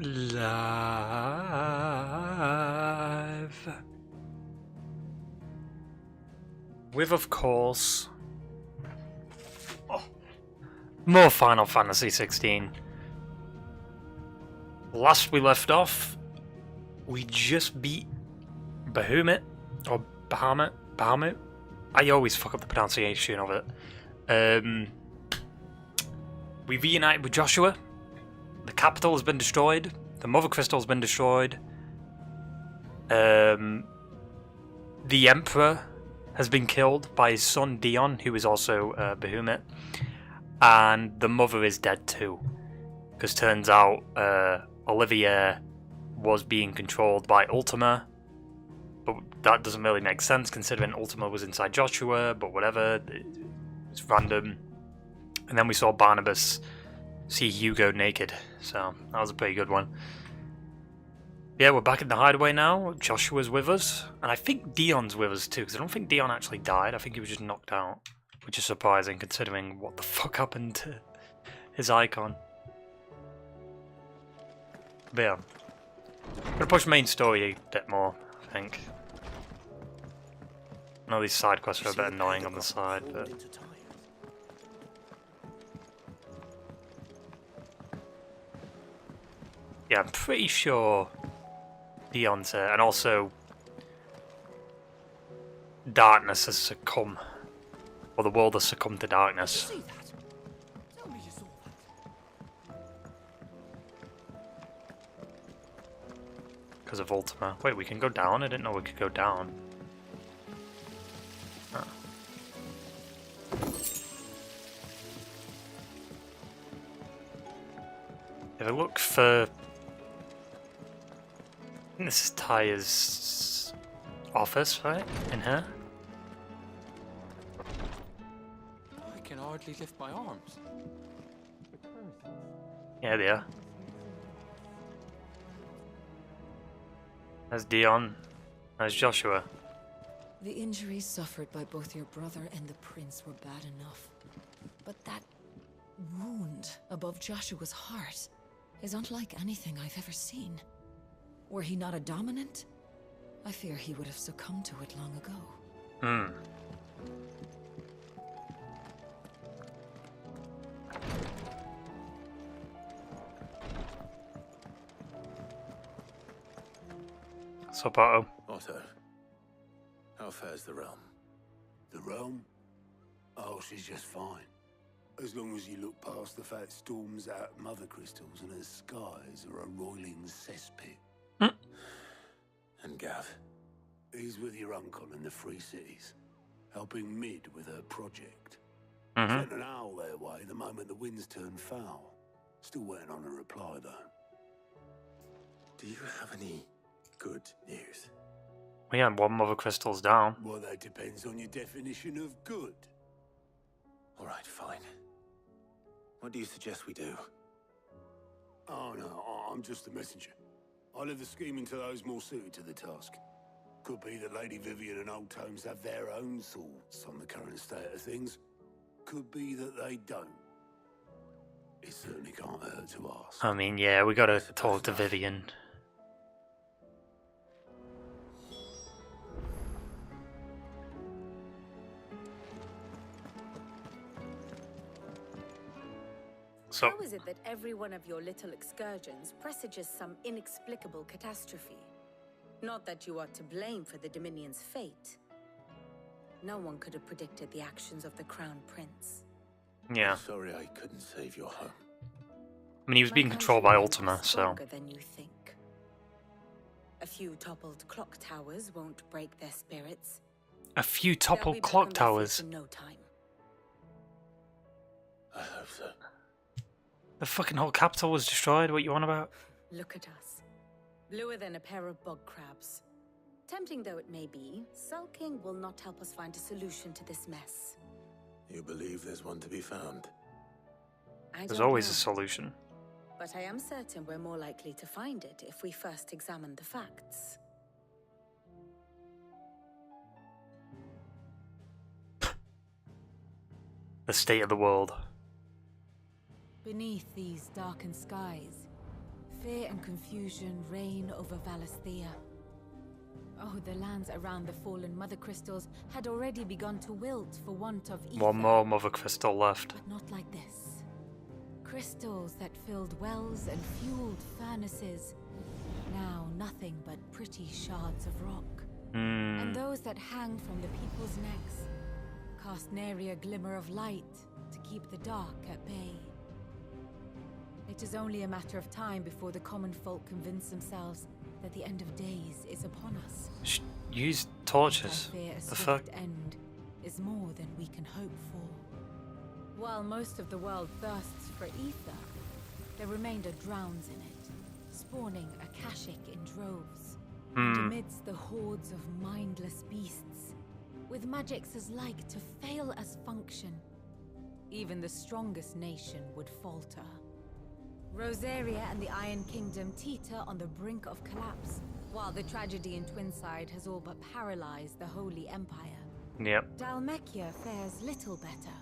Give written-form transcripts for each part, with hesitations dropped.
live. With, of course, more Final Fantasy XVI. Last we left off, we just beat Bahamut, or Bahamut. I always fuck up the pronunciation of it. We reunited with Joshua. The capital has been destroyed. The Mother Crystal has been destroyed. The Emperor has been killed by his son Dion, who is also Bahamut. And the mother is dead too. Because turns out Olivia was being controlled by Ultima. But that doesn't really make sense considering Ultima was inside Joshua, but whatever. It's random. And then we saw Barnabas see Hugo naked. So that was a pretty good one. Yeah, we're back in the hideaway now. Joshua's with us. And I think Dion's with us too, because I don't think Dion actually died. I think he was just knocked out. Which is surprising considering what the fuck happened to his icon. But yeah. I'm gonna push main story a bit more, I think. I know these side quests are a bit annoying on the side, but... yeah, I'm pretty sure Dion's here, and also darkness has succumbed, or the world has succumbed to darkness. Because of Ultima. Wait, we can go down? I didn't know we could go down. Oh. If I look for... I think this is Tyre's office, right? In here? I can hardly lift my arms. Yeah, they are. There's Dion. There's Joshua. The injuries suffered by both your brother and the prince were bad enough. But that wound above Joshua's heart is unlike anything I've ever seen. Were he not a dominant, I fear he would have succumbed to it long ago. Hmm. What's up, Otto? Otto, how fares the realm? The realm? Oh, she's just fine. As long as you look past the fat storms out mother crystals and her skies are a roiling cesspit. And Gav? He's with your uncle in the Free Cities, helping Mid with her project. Mm-hmm. Sent an owl their way the moment the winds turned foul. Still waiting on a reply, though. Do you have any good news? Yeah, one Mother Crystal's down. Well, that depends on your definition of good. Alright, fine. What do you suggest we do? Oh, no, I'm just a messenger. I leave the scheming to those more suited to the task. Could be that Lady Vivian and Old Tomes have their own thoughts on the current state of things. Could be that they don't. It certainly can't hurt to ask. I mean, yeah, we gotta talk to Vivian. So, how is it that every one of your little excursions presages some inexplicable catastrophe? Not that you are to blame for the Dominion's fate. No one could have predicted the actions of the Crown Prince. yeah. I'm sorry I couldn't save your home. I mean, he was being controlled by Ultima, so... stronger than you think. A few toppled clock towers won't break their spirits. A few They'll be toppled back clock on their feet towers. in no time. I hope so. The fucking whole capital was destroyed, what you on about? Look at us. Bluer than a pair of bog crabs. Tempting though it may be, sulking will not help us find a solution to this mess. You believe there's one to be found? There's always a solution. But I am certain we're more likely to find it if we first examine the facts. The state of the world. Beneath these darkened skies, Fear and confusion reign over Valisthea. Oh, the lands around the fallen Mother Crystals had already begun to wilt for want of ether. One more Mother Crystal left. But not like this. Crystals that filled wells and fueled furnaces. Now nothing but pretty shards of rock. And those that hang from the people's necks cast nary a glimmer of light to keep the dark at bay. It is only a matter of time before the common folk convince themselves that the end of days is upon us. Use torches. I fear a The fuck? swift end is more than we can hope for. While most of the world thirsts for ether, the remainder drowns in it, spawning Akashic in droves. And amidst the hordes of mindless beasts, with magics as like to fail as function, even the strongest nation would falter. Rosaria and the Iron Kingdom teeter on the brink of collapse, while the tragedy in Twinside has all but paralyzed the Holy Empire. Yep. Dalmekia fares little better.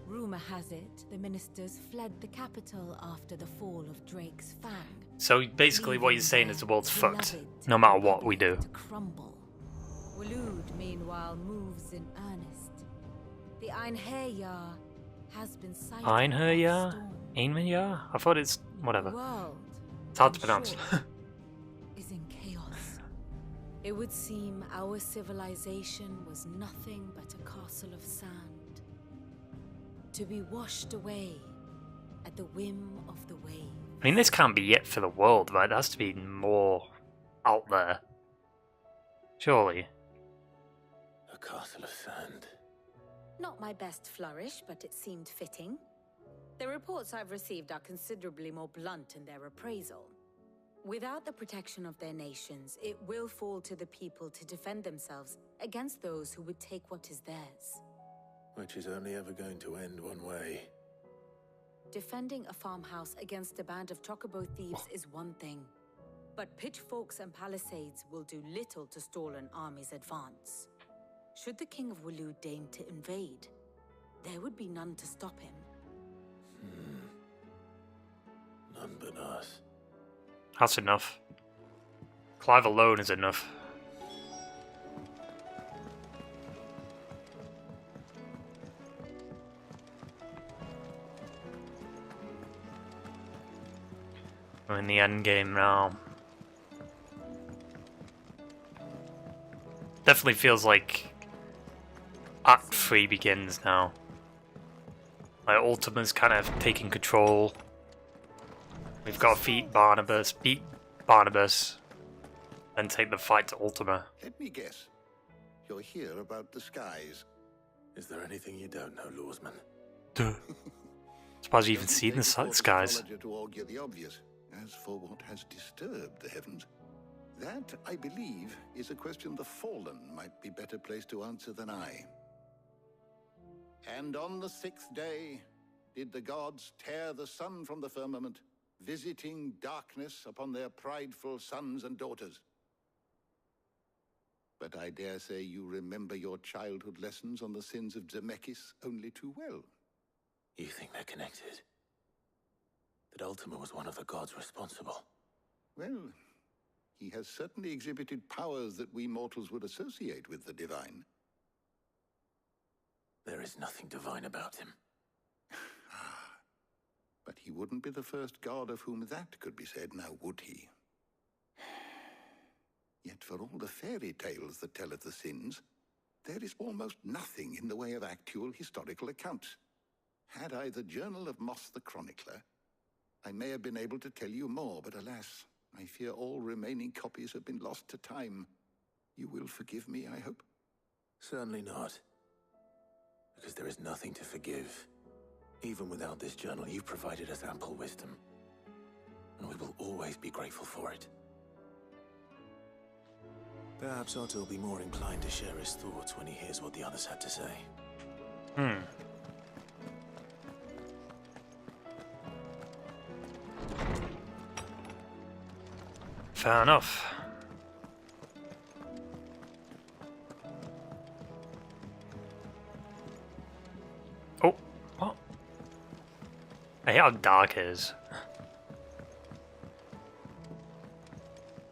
Rumor has it the ministers fled the capital after the fall of Drake's Fang. So basically what you're saying is the world's Beloved fucked, no matter what we do. to crumble. Waloed, meanwhile, moves in earnest. The Einherjar has been sighted Einherjar? off storm. Einherjar? I thought it's The whatever. world, It's hard to in pronounce. short, is in chaos. It would seem our civilization was nothing but a castle of sand, to be washed away at the whim of the wave. I mean, this can't be it for the world, right? There has to be more out there. Surely. A castle of sand. Not my best flourish, but it seemed fitting. The reports I've received are considerably more blunt in their appraisal. Without the protection of their nations, it will fall to the people to defend themselves against those who would take what is theirs. Which is only ever going to end one way. Defending a farmhouse against a band of chocobo thieves is one thing, but pitchforks and palisades will do little to stall an army's advance. Should the King of Waloed deign to invade, there would be none to stop him. None but us. That's enough. Clive alone is enough. We're in the end game now. Definitely feels like Act 3 begins now. Like Ultima's kind of taking control. We've got to beat Barnabas, then take the fight to Ultima. Let me guess. You're here about the skies. Is there anything you don't know, Lawsman? Duh. Suppose you even Doesn't seen the take a skies. astrologer to augur the obvious. As for what has disturbed the heavens, that, I believe, is a question the Fallen might be better placed to answer than I. And on the 6th day did the gods tear the sun from the firmament, visiting darkness upon their prideful sons and daughters. But I dare say you remember your childhood lessons on the sins of Zemeckis only too well. You think they're connected? That Ultima was one of the gods responsible? Well, he has certainly exhibited powers that we mortals would associate with the divine. There is nothing divine about him. But he wouldn't be the first god of whom that could be said, now would he? Yet for all the fairy tales that tell of the sins, there is almost nothing in the way of actual historical accounts. Had I the Journal of Moss the Chronicler, I may have been able to tell you more, but alas, I fear all remaining copies have been lost to time. You will forgive me, I hope? Certainly not. Because there is nothing to forgive. Even without this journal, you've provided us ample wisdom. And we will always be grateful for it. Perhaps Otto will be more inclined to share his thoughts when he hears what the others had to say. Fair enough. Oh, what? I hate how dark it is.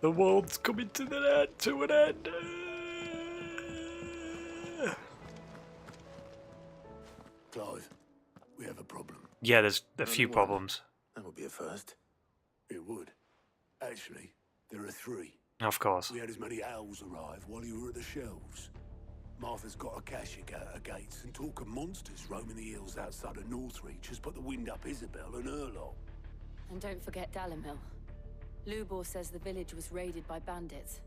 The world's coming to an end. Clive, we have a problem. Yeah, there's a few one. problems. That would be a first. It would. Actually, there are 3. Of course. We had as many owls arrive while you were at the shelves. Martha's got a Akashic out her gates, and talk of monsters roaming the hills outside of Northreach has put the wind up Isabel and her lot. And don't forget Dalimil. Lubor says the village was raided by bandits.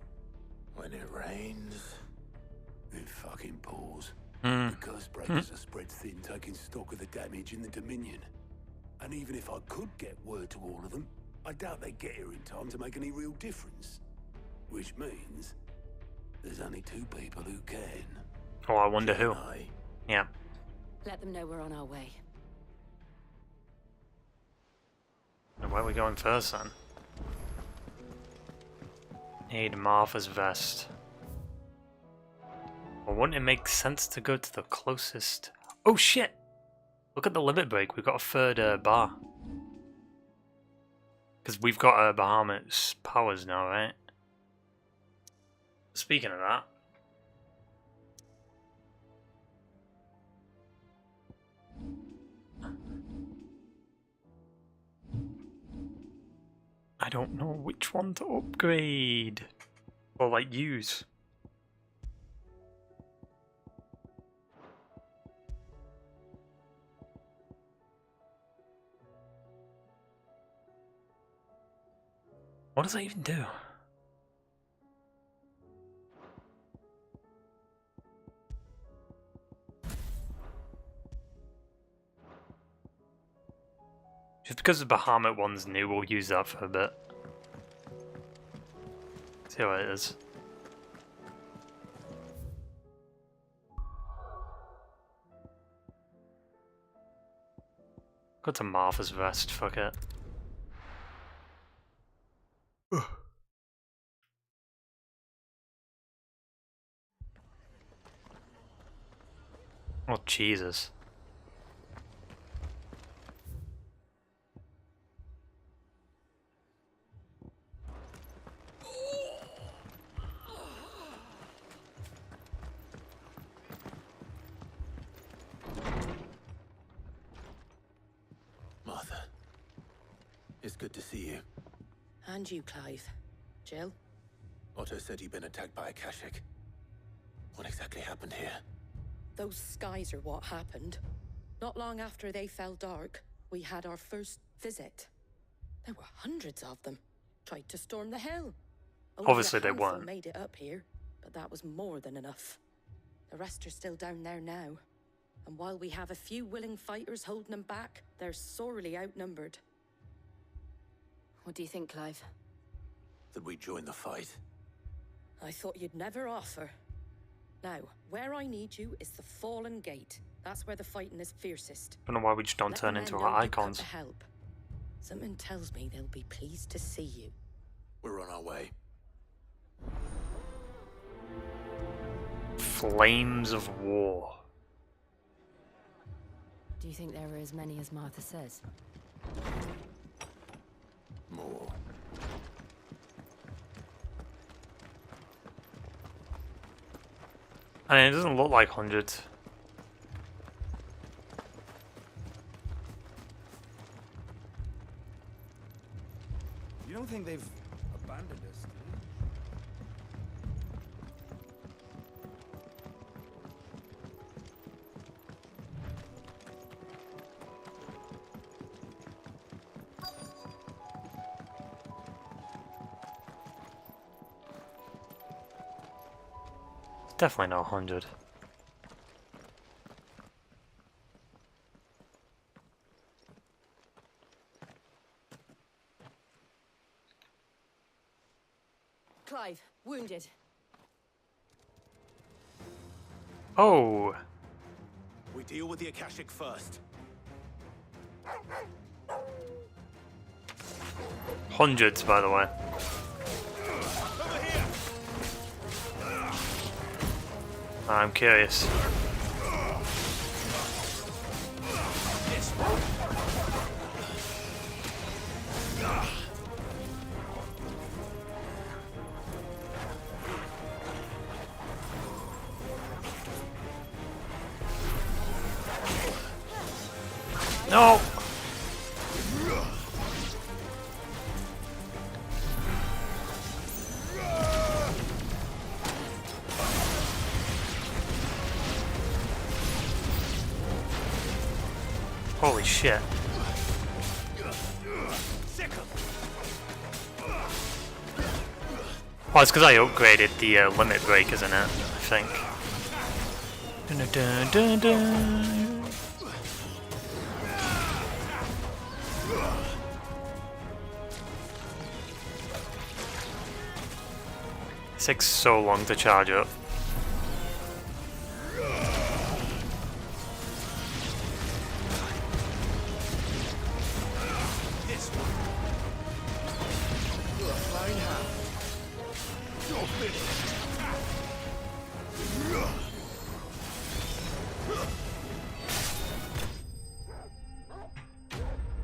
When it rains... It fucking pours. Hmm. The curse breakers are spread thin, taking stock of the damage in the Dominion. And even if I could get word to all of them, I doubt they'd get here in time to make any real difference. Which means there's only 2 people who can. Oh, I wonder Jill who. and I. Yeah. Let them know we're on our way. And where are we going first then? Need Martha's vest. Well, wouldn't it make sense to go to the closest... Oh shit! Look at the limit break, we've got a third bar. Because we've got Bahamut's powers now, right? Speaking of that... I don't know which one to upgrade. Or like use. What does that even do? Just because the Bahamut one's new, we'll use that for a bit. See how it is. Go to Martha's vest, fuck it. Oh, Jesus. Martha. It's good to see you. And you, Clive. Jill? Otto said you'd been attacked by Akashic. What exactly happened here? Those skies are what happened. Not long after they fell dark, we had our first visit. There were hundreds of them. Tried to storm the hill. Only Obviously a they handful weren't. made it up here, but that was more than enough. The rest are still down there now. And while we have a few willing fighters holding them back, they're sorely outnumbered. What do you think, Clive? That we join the fight. I thought you'd never offer. Now, where I need you is the Fallen Gate. That's where the fighting is fiercest. Don't know why we just don't Let turn the into men our know you icons. come to help. Something tells me they'll be pleased to see you. We're on our way. Flames of War. Do you think there are as many as Martha says? More. I mean, it doesn't look like hundreds. You don't think they've abandoned us, do you? Definitely not 100. Clive, wounded. Oh! We deal with the Akashic first. Hundreds, by the way. I'm curious. No! Holy shit. Oh, it's because I upgraded the limit break, isn't it? I think. Dun, dun, dun, dun. It takes so long to charge up.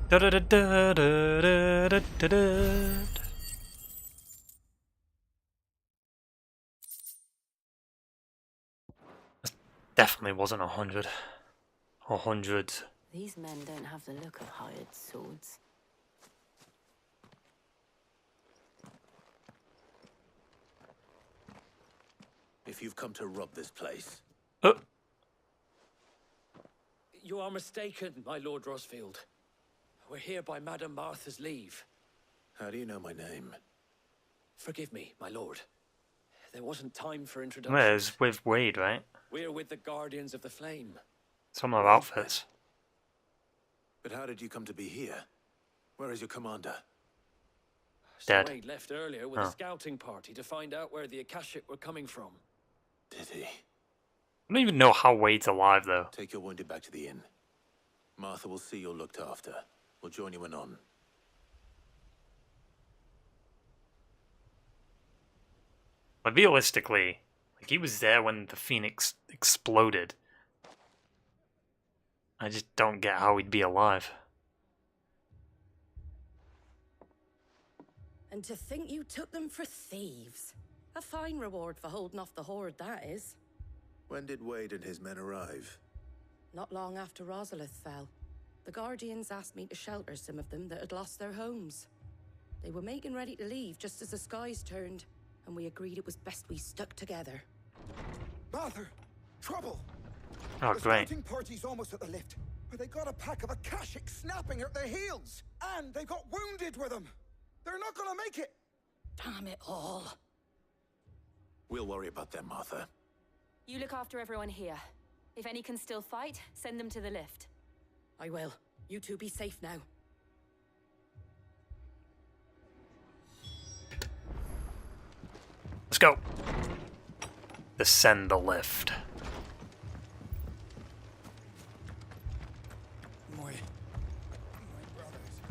Da da da da da da da da. Definitely wasn't 100 or hundreds. These men don't have the look of hired swords. If you've come to rob this place, You are mistaken, my Lord Rosfield. We're here by Madame Martha's leave. how do you know my name? Forgive me, my lord. There wasn't time for Well, it introductions. was with Wade, right? We're with the Guardians of the Flame. Some of our outfits. But how did you come to be here? Where is your commander? Dead. Wade left earlier with a scouting party to find out where the Akashic were coming from. Did he? I don't even know how Wade's alive, though. Take your wounded back to the inn. Martha will see you're looked after. We'll join you anon. But realistically, like, he was there when the Phoenix exploded. I just don't get how he'd be alive. And to think you took them for thieves. A fine reward for holding off the horde, that is. When did Wade and his men arrive? Not long after Rosalith fell, the Guardians asked me to shelter some of them that had lost their homes. They were making ready to leave just as the skies turned, and we agreed it was best we stuck together. Martha! Trouble! Oh, The great. scouting party's almost at the lift, but they got a pack of Akashic snapping at their heels! And they got wounded with them! They're not gonna make it! Damn it all. We'll worry about them, Martha. You look after everyone here. If any can still fight, send them to the lift. I will. You two be safe now. Let's go. Descend the lift. My brothers.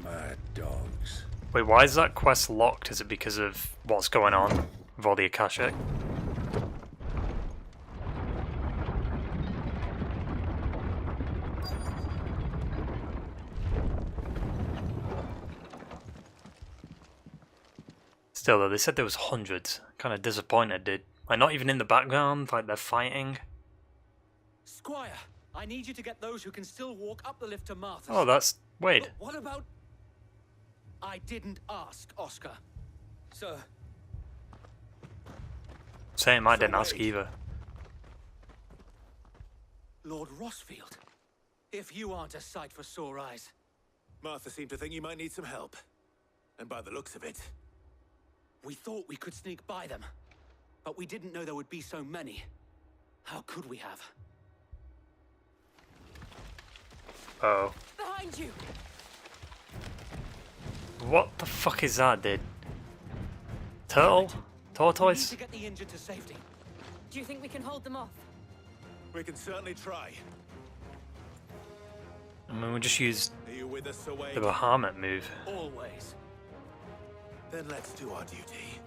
Mad dogs. Wait, why is that quest locked? Is it because of what's going on with all the Akashic? Still though, they said there was hundreds. Kind of disappointed, dude. Like, not even in the background, like they're fighting. Squire, I need you to get those who can still walk up the lift to Martha's. Oh, that's Wade. But what about... I didn't ask, Oscar. Sir. Same, I So didn't ask Wade. either. Lord Rosfield. If you aren't a sight for sore eyes. Martha seemed to think you might need some help. And by the looks of it, We thought we could sneak by them. But we didn't know there would be so many. How could we have? Oh. Behind you! What the fuck is that, dude? Turtle? We need Tortoise? to get the injured to safety. Do you think we can hold them off? we can certainly try. I mean, we'll just use Are you with us, Sir Wade? the Bahamut move. Always. Then let's do our duty.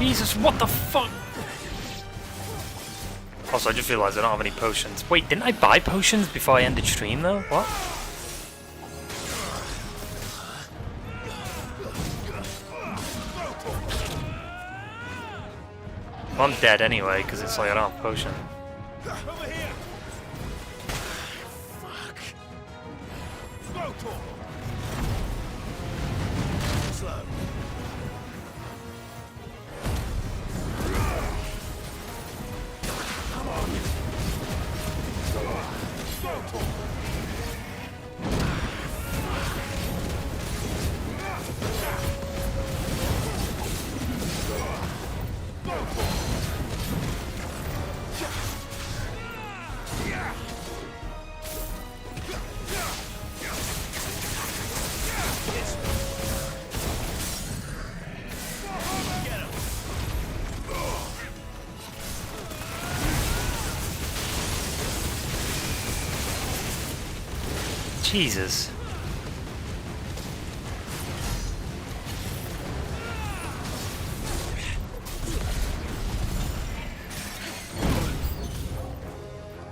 Jesus, what the fuck? Also, I just realised I don't have any potions. Wait, didn't I buy potions before I ended stream though? What? Well, I'm dead anyway, because it's like I don't have potion. Over here! Fuck. Slow. Come on. Slow. Jesus.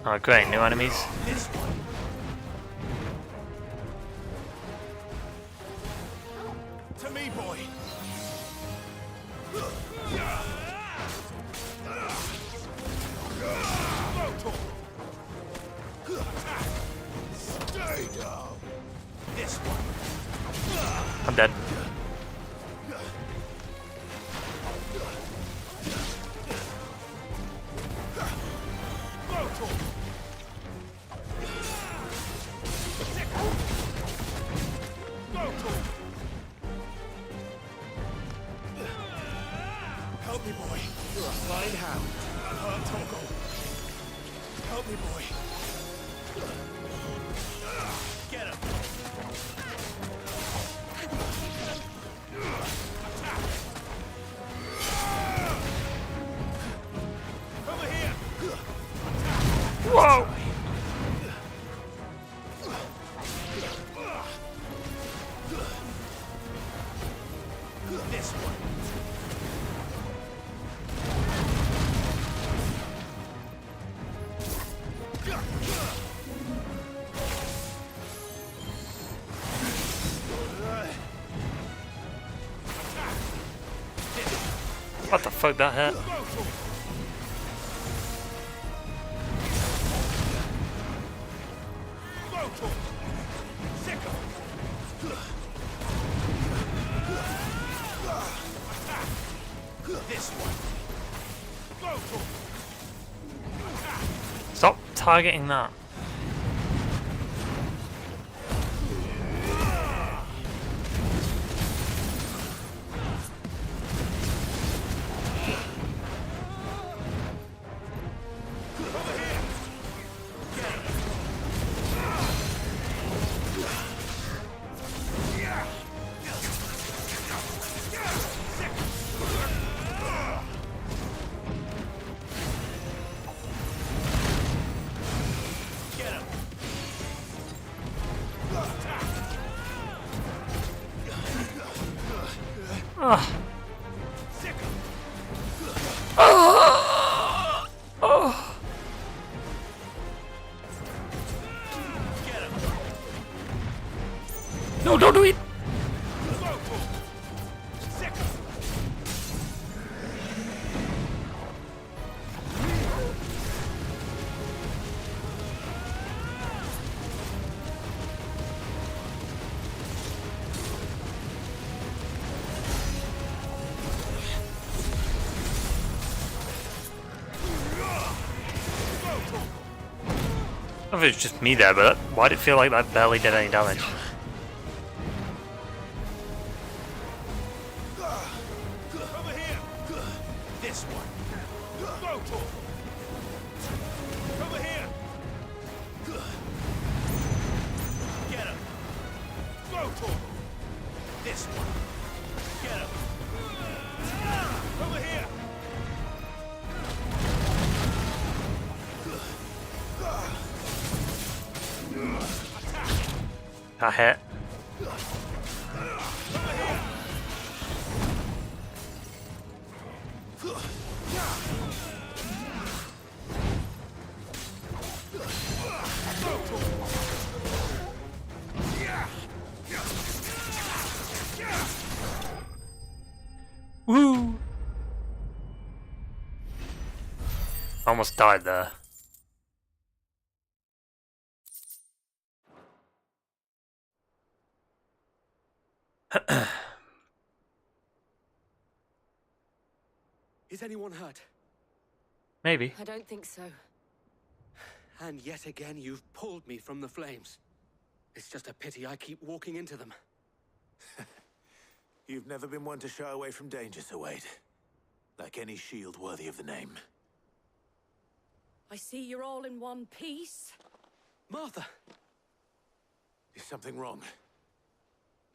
Oh great, new enemies. To me, boy. Stay down. This one. I'm dead. Help me, boy. You're a fine hound. Toggle. Help me, boy. Get him. Over here. Whoa! This one. What the fuck that hurt? Stop targeting that. No, don't do it! I don't know if it's just me there, but why did it feel like that barely did any damage? Over here. This one. Over here. Get him. This one. Get him. Over here. That hit. Woo! Almost died there. Is anyone hurt? Maybe. I don't think so. And yet again, you've pulled me from the flames. It's just a pity I keep walking into them. You've never been one to shy away from danger, Sir Wade. Like any shield worthy of the name. I see you're all in one piece. Martha! Is something wrong?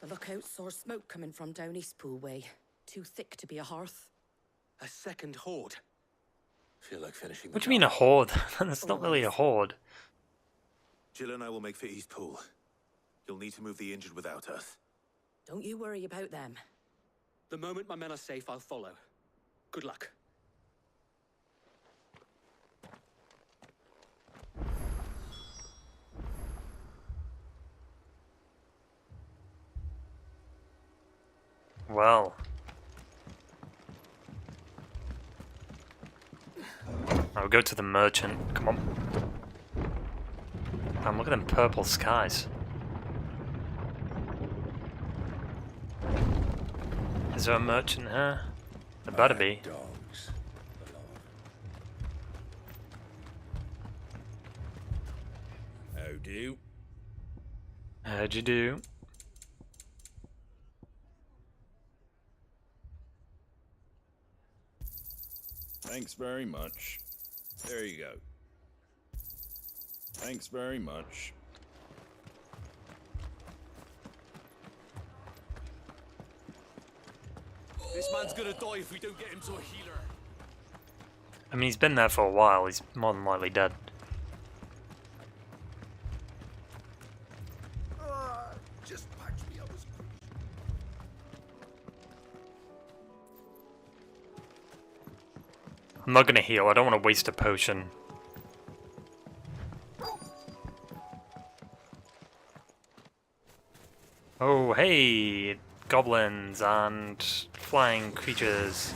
The lookout saw smoke coming from down Eastpool way. Too thick to be a hearth. A second horde. Feel like finishing the What do you mean a horde? That's not really a horde. Jill and I will make for Eastpool. You'll need to move the injured without us. Don't you worry about them. The moment my men are safe, I'll follow. Good luck. Well. I'll go to the merchant. Come on. Look at them purple skies. Is there a merchant here? There better be. Dogs. How do? How'd you do? Thanks very much. There you go. Thanks very much. This man's gonna die if we don't get him to a healer. I mean, he's been there for a while. He's more than likely dead. Just patch me up as quick. I'm not gonna heal. I don't want to waste a potion. Oh, hey! Goblins and flying creatures.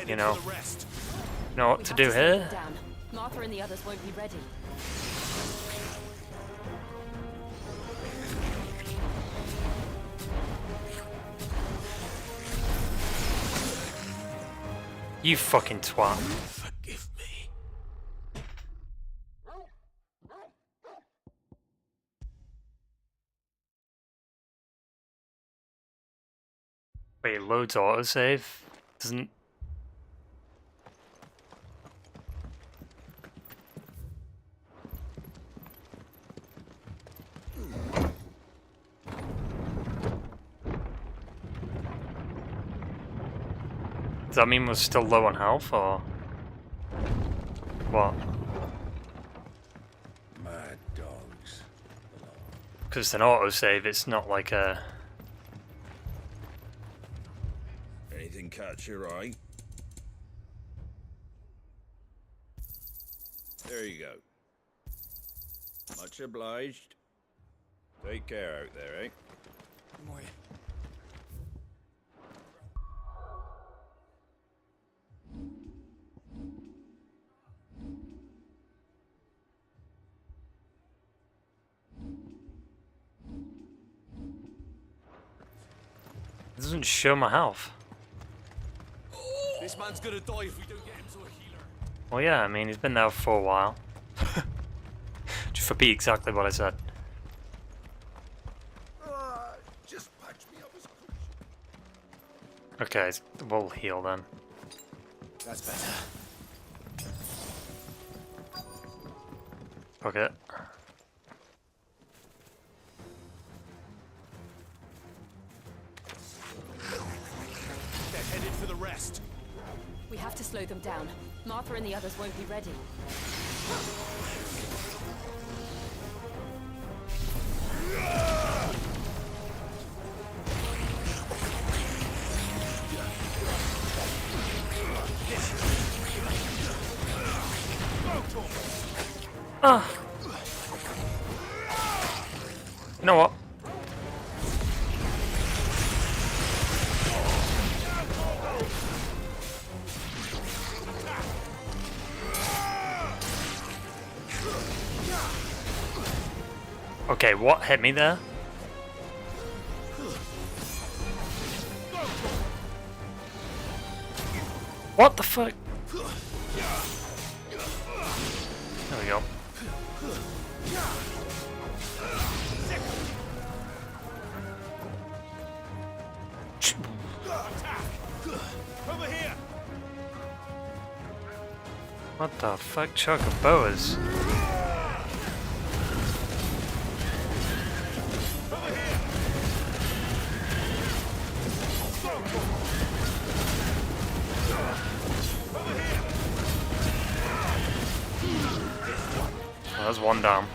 You know. You know what to do here? Down. Martha and the others won't be ready. You fucking twat. Forgive me. Wait, loads autosave? Doesn't... Does that mean we're still low on health, or... What? Mad dogs. Because it's an autosave, it's not like a... Anything catch your eye? There you go. Much obliged. Take care out there, eh? Moy. It doesn't show my health. This man's gonna die if we don't get him to a healer. Well, yeah, I mean, he's been there for a while. Just repeat exactly what I said. Just patch me up as quick. Okay, we'll heal then. That's better. Okay. They're headed for the rest. We have to slow them down. Martha and the others won't be ready. Ah. You know what? Okay, what hit me there? What the fuck? There we go. What the fuck, chocoboas? Oh, that's one down.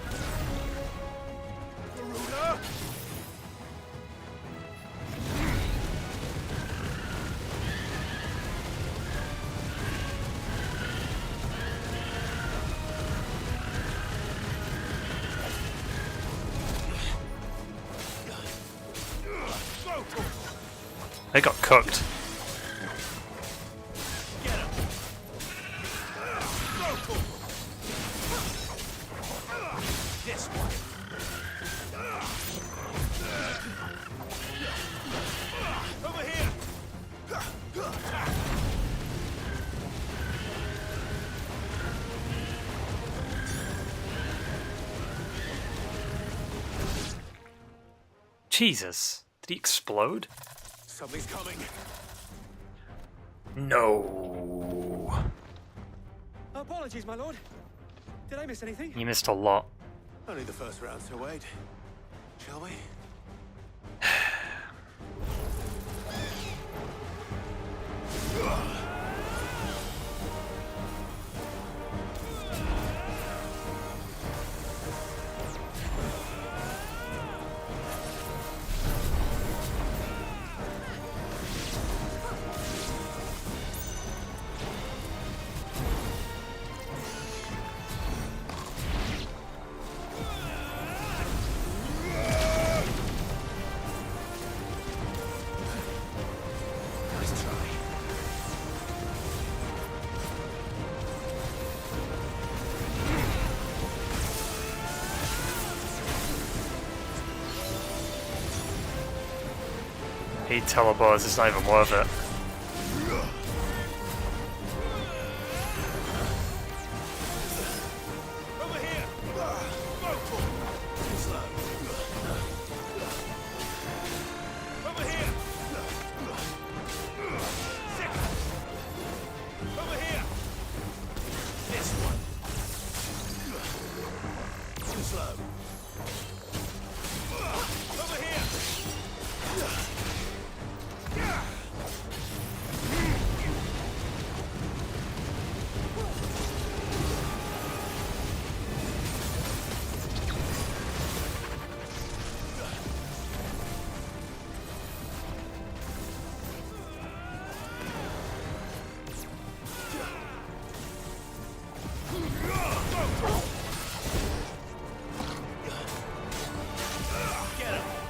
They got cooked. Jesus, did he explode? Something's coming. No. Apologies, my lord. Did I miss anything? You missed a lot. Only the first round, so wait. Shall we? He teleports, it's not even worth it.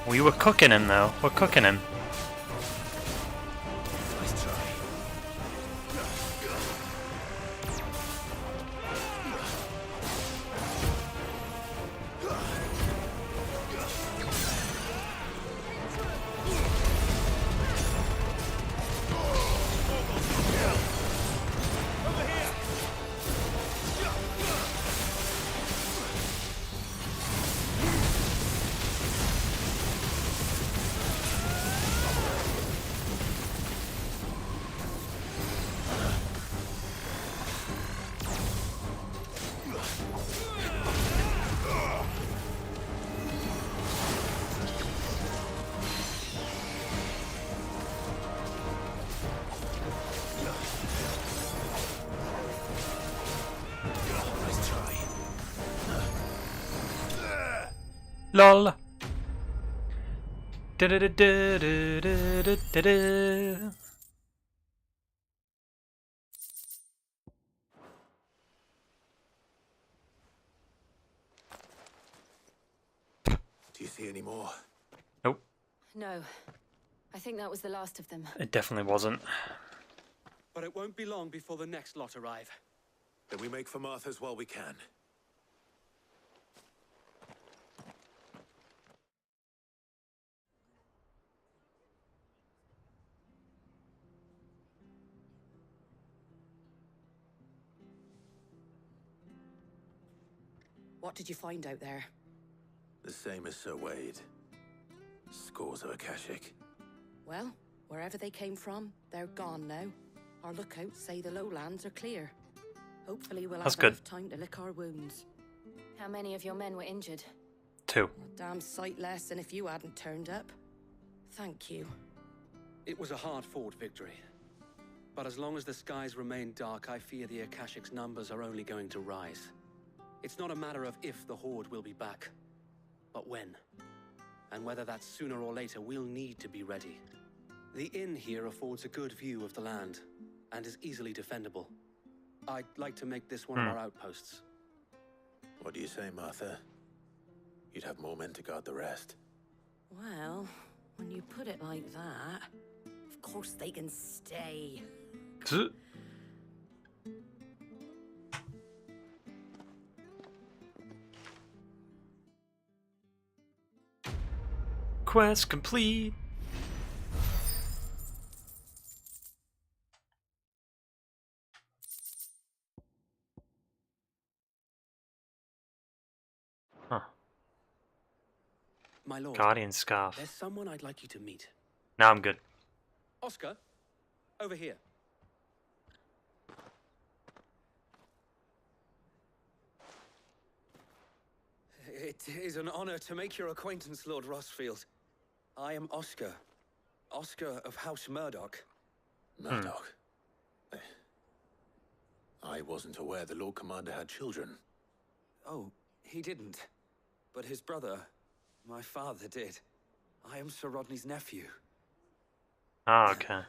We were cooking him though. We're cooking him. LOL. Da-da-da-da-da-da-da-da. see any more? Nope. No. I think that was the last of them. It definitely wasn't. But it won't be long before the next lot arrive. Then we make for Martha's while we can. What did you find out there? The same as Sir Wade. Scores of Akashic. Well, wherever they came from, they're gone now. Our lookouts say the lowlands are clear. Hopefully we'll That's have good. enough time to lick our wounds. How many of your men were injured? 2. A damn sight less than if you hadn't turned up. Thank you. It was a hard-fought victory. But as long as the skies remain dark, I fear the Akashic's numbers are only going to rise. It's not a matter of if the Horde will be back, but when. And whether that's sooner or later, we'll need to be ready. The inn here affords a good view of the land, and is easily defendable. I'd like to make this one of our outposts. What do you say, Martha? You'd have more men to guard the rest. Well, when you put it like that, of course they can stay. Quest complete. Huh. My lord, Guardian scarf. there's someone I'd like you to meet. Now I'm good. Oscar, over here. It is an honor to make your acquaintance, Lord Rossfield. I am Oscar. Oscar of House Murdoch. Murdoch? I wasn't aware the Lord Commander had children. Oh, he didn't. But his brother, my father, did. I am Sir Rodney's nephew. Oh, okay.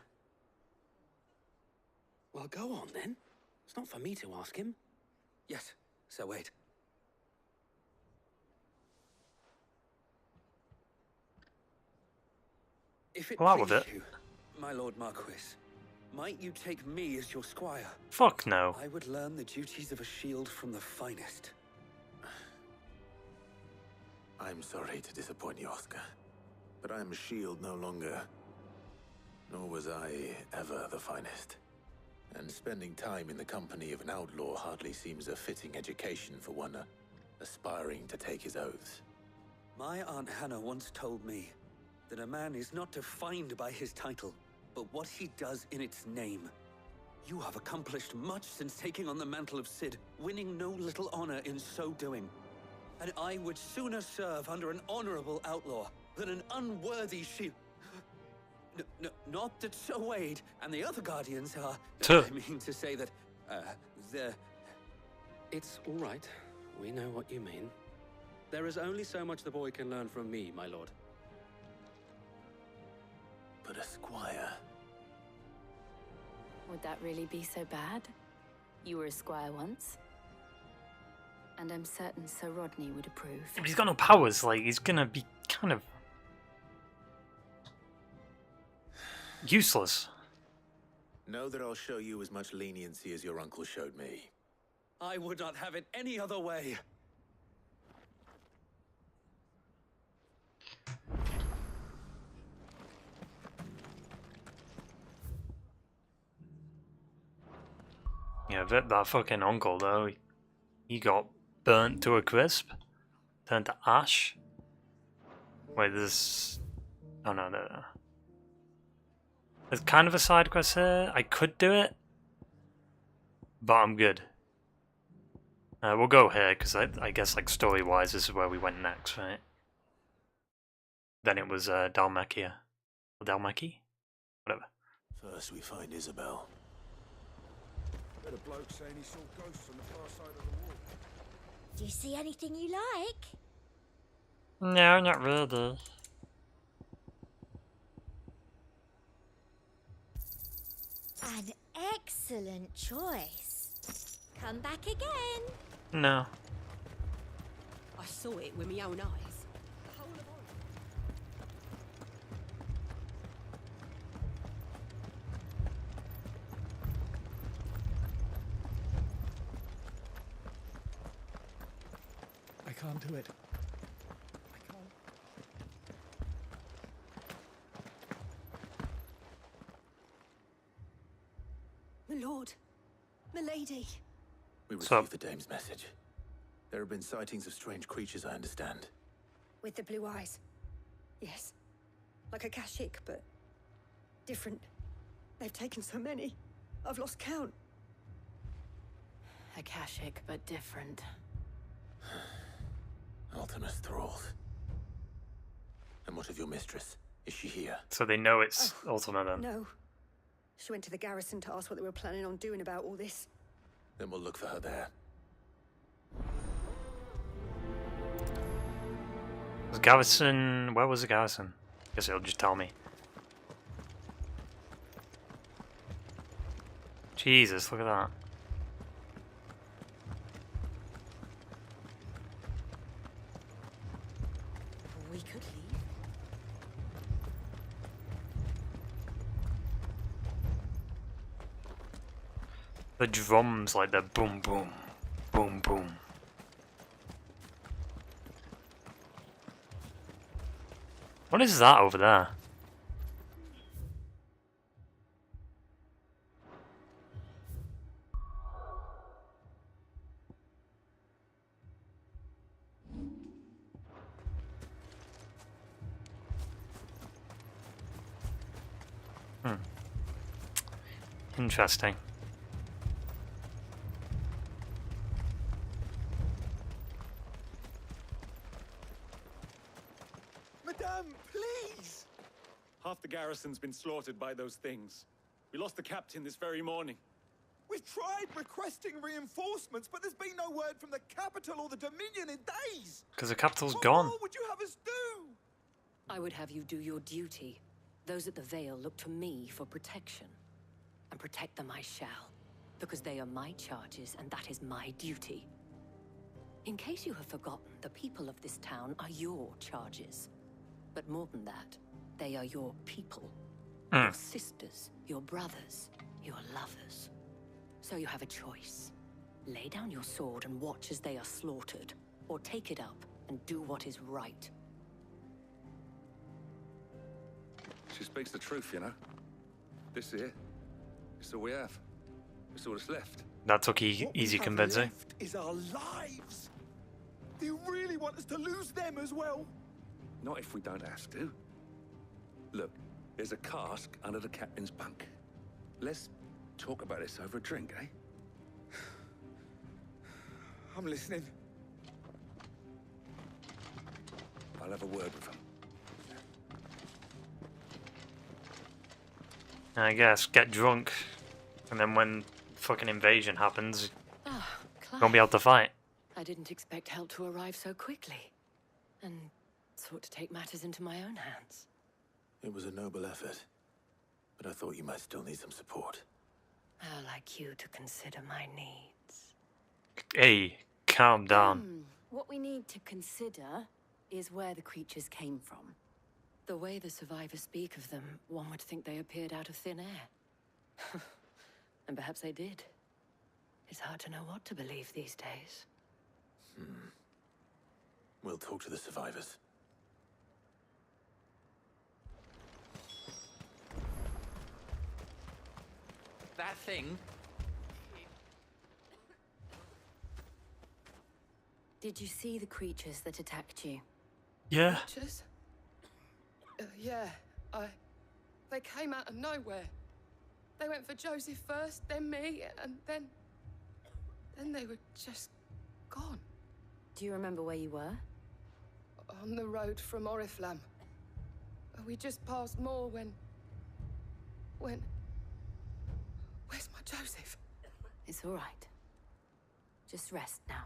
Well, go on then. It's not for me to ask him. Yes, Sir Wade. If it Well, out with please it. you, my Lord Marquis, might you take me as your squire? Fuck no. I would learn the duties of a shield from the finest. I'm sorry to disappoint you, Oscar, but I'm a shield no longer. Nor was I ever the finest. And spending time in the company of an outlaw hardly seems a fitting education for one aspiring to take his oaths. My Aunt Hannah once told me that a man is not defined by his title, but what he does in its name. You have accomplished much since taking on the mantle of Cid, winning no little honor in so doing. And I would sooner serve under an honorable outlaw than an unworthy shield. Not that Sir Wade and the other Guardians are... I mean to say that, they're... It's all right. We know what you mean. There is only so much the boy can learn from me, my lord. But a squire... Would that really be so bad? You were a squire once. And I'm certain Sir Rodney would approve. He's got no powers, like, he's gonna be kind of useless. Know that I'll show you as much leniency as your uncle showed me. I would not have it any other way. Yeah, that fucking uncle though, he got burnt to a crisp, turned to ash. Wait, this... Oh no. There's kind of a side quest here. I could do it, but I'm good. We'll go here, because I guess like story-wise this is where we went next, right? Then it was Dalmekia. Dalmeki? Whatever. First we find Isabel. Had a bloke saying he saw ghosts on the far side of the wall. Do you see anything you like? No, not really. An excellent choice. Come back again. No. I saw it with my own eyes. The whole of can't do it. I can't. My lord. My lady. We What's up? received the dame's message. There have been sightings of strange creatures, I understand. With the blue eyes. Yes. Like a Kashik, but different. They've taken so many. I've lost count. Akashic, but different. Ultimus thralls. And what of your mistress? Is she here? So they know it's Ultima then. No. She went to the garrison to ask what they were planning on doing about all this. Then we'll look for her there. Was Garrison... Where was the garrison? Guess it'll just tell me. Jesus, look at that. We could leave. The drums, like the boom boom, boom boom. What is that over there? Interesting. Madame, please! Half the garrison's been slaughtered by those things. We lost the captain this very morning. We've tried requesting reinforcements, but there's been no word from the capital or the Dominion in days! Because the capital's What gone. more would you have us do? I would have you do your duty. Those at the Vale look to me for protection. And protect them I shall. Because they are my charges, and that is my duty. In case you have forgotten, the people of this town are your charges. But more than that, they are your people. Your sisters, your brothers, your lovers. So you have a choice. Lay down your sword and watch as they are slaughtered, or take it up and do what is right. She speaks the truth, you know. This here, it's all we have. It's all that's left. That took What we easy have convincing. left is our lives. Do you really want us to lose them as well? Not if we don't have to. Look, there's a cask under the captain's bunk. Let's talk about this over a drink, eh? I'm listening. I'll have a word with him. I guess get drunk, and then when fucking invasion happens, Ah, you won't be able to fight. I didn't expect help to arrive so quickly. And sought to take matters into my own hands. It was a noble effort, but I thought you might still need some support. I'd like you to consider my needs. Hey, calm down. What we need to consider is where the creatures came from. The way the survivors speak of them, one would think they appeared out of thin air. And perhaps they did. It's hard to know what to believe these days. We'll talk to the survivors. That thing. Did you see the creatures that attacked you? Yeah. Creatures? Yeah, they came out of nowhere. They went for Joseph first, then me, and then they were just gone. Do you remember where you were? On the road from Oriflamme. We just passed Moor when... Where's my Joseph? It's all right. Just rest now.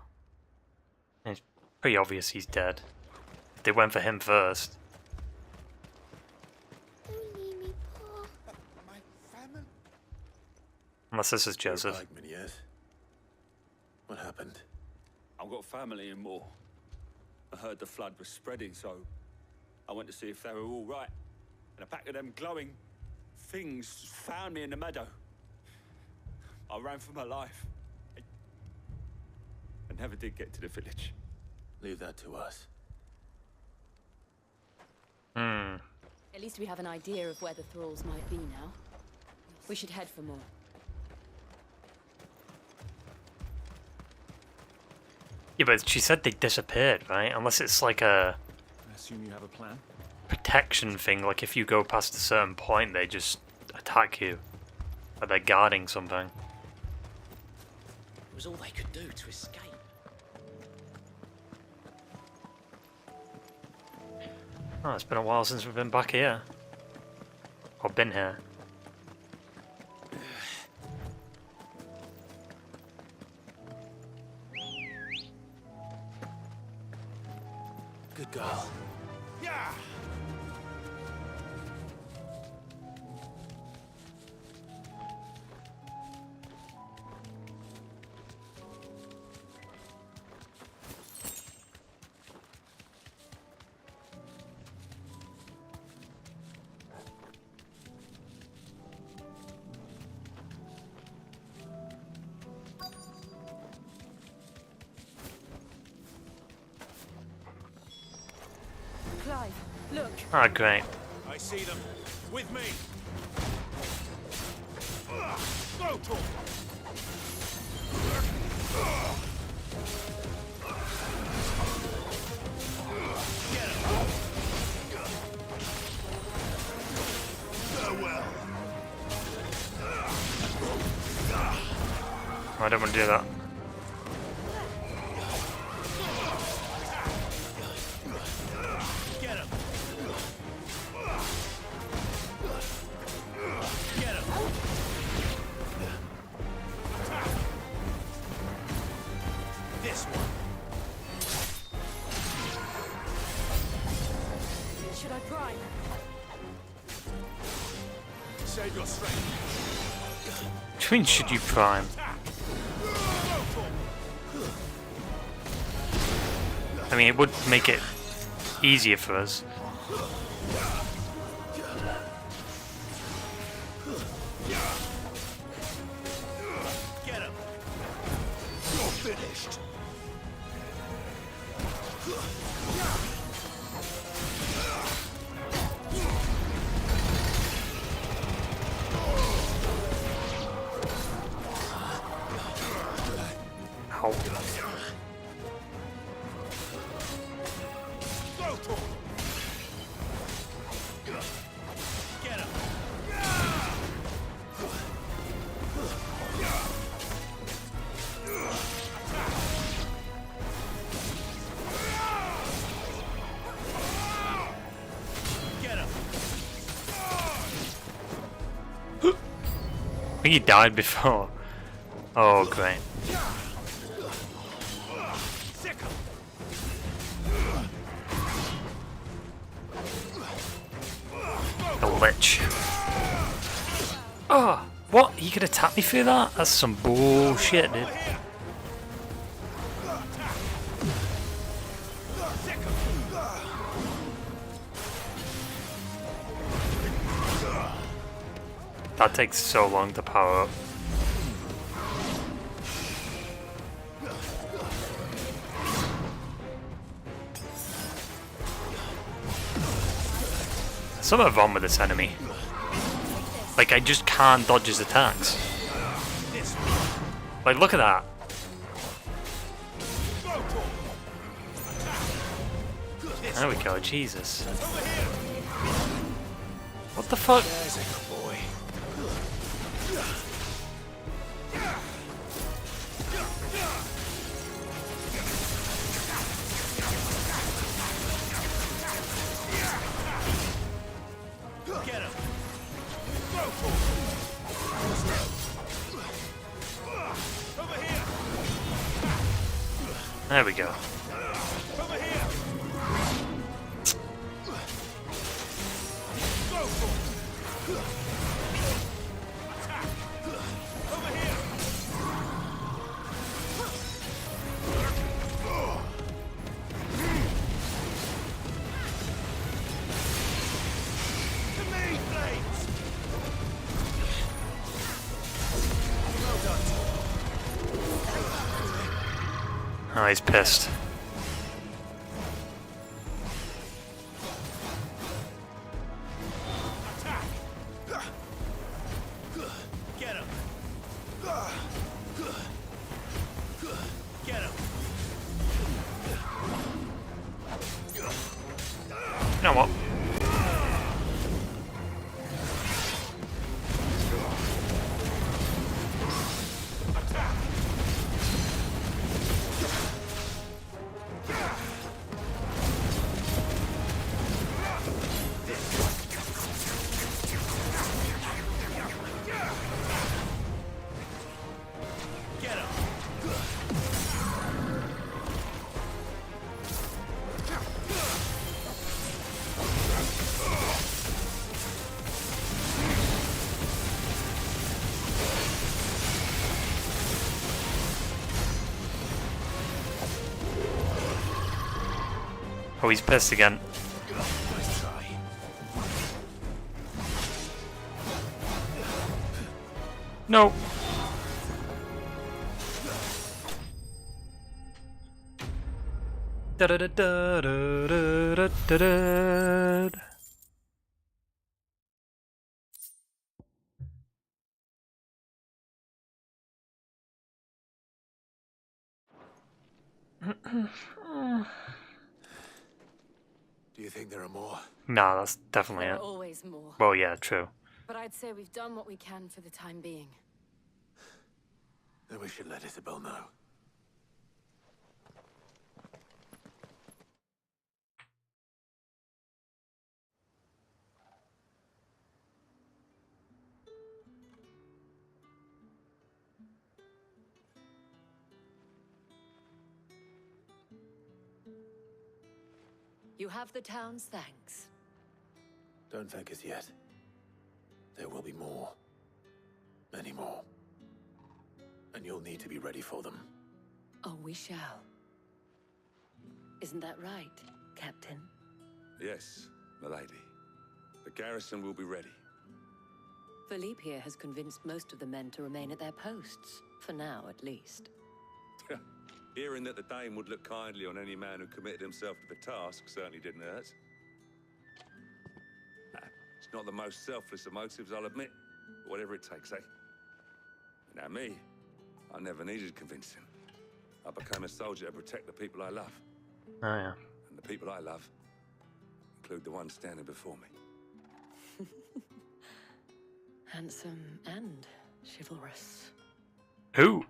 It's pretty obvious he's dead. They went for him first. Unless this is Joseph. Like Miniers. What happened? I've got family in Moor. I heard the flood was spreading, so I went to see if they were all right. And a pack of them glowing things found me in the meadow. I ran for my life. I never did get to the village. Leave that to us. Hmm. At least we have an idea of where the thralls might be now. We should head for more. Yeah, but she said they disappeared, right? Unless it's like a I assume you have a plan? protection thing, like if you go past a certain point, they just attack you. Or they're guarding something. It was all they could do to escape. Oh, it's been a while since we've been back here. Or been here. Good girl. Yeah! Clive, look. Ah, great. I see them. With me. Go, Tor! Farewell. I don't want to do that. Get him. Get him. This one. Should I prime? Save your strength. Which means should you prime? I mean, it would make it easier for us. Get him. You're finished. Ow. Go, Tor. Get him. Get him. I think he died before. Oh, great. Sick him. The lich. Oh, what? He could attack me through that? That's some bullshit, dude. That takes so long to power up. Something wrong with this enemy. Like, I just can't dodge his attacks. Like, look at that. There we go, Jesus. What the fuck? Get him. Over here. There we go. Over here. Go for it. Attack. Over here. To me, blades. Well done. Oh, he's pissed. he's pissed again. Nice try. No. Da da da da da da da da. Do you think there are more? No, that's definitely There are it. always more. Well, yeah, true. But I'd say we've done what we can for the time being. Then we should let Isabel know. You have the town's thanks. Don't thank us yet. There will be more. Many more. And you'll need to be ready for them. Oh, we shall. Isn't that right, Captain? Yes, milady. The garrison will be ready. Philippe here has convinced most of the men to remain at their posts. For now, at least. Hearing that the Dane would look kindly on any man who committed himself to the task certainly didn't hurt. It's not the most selfless of motives, I'll admit. But whatever it takes, eh? Now me, I never needed convincing. I became a soldier to protect the people I love. Oh, yeah. And the people I love include the ones standing before me. Handsome and chivalrous. Who?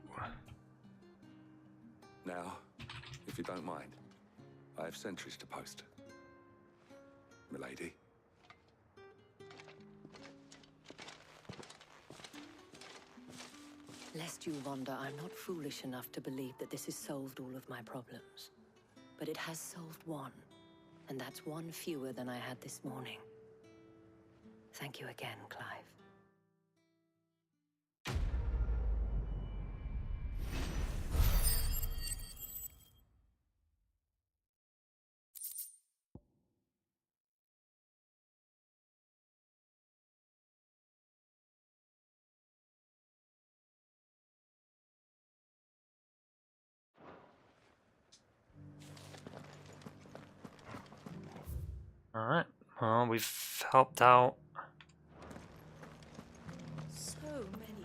Now, if you don't mind, I have sentries to post. Milady. Lest you wonder, I'm not foolish enough to believe that this has solved all of my problems. But it has solved one, and that's one fewer than I had this morning. Thank you again, Clive. Alright, well, we've helped out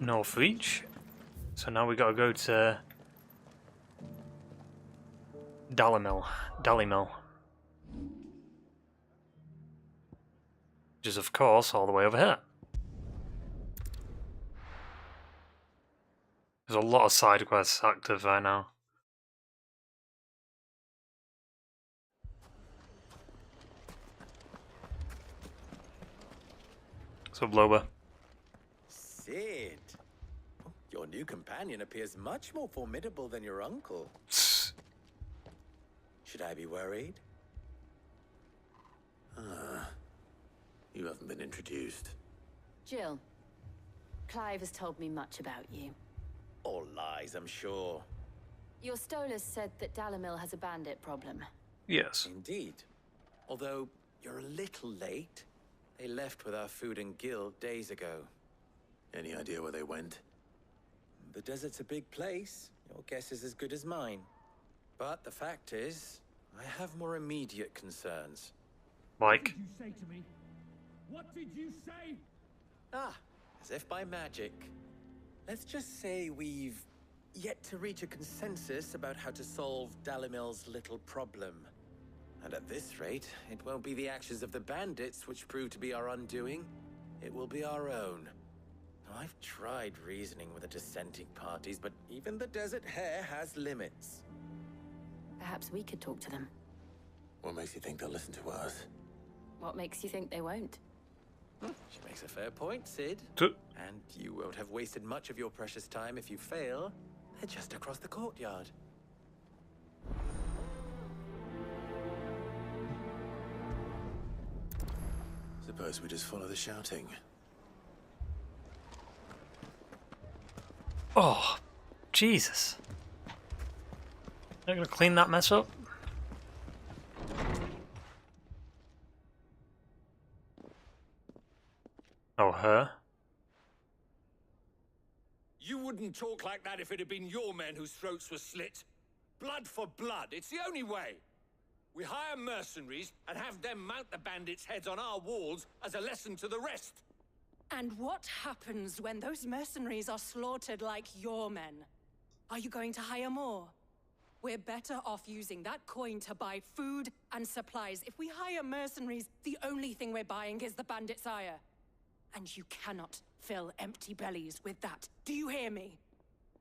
Northreach. So now we gotta go to Dallimil. Which is, of course, all the way over here. There's a lot of side quests active right now. So, Blober. Sid, your new companion appears much more formidable than your uncle. Should I be worried? You haven't been introduced. Jill, Clive has told me much about you. All lies, I'm sure. Your Stolas said that Dallimil has a bandit problem. Yes. Indeed. Although, you're a little late. They left with our food and guild days ago. Any idea where they went? The desert's a big place. Your guess is as good as mine. But the fact is, I have more immediate concerns. Like? What did you say to me? What did you say? Ah, as if by magic. Let's just say we've yet to reach a consensus about how to solve Dallimil's little problem. And at this rate, it won't be the actions of the bandits which prove to be our undoing. It will be our own. I've tried reasoning with the dissenting parties, but even the Desert Hare has limits. Perhaps we could talk to them. What makes you think they'll listen to us? What makes you think they won't? She makes a fair point, Sid. And you won't have wasted much of your precious time if you fail. They're just across the courtyard. Suppose we just follow the shouting. Oh, Jesus. Not gonna clean that mess up? Oh, her? You wouldn't talk like that if it had been your men whose throats were slit. Blood for blood, it's the only way. We hire mercenaries and have them mount the bandits' heads on our walls as a lesson to the rest. And what happens when those mercenaries are slaughtered like your men? Are you going to hire more? We're better off using that coin to buy food and supplies. If we hire mercenaries, the only thing we're buying is the bandits' ire. And you cannot fill empty bellies with that. Do you hear me?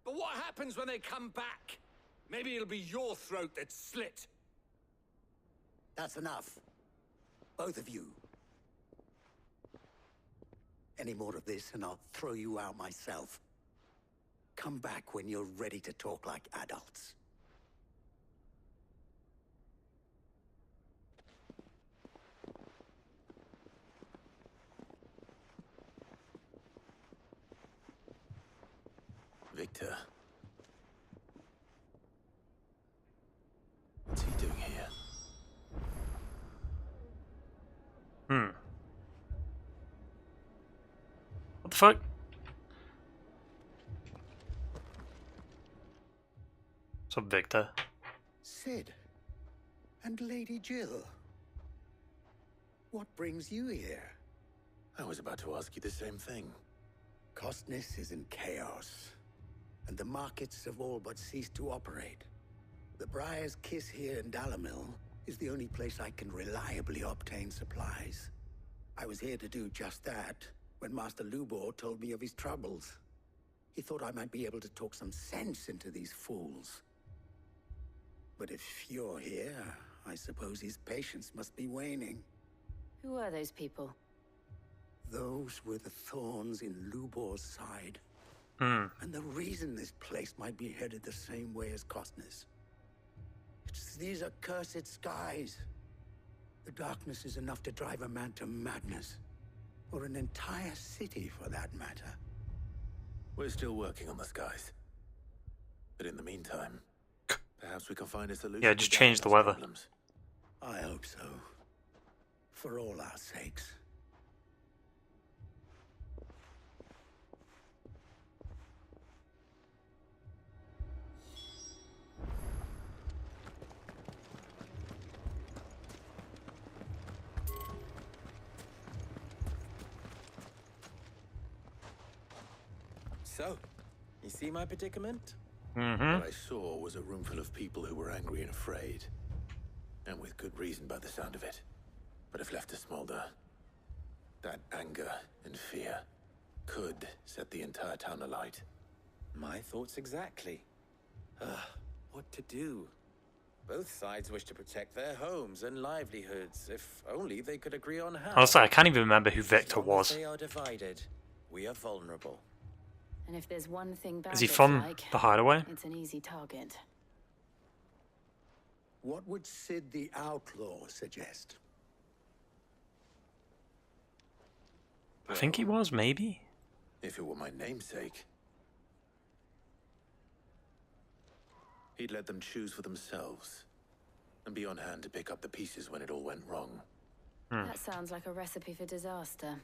But what happens when they come back? Maybe it'll be your throat that's slit. That's enough. Both of you. Any more of this and I'll throw you out myself. Come back when you're ready to talk like adults. Victor. What's he doing here? What the fuck? What's up, Victor? Sid. And Lady Jill. What brings you here? I was about to ask you the same thing. Costness is in chaos, and the markets have all but ceased to operate. The Briar's Kiss here in Dalimil is the only place I can reliably obtain supplies. I was here to do just that when Master Lubor told me of his troubles. He thought I might be able to talk some sense into these fools. But if you're here, I suppose his patience must be waning. Who are those people? Those were the thorns in Lubor's side. And the reason this place might be headed the same way as Costness. It's these accursed skies. The darkness is enough to drive a man to madness. Or an entire city, for that matter. We're still working on the skies. But in the meantime, perhaps we can find a solution. Yeah, just change the weather. Problems. I hope so. For all our sakes. So, you see my predicament? What I saw was a room full of people who were angry and afraid. And with good reason by the sound of it. But if left to smolder, that anger and fear could set the entire town alight. My thoughts exactly. What to do? Both sides wish to protect their homes and livelihoods. If only they could agree on how. Honestly, I can't even remember who Victor As long as was. they are divided, we are vulnerable. And if there's one thing Is he bandits from like, the Hideaway? it's an easy target. What would Sid the Outlaw suggest? I think he was, maybe. If it were my namesake, he'd let them choose for themselves and be on hand to pick up the pieces when it all went wrong. That sounds like a recipe for disaster.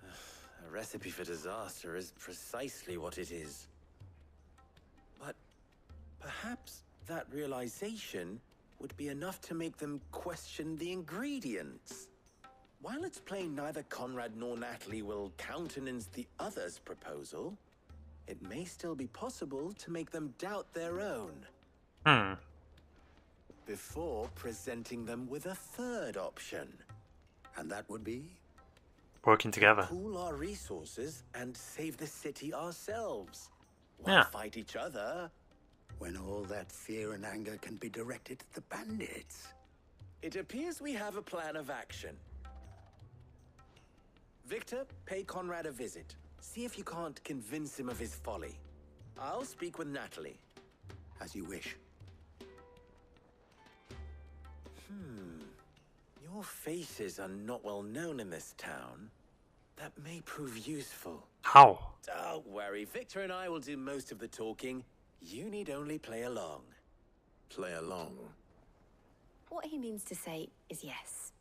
A recipe for disaster is precisely what it is. But perhaps that realization would be enough to make them question the ingredients. While it's plain neither Conrad nor Natalie will countenance the other's proposal, it may still be possible to make them doubt their own. Before presenting them with a third option. And that would be? Working together. Pool our resources and save the city ourselves. While fight each other. When all that fear and anger can be directed at the bandits. It appears we have a plan of action. Victor, pay Conrad a visit. See if you can't convince him of his folly. I'll speak with Natalie. As you wish. Your faces are not well known in this town. That may prove useful. How? Don't worry, Victor and I will do most of the talking. You need only play along. Play along? What he means to say is yes.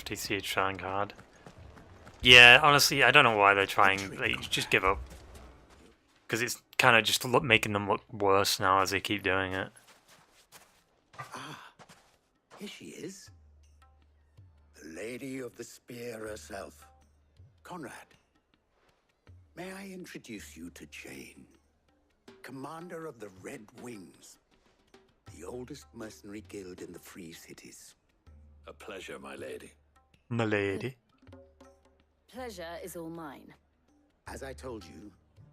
FTC trying hard. Yeah, honestly, I don't know why they're trying. They just give up. Because it's kind of just making them look worse now as they keep doing it. Ah, here she is. The Lady of the Spear herself. Conrad. May I introduce you to Jane, commander of the Red Wings, the oldest mercenary guild in the Free Cities. A pleasure, my lady. My lady. Pleasure is all mine. As I told you,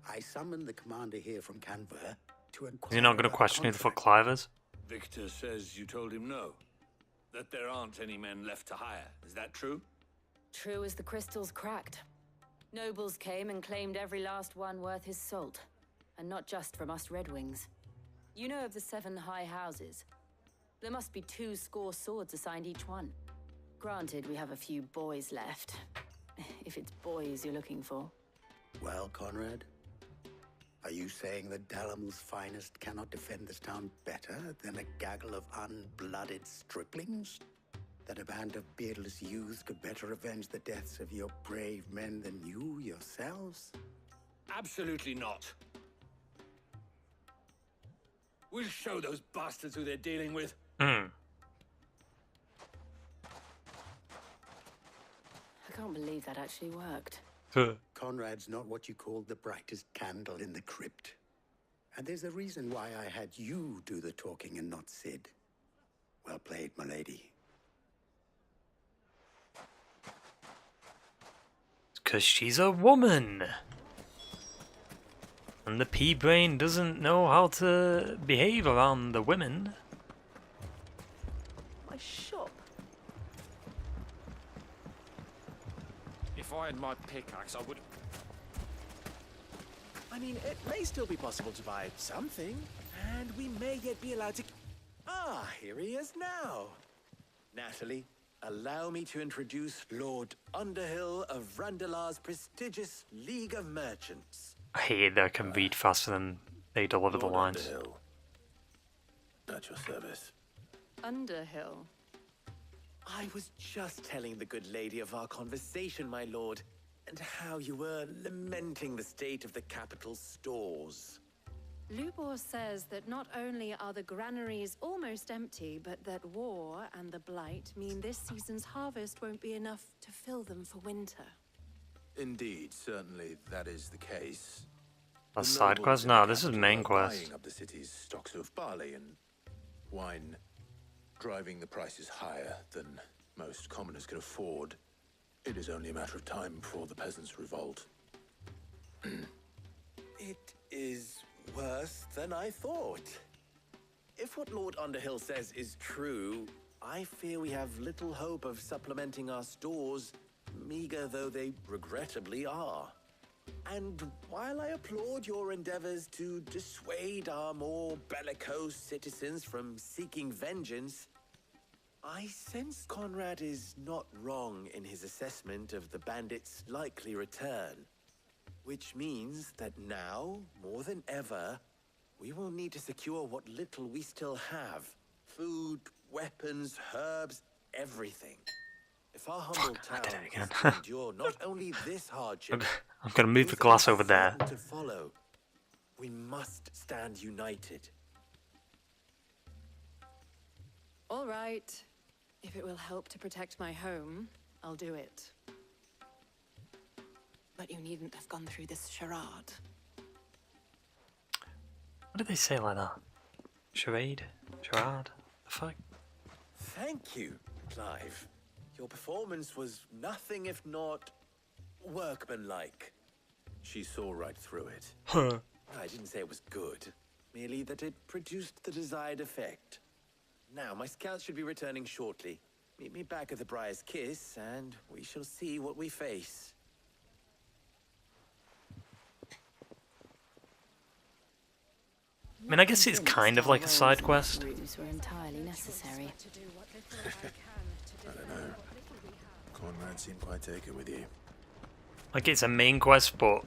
I summoned the commander here from Canberra to inquire. Is he not going to question who the fuck Clive is? Victor says you told him no. That there aren't any men left to hire. Is that true? True as the crystals cracked. Nobles came and claimed every last one worth his salt. And not just from us Red Wings. You know of the 7 high houses. There must be 2 swords assigned each one. Granted, we have a few boys left. If it's boys you're looking for. Well, Conrad, are you saying that Dalamil's finest cannot defend this town better than a gaggle of unblooded striplings? That a band of beardless youths could better avenge the deaths of your brave men than you yourselves? Absolutely not. We'll show those bastards who they're dealing with. I can't believe that actually worked. Conrad's not what you call the brightest candle in the crypt. And there's a reason why I had you do the talking and not Sid. Well played, my lady. Because she's a woman. And the P-brain doesn't know how to behave around the women. My shop. If I had my pickaxe, I would... I mean, it may still be possible to buy something, and we may yet be allowed to... Ah, here he is now. Natalie, allow me to introduce Lord Underhill of Randalar's prestigious League of Merchants. I hate that I can read faster than they deliver the Lord lines. Underhill. At your service. Underhill? I was just telling the good lady of our conversation, my lord, and how you were lamenting the state of the capital's stores. Lubor says that not only are the granaries almost empty, but that war and the Blight mean this season's harvest won't be enough to fill them for winter. Indeed, certainly that is the case. A The side nobles quest? in No, the this is capital main are quest. buying up the city's stocks of barley and wine, driving the prices higher than most commoners can afford. It is only a matter of time before the peasants revolt. It is worse than I thought. If what Lord Underhill says is true, I fear we have little hope of supplementing our stores, meager though they regrettably are. And while I applaud your endeavors to dissuade our more bellicose citizens from seeking vengeance, I sense Conrad is not wrong in his assessment of the bandits' likely return. Which means that now, more than ever, we will need to secure what little we still have. Food, weapons, herbs, everything. If our humble town is to endure not only this hardship, I'm gonna move the glass over there. to follow, we must stand united. All right. If it will help to protect my home, I'll do it. But you needn't have gone through this charade. What did they say like that? Charade? Charade? The fuck? Thank you, Clive. Your performance was nothing if not workmanlike. She saw right through it. Huh. I didn't say it was good, merely that it produced the desired effect. Now, my scouts should be returning shortly. Meet me back at the Briar's Kiss, and we shall see what we face. I mean, I guess it's kind of like a side quest. Were entirely necessary. I don't know. Conrad seemed quite taken with you. Like it's a main quest, but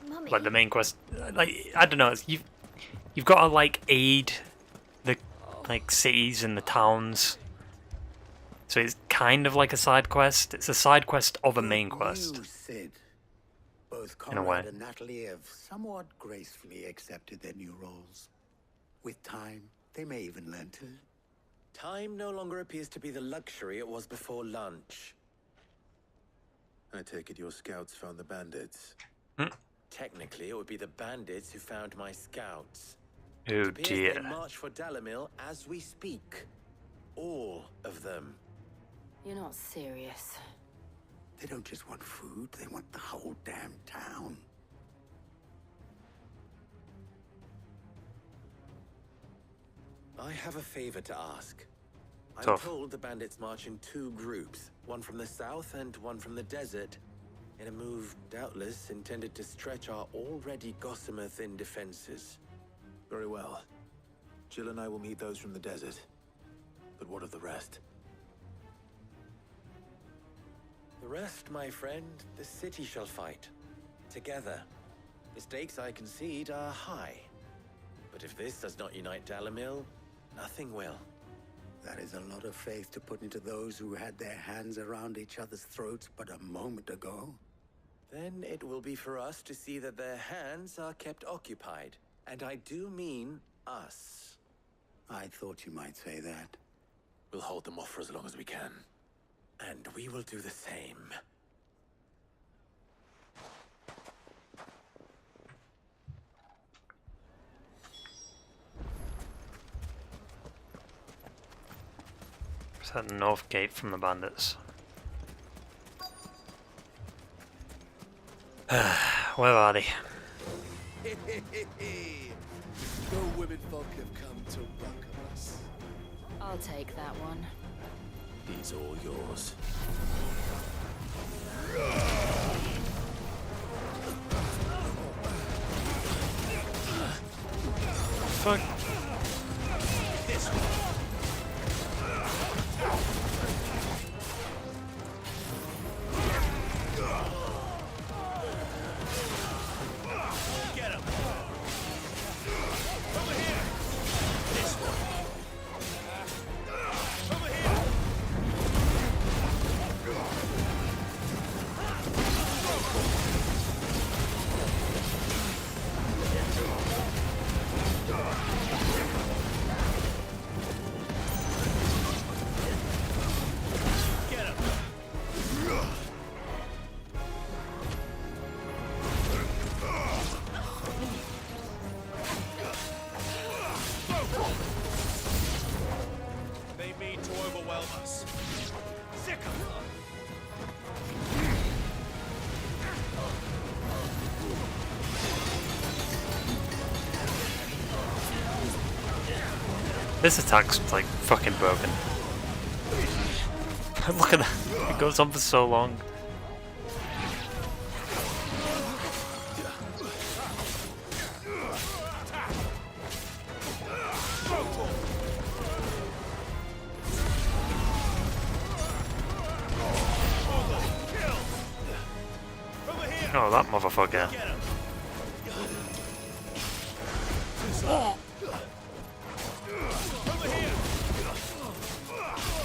Mummy. like the main quest, like I don't know. You've got to like aid the like cities and the towns So it's kind of like a side quest. It's a side quest of a main quest. You, Sid. Both In a way. Conrad and Natalie have somewhat gracefully accepted their new roles. With time, they may even learn to. Time no longer appears to be the luxury it was before lunch. I take it your scouts found the bandits. Technically, it would be the bandits who found my scouts. Oh It appears dear. They march for Dalimil as we speak. All of them. You're not serious. They don't just want food, they want the whole damn town. I have a favor to ask. I'm Tough. told the bandits march in 2 groups, one from the south and one from the desert, in a move doubtless intended to stretch our already gossamer-thin defenses. Very well. Jill and I will meet those from the desert. But what of the rest? The rest, my friend, the city shall fight. Together. The stakes, I concede, are high. But if this does not unite Dalimil, nothing will. That is a lot of faith to put into those who had their hands around each other's throats but a moment ago. Then it will be for us to see that their hands are kept occupied. And I do mean us. I thought you might say that. We'll hold them off for as long as we can. And we will do the same. Is that the north gate from the bandits? Where are they? No women folk have come to welcome us. I'll take that one. He's all yours. Fuck. This one. Get him. Over here. This one. Over here. Get him. They mean to overwhelm us. Sick of them. This attack's like fucking broken. Look at that. It goes on for so long. Oh, that motherfucker. Over here.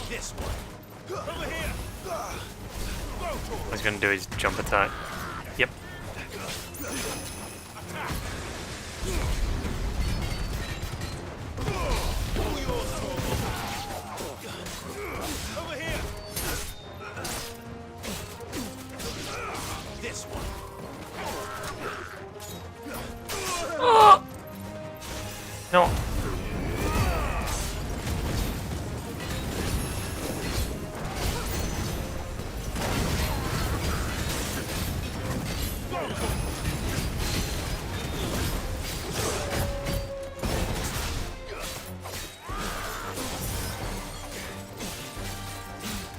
This one. Over here. He's gonna do his jump attack. Yep. Over here. This one. Oh! No.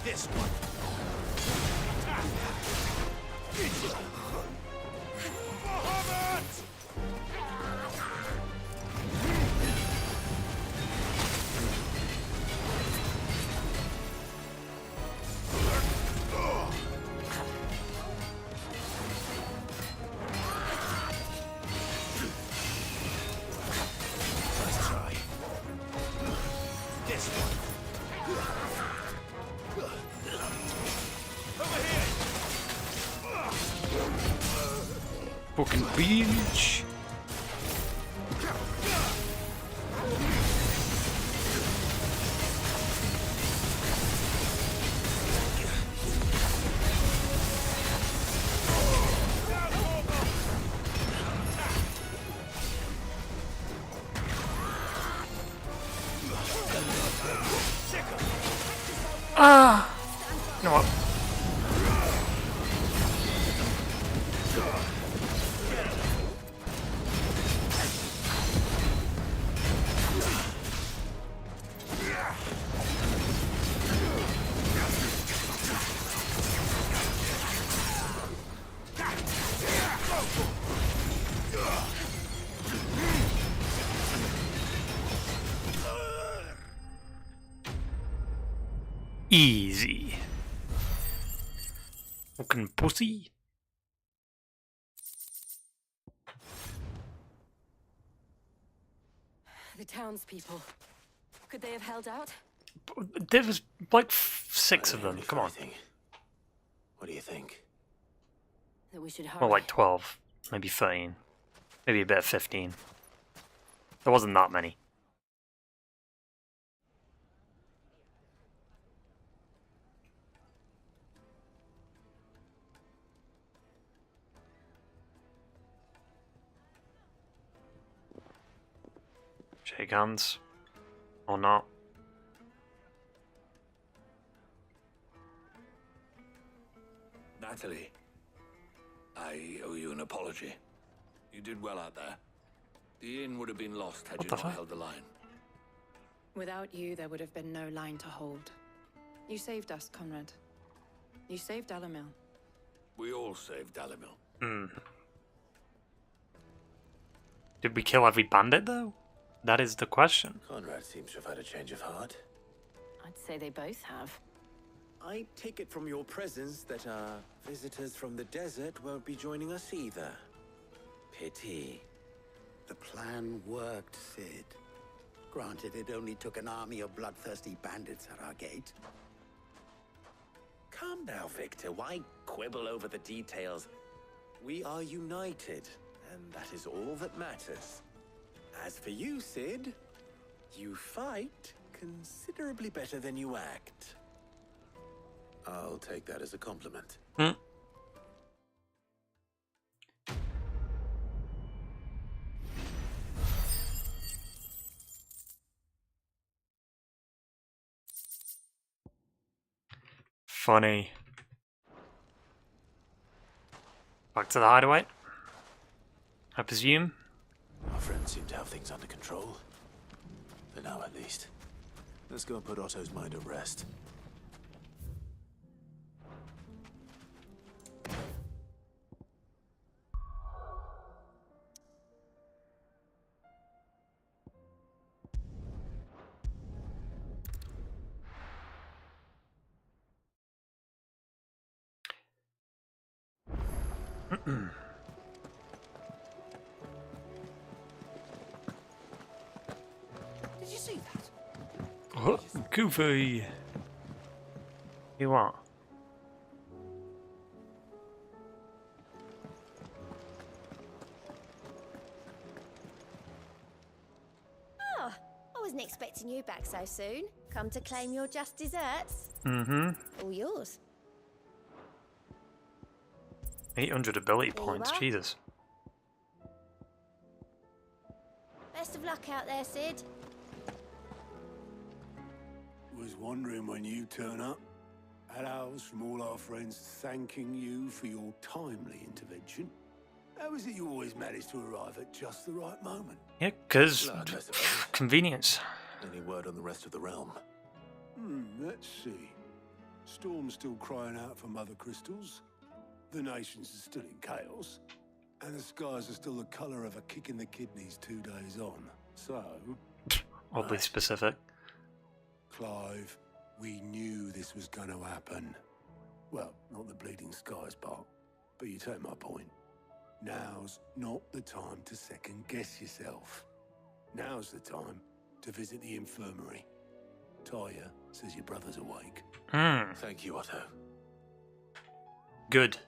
This one. Bahamut! Let's try. This one. Fucking bitch. Ah! You know what? Easy. Fucking pussy. The townspeople. Could they have held out? There was like 6 of them. Come on. What do you think? That we should hurry. Well, like 12, maybe 13, maybe a bit of 15. There wasn't that many. Shake hands. Or not. Natalie, I owe you an apology. You did well out there. The inn would have been lost had you not held the line. Without you, there would have been no line to hold. You saved us, Conrad. You saved Dalimil. We all saved Dalimil. Hmm. Did we kill every bandit, though? That is the question. Conrad seems to have had a change of heart. I'd say they both have. I take it from your presence that our visitors from the desert won't be joining us either. Pity. The plan worked, Sid. Granted, it only took an army of bloodthirsty bandits at our gate. Calm now, Victor. Why quibble over the details? We are united, and that is all that matters. As for you, Sid, you fight considerably better than you act. I'll take that as a compliment. Funny. Back to the hideaway, I presume. Our friends seem to have things under control. For now, at least. Let's go and put Otto's mind at rest. Did you see that? Oh, goofy. You what? Oh, I wasn't expecting you back so soon. Come to claim your just desserts? Mm-hmm. All yours. 800 ability There you points, are. Jesus. Best of luck out there, Sid. Was wondering when you turn up. Had ours from all our friends thanking you for your timely intervention. How is it you always manage to arrive at just the right moment? Yeah, because Luck, I suppose. convenience. Any word on the rest of the realm? Let's see. Storm's still crying out for Mother Crystals. The nations are still in chaos. And the skies are still the colour of a kick in the kidneys 2 days on. So... Oddly specific. Clive, we knew this was going to happen. Well, not the bleeding skies part, but you take my point. Now's not the time to second-guess yourself. Now's the time to visit the infirmary. Talia says your brother's awake. Thank you, Otto. Good.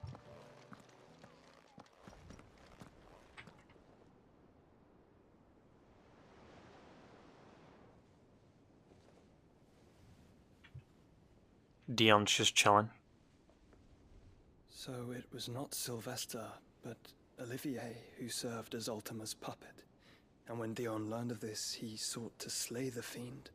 Dion's just chilling. So it was not Sylvester, but Olivier who served as Ultima's puppet. And when Dion learned of this, he sought to slay the fiend.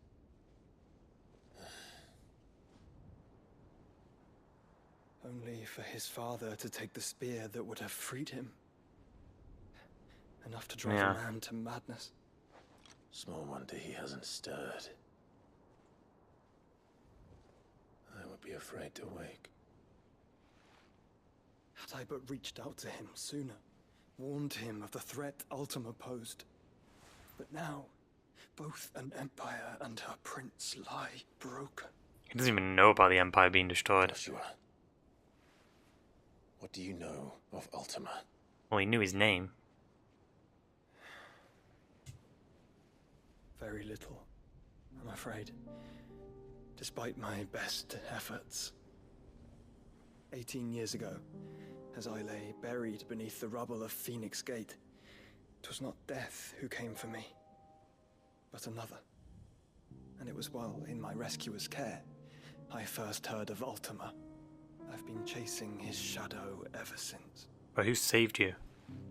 Only for his father to take the spear that would have freed him. Enough to drive a man to madness. Small wonder he hasn't stirred. I would be afraid to wake. Had I but reached out to him sooner, warned him of the threat Ultima posed. But now, both an empire and her prince lie broken. He doesn't even know about the empire being destroyed. Joshua, what do you know of Ultima? Well, he knew his name. Very little, I'm afraid. Despite my best efforts. 18 years ago, as I lay buried beneath the rubble of Phoenix Gate, 'twas not death who came for me, but another. And it was while in my rescuer's care, I first heard of Ultima. I've been chasing his shadow ever since. But who saved you?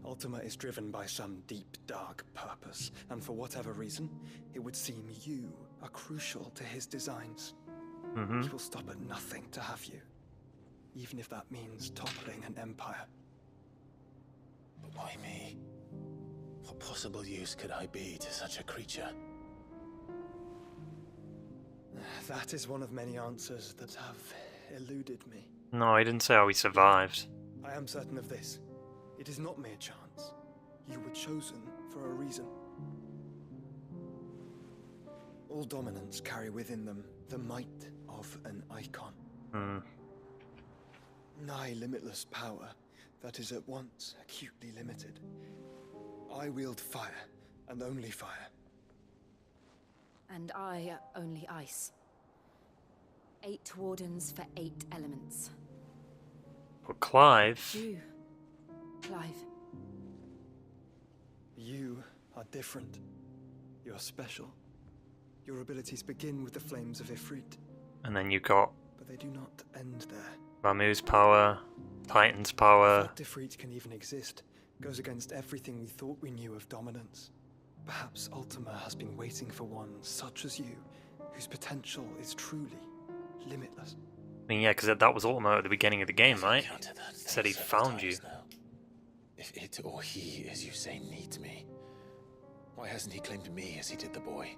Ultima is driven by some deep, dark purpose, and for whatever reason, it would seem you are crucial to his designs. He will stop at nothing to have you, even if that means toppling an empire. But why me? What possible use could I be to such a creature? That is one of many answers that have eluded me. No, I didn't say how he survived. I am certain of this. It is not mere chance. You were chosen for a reason. All dominants carry within them the might of an icon. Nigh limitless power that is at once acutely limited. I wield fire, and only fire. And I only ice. 8 wardens for 8 elements. But Clive... You, Clive. You are different. You're special. Your abilities begin with the flames of Ifrit. And then you got... But they do not end there. Ramu's power, Titan's power... The fact Ifrit can even exist goes against everything we thought we knew of dominance. Perhaps Ultima has been waiting for one such as you, whose potential is truly limitless. I mean, yeah, because that was Ultima at the beginning of the game, right? He said he found you. Now. If it or he, as you say, needs me, why hasn't he claimed me as he did the boy?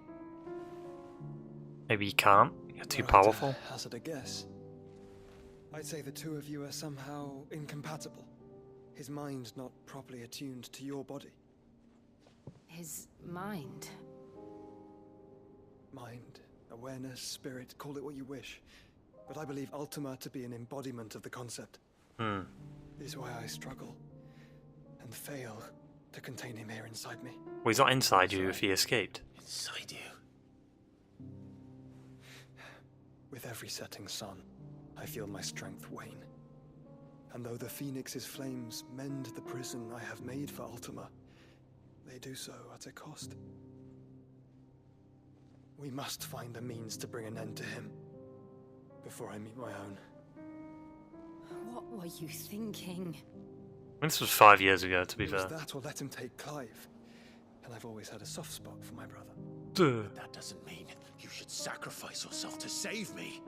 Maybe he can't. You're too powerful. Hazard a guess. I'd say the two of you are somehow incompatible. His mind not properly attuned to your body. His mind? Mind, awareness, spirit, call it what you wish. But I believe Ultima to be an embodiment of the concept. This is why I struggle and fail to contain him here inside me. Well, he's not inside you if he escaped. Inside you? With every setting sun, I feel my strength wane. And though the Phoenix's flames mend the prison I have made for Ultima, they do so at a cost. We must find a means to bring an end to him before I meet my own. What were you thinking? This was 5 years ago, to be fair. That or let him take Clive. And I've always had a soft spot for my brother. But that doesn't mean you should sacrifice yourself to save me.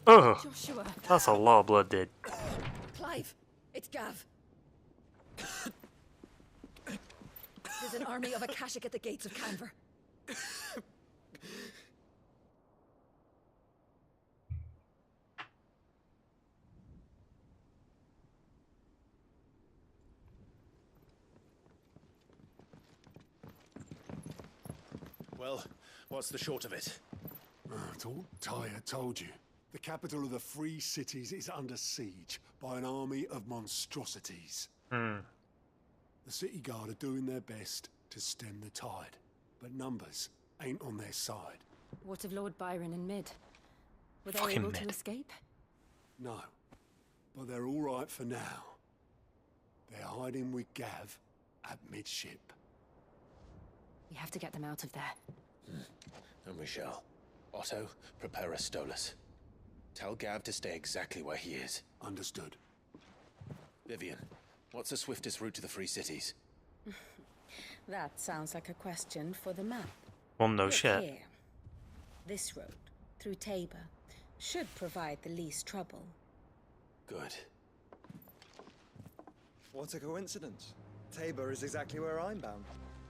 Oh, Joshua. That's a lot of blood, dude. Clive, it's Gav. There's an army of Akashic at the gates of Canver. Well, what's the short of it? Tyre told you. The capital of the Free Cities is under siege by an army of monstrosities. The City Guard are doing their best to stem the tide, but numbers ain't on their side. What of Lord Byron and Mid? Were they Fucking able Mid. to escape? No, but they're all right for now. They're hiding with Gav at midship. We have to get them out of there. And we shall. Otto, prepare a Stolas. Tell Gav to stay exactly where he is. Understood. Vivian, what's the swiftest route to the Free Cities? That sounds like a question for the map. Well, no Look shit. here. This road, through Tabor, should provide the least trouble. Good. What a coincidence. Tabor is exactly where I'm bound.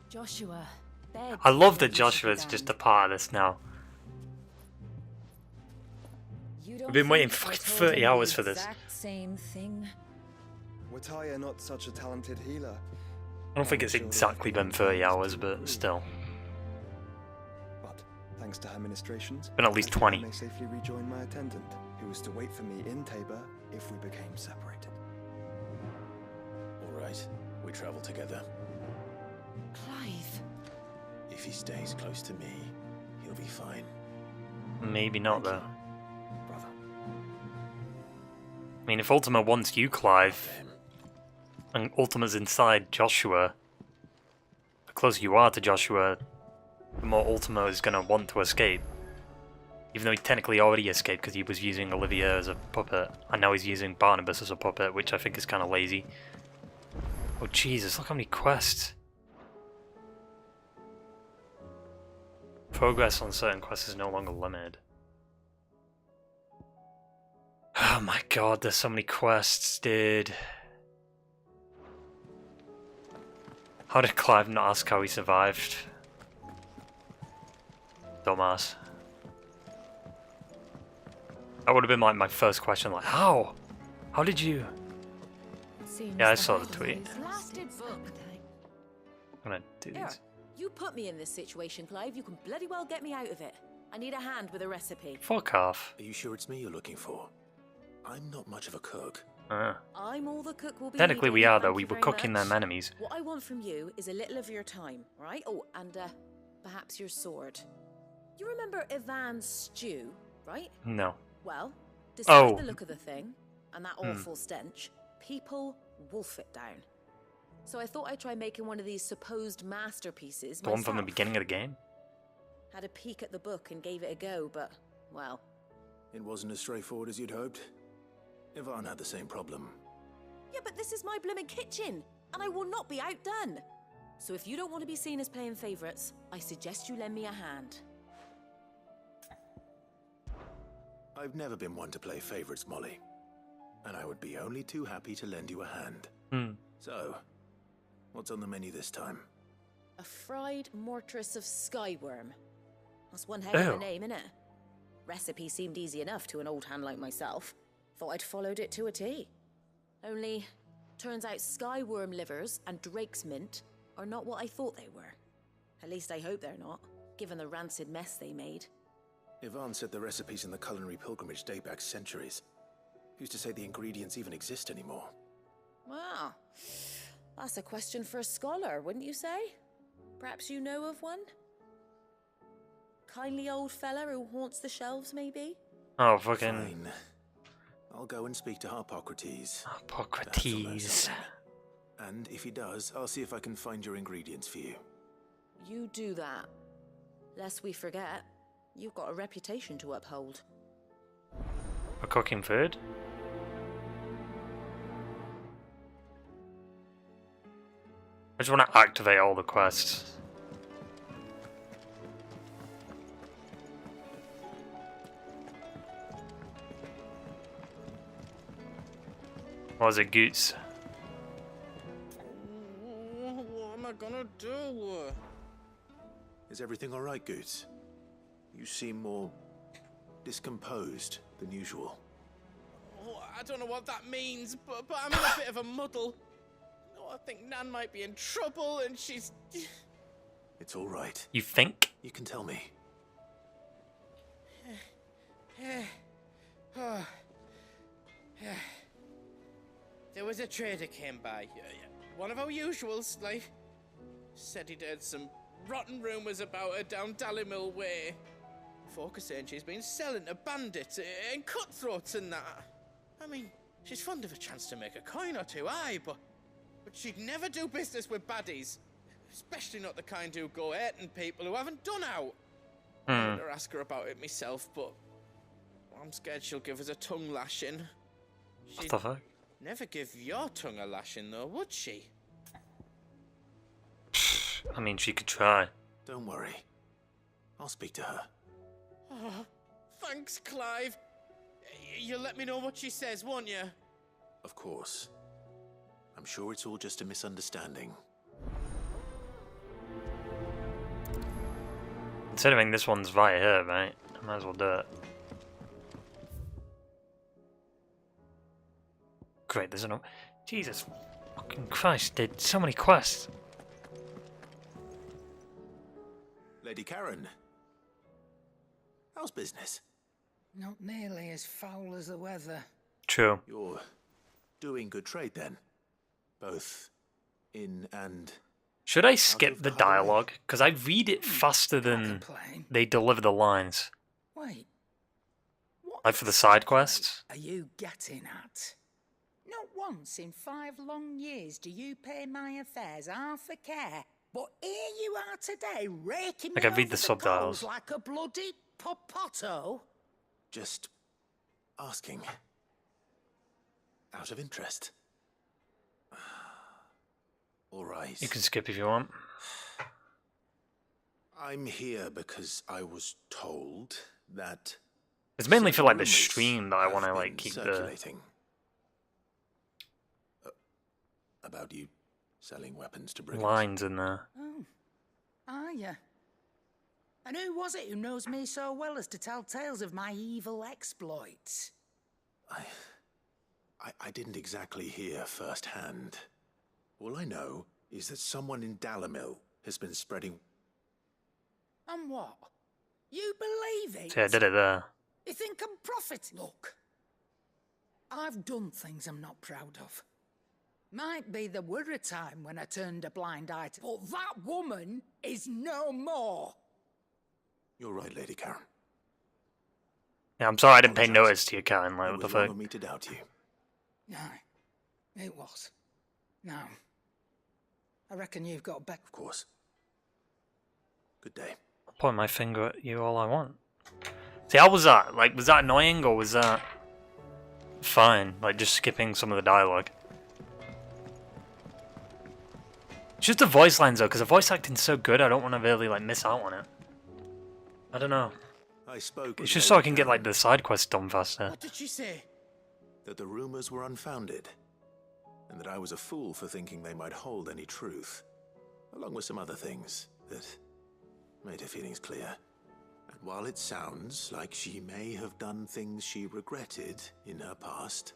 Joshua, beg. I love that Joshua's just a part of this now. We've been waiting for 30 hours for this. Same thing. Were Tyre not such a talented healer? I don't think it's exactly been 30 hours, but still. But thanks to her ministrations, Been at least 20. I may safely rejoin my attendant, who was to wait for me in Tabor if we became separated. All right, we travel together. Clive. If he stays close to me, he'll be fine. Maybe not, though. I mean, if Ultima wants you, Clive, and Ultima's inside Joshua, the closer you are to Joshua, the more Ultima is going to want to escape. Even though he technically already escaped because he was using Olivia as a puppet, and now he's using Barnabas as a puppet, which I think is kind of lazy. Oh Jesus, look how many quests. Progress on certain quests is no longer limited. Oh my god, there's so many quests, dude. How did Clive not ask how he survived? Dumbass. That would have been like my first question, like, how? How did you? Yeah, I saw the tweet. I'm gonna do Here, these. you put me in this situation, Clive. You can bloody well get me out of it. I need a hand with a recipe. Fuck off. Are you sure it's me you're looking for? I'm not much of a cook. I'm all the cook will be. Technically we needing, are, though. thank We you were very cooking much. them enemies. What I want from you is a little of your time, right? Oh, and perhaps your sword. You remember Ivan's stew, right? No. Well, despite Oh. the look of the thing and that awful stench, people wolf it down. So I thought I'd try making one of these supposed masterpieces The one myself. from the beginning of the game? Had a peek at the book and gave it a go, but, well... It wasn't as straightforward as you'd hoped. Ivan had the same problem. Yeah, but this is my blimmin' kitchen, and I will not be outdone. So if you don't want to be seen as playing favourites, I suggest you lend me a hand. I've never been one to play favorites, Molly. And I would be only too happy to lend you a hand. So, what's on the menu this time? A fried mortress of skyworm. That's one heck of a Oh. name, innit? Recipe seemed easy enough to an old hand like myself. Thought I'd followed it to a T. Only, turns out skyworm livers and drake's mint are not what I thought they were. At least I hope they're not, given the rancid mess they made. Ivan said the recipes in the culinary pilgrimage date back centuries. Who's to say the ingredients even exist anymore? Wow, that's a question for a scholar, wouldn't you say? Perhaps you know of one? Kindly old fella who haunts the shelves, maybe? Oh, fucking... Fine. I'll go and speak to Harpocrates. Harpocrates. And if he does, I'll see if I can find your ingredients for you. You do that. Lest we forget, you've got a reputation to uphold. For cooking food? I just want to activate all the quests. What was it, Goots? What am I gonna do? Is everything all right, Goots? You seem more discomposed than usual. Oh, I don't know what that means, but I'm in a bit of a muddle. Oh, I think Nan might be in trouble, and she's... It's all right. You think? You can tell me. There was a trader came by. One of our usuals, like... Said he'd heard some rotten rumours about her down Dalimil way. Folk are saying she's been selling to bandits and cutthroats and that. I mean, she's fond of a chance to make a coin or two, aye, but she'd never do business with baddies. Especially not the kind who go hurting people who haven't done out. Hmm. I'm gonna ask her about it myself, but I'm scared she'll give us a tongue lashing. What the fuck? Never give your tongue a lashing, though, would she? I mean, she could try. Don't worry. I'll speak to her. Oh, thanks, Clive. You'll let me know what she says, won't you? Of course. I'm sure it's all just a misunderstanding. Considering this one's right here, right? I might as well do it. Great, there's no... Jesus fucking Christ, did so many quests. Lady Karen. How's business? Not nearly as foul as the weather. True. You're doing good trade then? Both in and... Should I skip the dialogue? Because I read it faster than they deliver the lines. Wait. Like for the side quests? Are you getting at? Not once in 5 long years do you pay my affairs half a care. But here you are today, raking Like, me I read over the subtitles. coals like a bloody popoto. Just asking. Out of interest. All right. You can skip if you want. I'm here because I was told that... It's mainly for like the rumors stream that I want to have like been keep circulating. About you selling weapons to the brigands. lines in there. Oh, are you? And who was it who knows me so well as to tell tales of my evil exploits? I didn't exactly hear firsthand. All I know is that someone in Dalimil has been spreading... And what? You believe it? See, I did it there. You think I'm profiting? Look, I've done things I'm not proud of. Might be there were a time when I turned a blind eye to, but that woman is no more. You're right, Lady Karen. Yeah, I'm sorry I didn't pay notice to you, Karen. Like, It what the was wrong fuck? of me to doubt you. Aye, it was. Now, I reckon you've got back. Of course. Good day. I'll point my finger at you all I want. See, how was that? Like, was that annoying or was that fine? Like, just skipping some of the dialogue. It's just the voice lines though, because the voice acting's so good, I don't want to really like miss out on it. I don't know. I spoke. It's just so I can get like the side quests done faster. What did she say? That the rumors were unfounded, and that I was a fool for thinking they might hold any truth, along with some other things that made her feelings clear. And while it sounds like she may have done things she regretted in her past,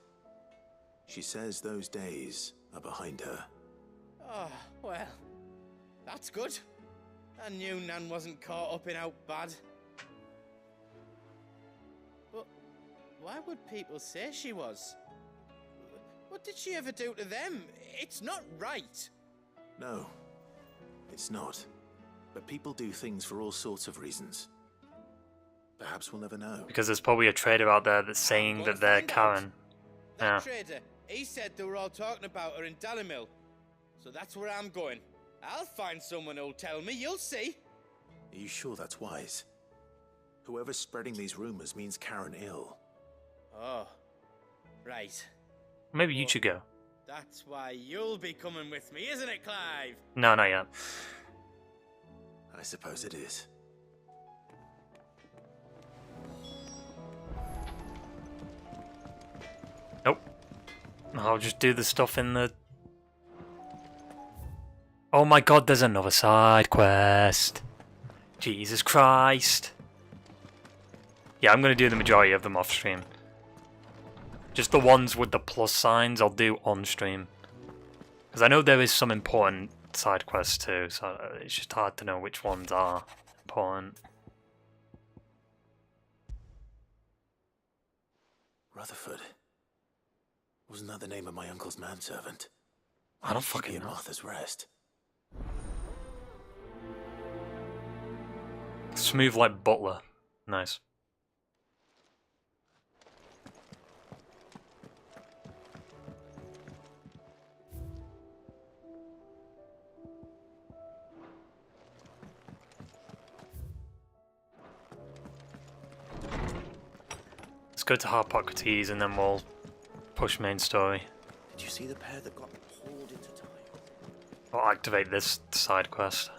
she says those days are behind her. Oh, well, that's good. I knew Nan wasn't caught up in out bad. But why would people say she was? What did she ever do to them? It's not right. No, it's not. But people do things for all sorts of reasons. Perhaps we'll never know. Because there's probably a trader out there that's saying that they're Karen. Yeah. That trader, he said they were all talking about her in Dalimil. So that's where I'm going. I'll find someone who'll tell me, you'll see. Are you sure that's wise? Whoever's spreading these rumors means Karen ill. Oh, right. Maybe you should go. That's why you'll be coming with me, isn't it, Clive? No, not yet. I suppose it is. Nope. I'll just do the stuff in the... Oh my god, there's another side quest. Jesus Christ. Yeah, I'm going to do the majority of them off stream. Just the ones with the plus signs I'll do on stream. Because I know there is some important side quests too, so it's just hard to know which ones are important. Rutherford. Wasn't that the name of my uncle's manservant? I don't fucking know. Martha's Rest. Smooth like butler. Nice. go to Harpocrates and then we'll push main story. Did you see the pair that got pulled into time? Or activate this side quest.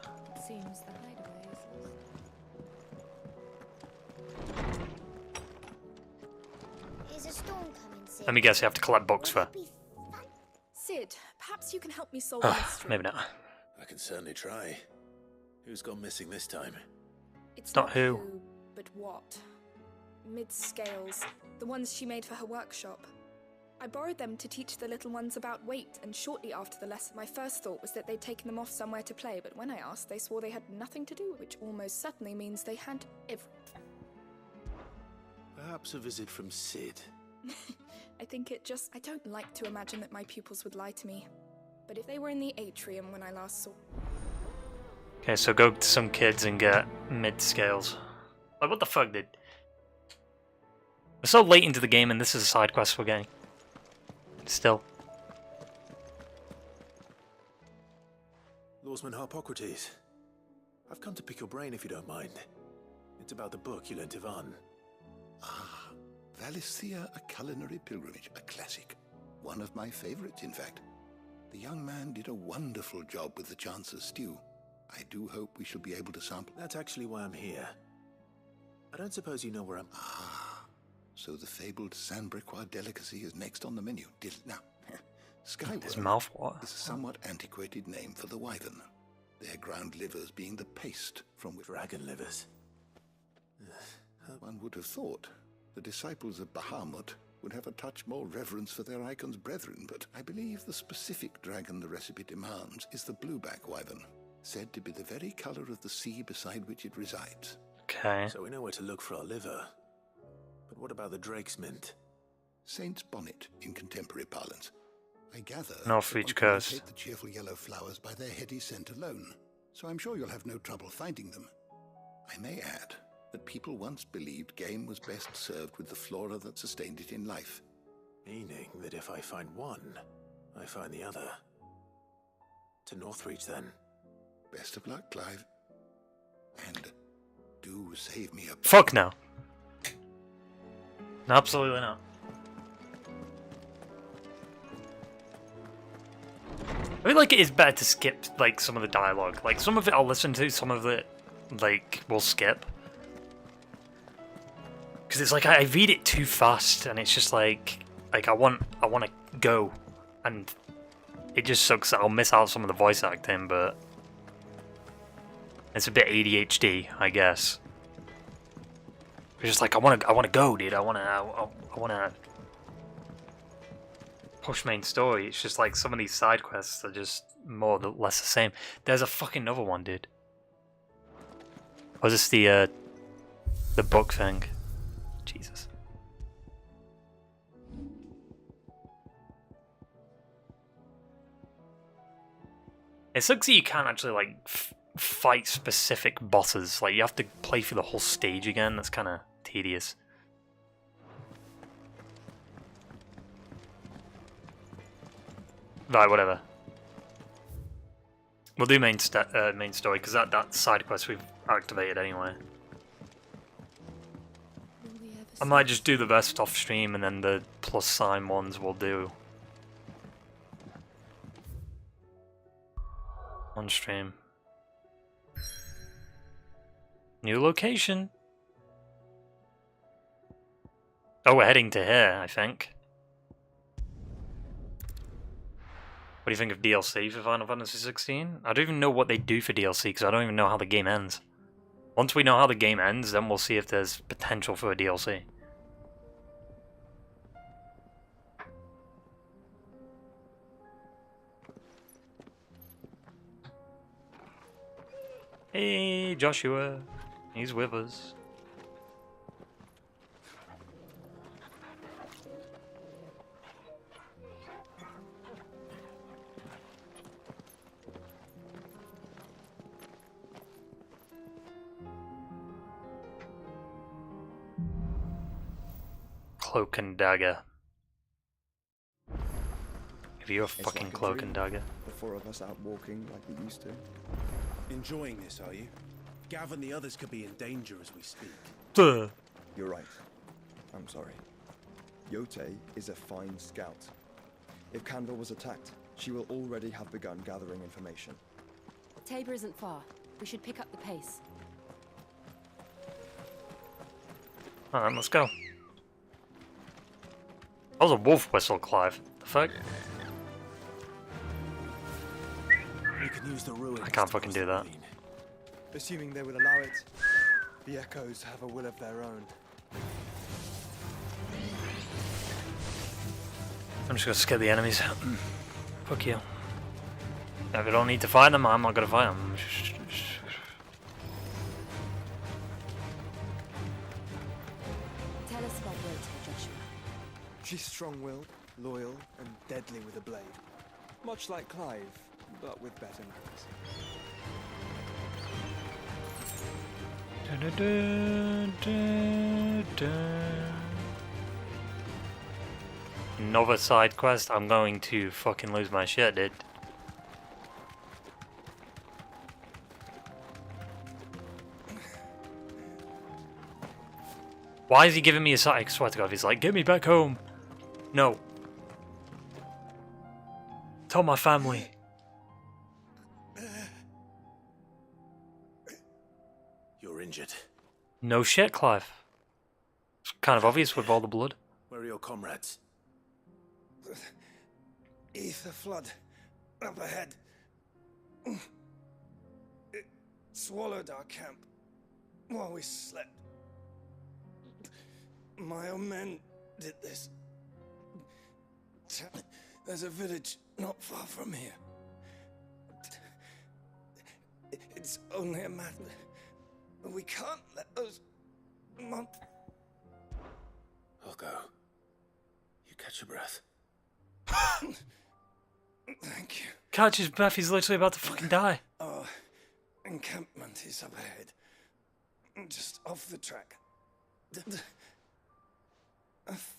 Seems the hideaway Is a storm coming, Sid? Let me guess, you have to collect books for. Sid, perhaps you can help me solve the mystery. Maybe not. I can certainly try. Who's gone missing this time? It's not who, but what. Mid-scales, the ones she made for her workshop. I borrowed them to teach the little ones about weight, and shortly after the lesson, my first thought was that they'd taken them off somewhere to play, but when I asked, they swore they had nothing to do, which almost certainly means they had everything. Perhaps a visit from Sid. I think I don't like to imagine that my pupils would lie to me. But if they were in the atrium when I last saw... Okay, so go to some kids and get mid-scales. Like, what the fuck, dude? We're so late into the game and this is a side quest we're getting. Still. Lawsman Harpocrates. I've come to pick your brain if you don't mind. It's about the book you lent Ivan. Ah, Valisthea, A Culinary Pilgrimage, a classic. One of my favorites, in fact. The young man did a wonderful job with the Chance's stew. I do hope we shall be able to sample. That's actually why I'm here. I don't suppose you know where I'm... Ah, so the fabled Sanbriquois delicacy is next on the menu. Now, Skyward His mouth what? is a somewhat antiquated name for the wyvern. Their ground livers being the paste from which... Dragon livers. One would have thought the disciples of Bahamut would have a touch more reverence for their icon's brethren, but I believe the specific dragon the recipe demands is the blueback wyvern, said to be the very color of the sea beside which it resides. Okay. So we know where to look for our liver. But what about the Drake's Mint? Saint's bonnet in contemporary parlance. I gather Northreach that one can Coast. locate the cheerful yellow flowers by their heady scent alone, so I'm sure you'll have no trouble finding them. I may add that people once believed game was best served with the flora that sustained it in life. Meaning that if I find one, I find the other. To Northreach, then. Best of luck, Clive. And do save me a... Fuck no. Absolutely not. I feel like it is better to skip, like, some of the dialogue. Like, some of it I'll listen to, some of it, like, we'll skip. Because it's like, I read it too fast, and it's just like I want to go. And it just sucks that I'll miss out some of the voice acting, but... It's a bit ADHD, I guess. It's just like, I want to go, dude. I want to push main story. It's just like some of these side quests are just more or less the same. There's a fucking another one, dude. Was this the book thing? Jesus. It sucks that you can't actually like fight specific bosses. Like you have to play through the whole stage again. That's kind of tedious. Right, whatever. We'll do main story because that side quest we've activated anyway. I might just do the rest off stream and then the plus sign ones we'll do on stream. New location. Oh, we're heading to here, I think. What do you think of DLC for Final Fantasy 16? I don't even know what they do for DLC because I don't even know how the game ends. Once we know how the game ends, then we'll see if there's potential for a DLC. Hey, Joshua. He's with us. Cloak and dagger. Give you a fucking like a cloak dream. and dagger. The four of us out walking like we used to. Enjoying this, are you? Gav and the others could be in danger as we speak. Duh. You're right. I'm sorry. Yote is a fine scout. If Canville was attacked, she will already have begun gathering information. Tabor isn't far. We should pick up the pace. Alright, let's go. That was a wolf whistle, Clive. The fuck? We can use the ruins. I can't fucking do that. Assuming they will allow it, the Echoes have a will of their own. I'm just gonna scare the enemies. Fuck you. If I don't need to fight them, I'm not gonna fight them. Tell us about Yote, Joshua. She's strong-willed, loyal, and deadly with a blade. Much like Clive, but with better manners. Another side quest? I'm going to fucking lose my shit, dude. Why is he giving me a side? I swear to God, he's like, get me back home. No. Tell my family. You're injured. No shit, Clive. It's kind of obvious with all the blood. Where are your comrades? Ether flood. Up ahead. It swallowed our camp while we slept. My own men did this. There's a village not far from here. It's only a matter. We can't let those I'll go. You catch your breath. Thank you. Catch his breath, he's literally about to fucking die. Our encampment is up ahead. Just off the track.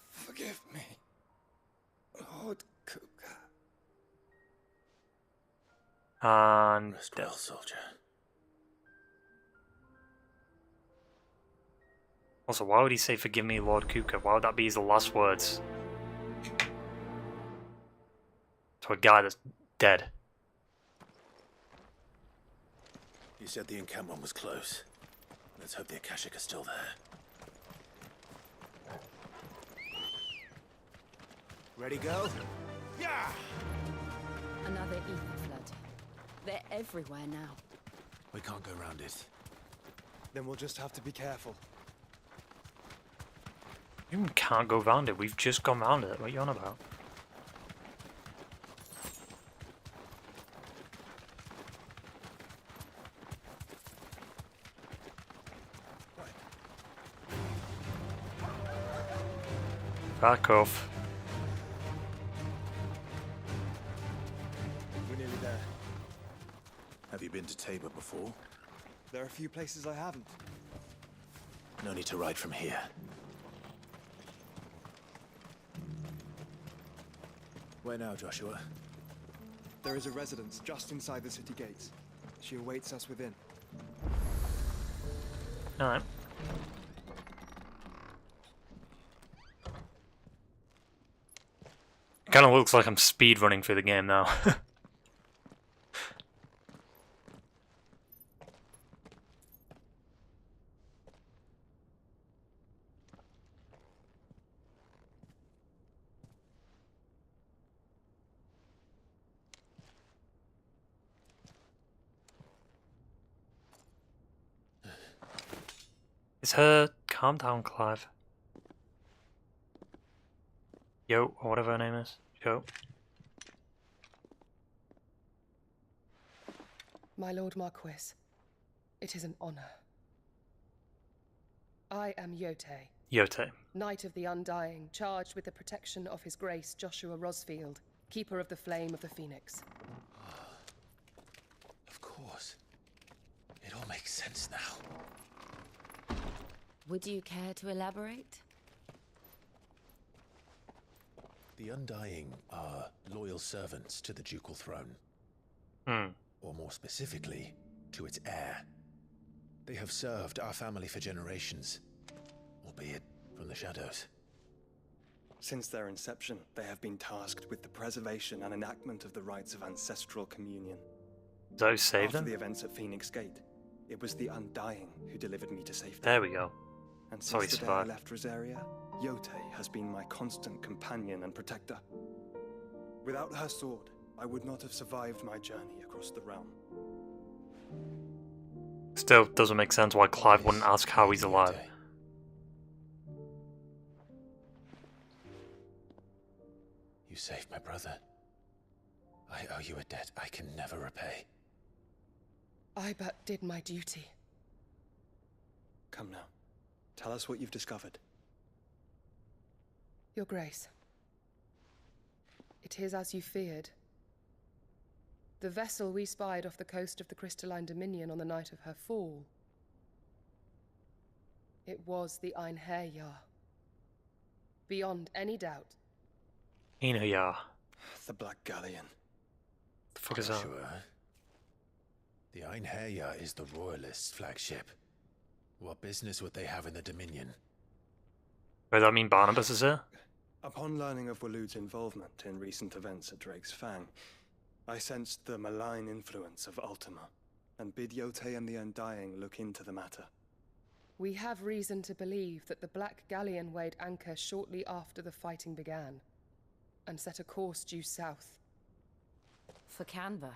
Forgive me, Lord Kuka. And rest well, soldier. Also, why would he say forgive me, Lord Kuka? Why would that be his last words? To a guy that's dead. You said the encampment was close. Let's hope the Akashic are still there. Ready, go? Yeah! Another ether flood. They're everywhere now. We can't go around it. Then we'll just have to be careful. You can't go round it. We've just gone round it. What are you on about? Back off. We're nearly there. Have you been to Tabor before? There are a few places I haven't. No need to ride from here. Where now, Joshua? There is a residence just inside the city gates. She awaits us within. Alright. Kind of looks like I'm speed running through the game now. It's her. Calm down, Clive. Yo, or whatever her name is. Yo. My Lord Marquis, it is an honor. I am Yote. Yote. Knight of the Undying, charged with the protection of His Grace Joshua Rosfield, Keeper of the Flame of the Phoenix. Of course. It all makes sense now. Would you care to elaborate? The Undying are loyal servants to the ducal throne. Or more specifically, to its heir. They have served our family for generations, albeit from the shadows. Since their inception, they have been tasked with the preservation and enactment of the rites of ancestral communion. Those saved After them? the events at Phoenix Gate, it was the Undying who delivered me to safety. There we go. And So he since the day I survived. left Rosaria, Yotei has been my constant companion and protector. Without her sword, I would not have survived my journey across the realm. Still doesn't make sense why Clive wouldn't ask how he's alive. You saved my brother. I owe you a debt I can never repay. I but did my duty. Come now. Tell us what you've discovered. Your Grace. It is as you feared. The vessel we spied off the coast of the Crystalline Dominion on the night of her fall. It was the Einherjar. Beyond any doubt. Einherjar. The Black Galleon. The fuck is that? Sure. The Einherjar is the Royalists' flagship. What business would they have in the Dominion? Does that mean Barnabas is here? Upon learning of Waloed's involvement in recent events at Drake's Fang, I sensed the malign influence of Ultima, and bid Yotei and the Undying look into the matter. We have reason to believe that the Black Galleon weighed anchor shortly after the fighting began, and set a course due south. For Canva.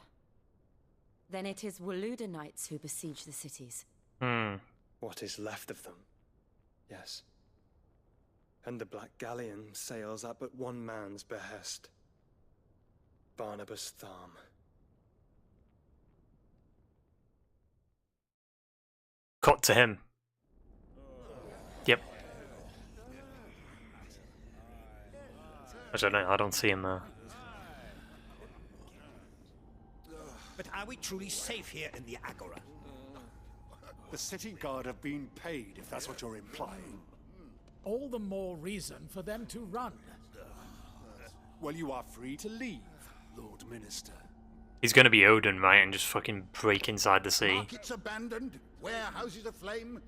Then it is Waloed Knights who besiege the cities. What is left of them? Yes. And the Black Galleon sails at but one man's behest. Barnabas Tharm. Cut to him. Yep. I don't see him there. But are we truly safe here in the Agora? The city guard have been paid, if that's what you're implying. All the more reason for them to run. Well, you are free to leave, Lord Minister. He's gonna be Odin, right, and just fucking break inside the sea. Markets abandoned, warehouses aflame,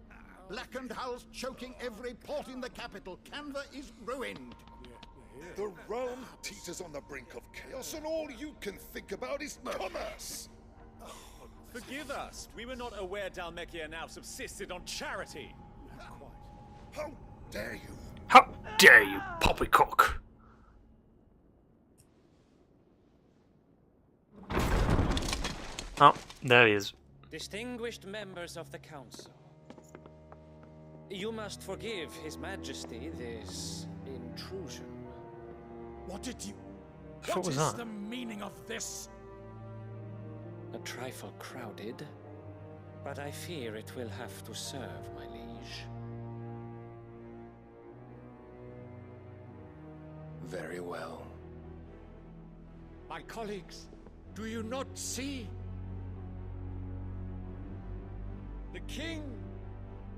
blackened hulls choking every port in the capital. Canva is ruined. The realm teeters on the brink of chaos, and all you can think about is commerce. Forgive us. We were not aware Dhalmekia now subsisted on charity. How dare you? How dare you, poppycock! Oh, there he is. Distinguished members of the council, you must forgive His Majesty this intrusion. What did you... What was is that? the meaning of this? A trifle crowded, but I fear it will have to serve, my liege. Very well. My colleagues, do you not see? The king!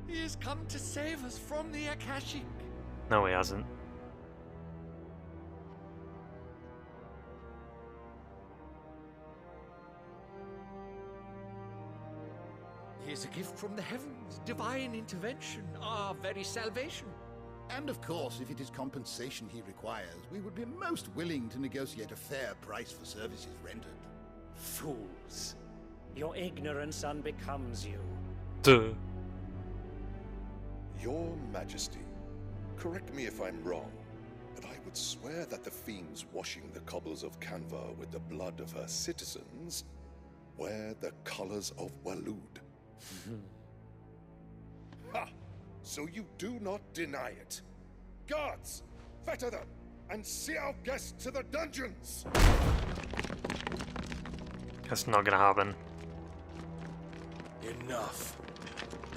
He has come to save us from the Akashic. No, he hasn't. He is a gift from the heavens, divine intervention, our very salvation. And of course, if it is compensation he requires, we would be most willing to negotiate a fair price for services rendered. Fools. Your ignorance unbecomes you. Duh. Your Majesty, correct me if I'm wrong, but I would swear that the fiends washing the cobbles of Canva with the blood of her citizens wear the colors of Waloed. Ha! So you do not deny it. Guards, fetter them, and see our guests to the dungeons! That's not gonna happen. Enough.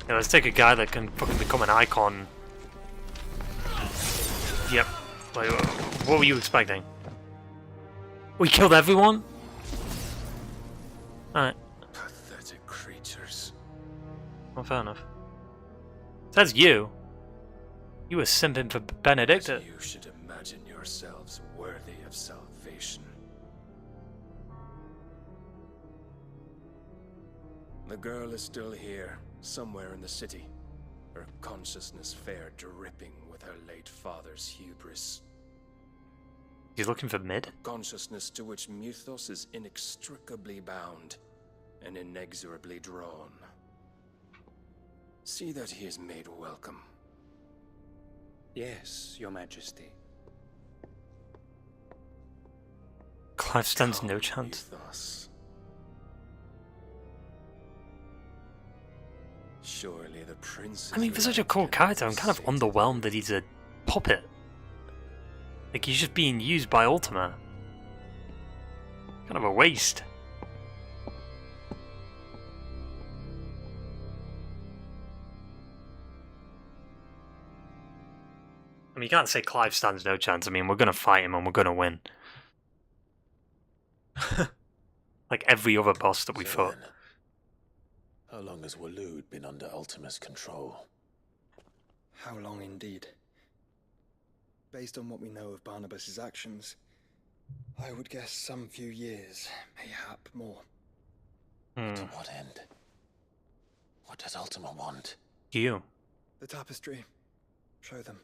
Yeah, let's take a guy that can fucking become an icon. Yep. Like, what were you expecting? We killed everyone? Alright. Pathetic creatures. Well, fair enough. Says you. You were simping for Benedicta. You should imagine yourselves worthy of salvation. The girl is still here, somewhere in the city. Her consciousness fair dripping with her late father's hubris. He's looking for mid? Consciousness to which Mythos is inextricably bound and inexorably drawn. See that he is made welcome. Yes, Your Majesty. Clive stands no chance. Mythos. Surely the prince. I mean, for such a cool character, I'm kind of underwhelmed that he's a puppet. Like, he's just being used by Ultima. Kind of a waste. I mean, you can't say Clive stands no chance. I mean, we're going to fight him and we're going to win. Like every other boss that we fought. How long has Waloed been under Ultima's control? How long indeed? Based on what we know of Barnabas's actions, I would guess some few years, mayhap more. To what end? What does Ultima want? You. The tapestry. Show them.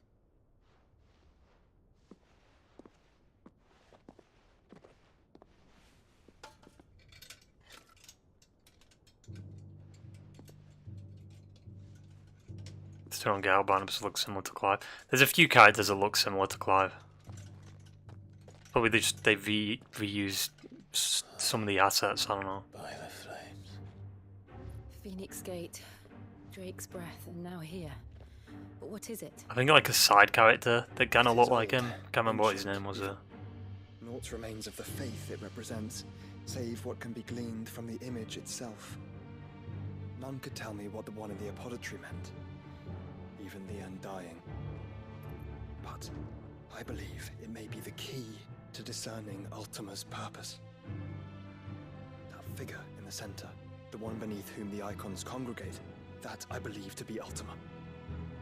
Still don't get how Barnabas looks similar to Clive. There's a few characters that look similar to Clive. Probably they reused some of the assets, I don't know. By the flames. Phoenix Gate, Drake's Breath, and now here. But what is it? I think like a side character that kind of looked like him. Can't remember what his name was. Naught remains of the faith it represents, save what can be gleaned from the image itself. None could tell me what the one in the apothecary meant. Even the Undying. But I believe it may be the key to discerning Ultima's purpose. That figure in the center, the one beneath whom the icons congregate, that I believe to be Ultima.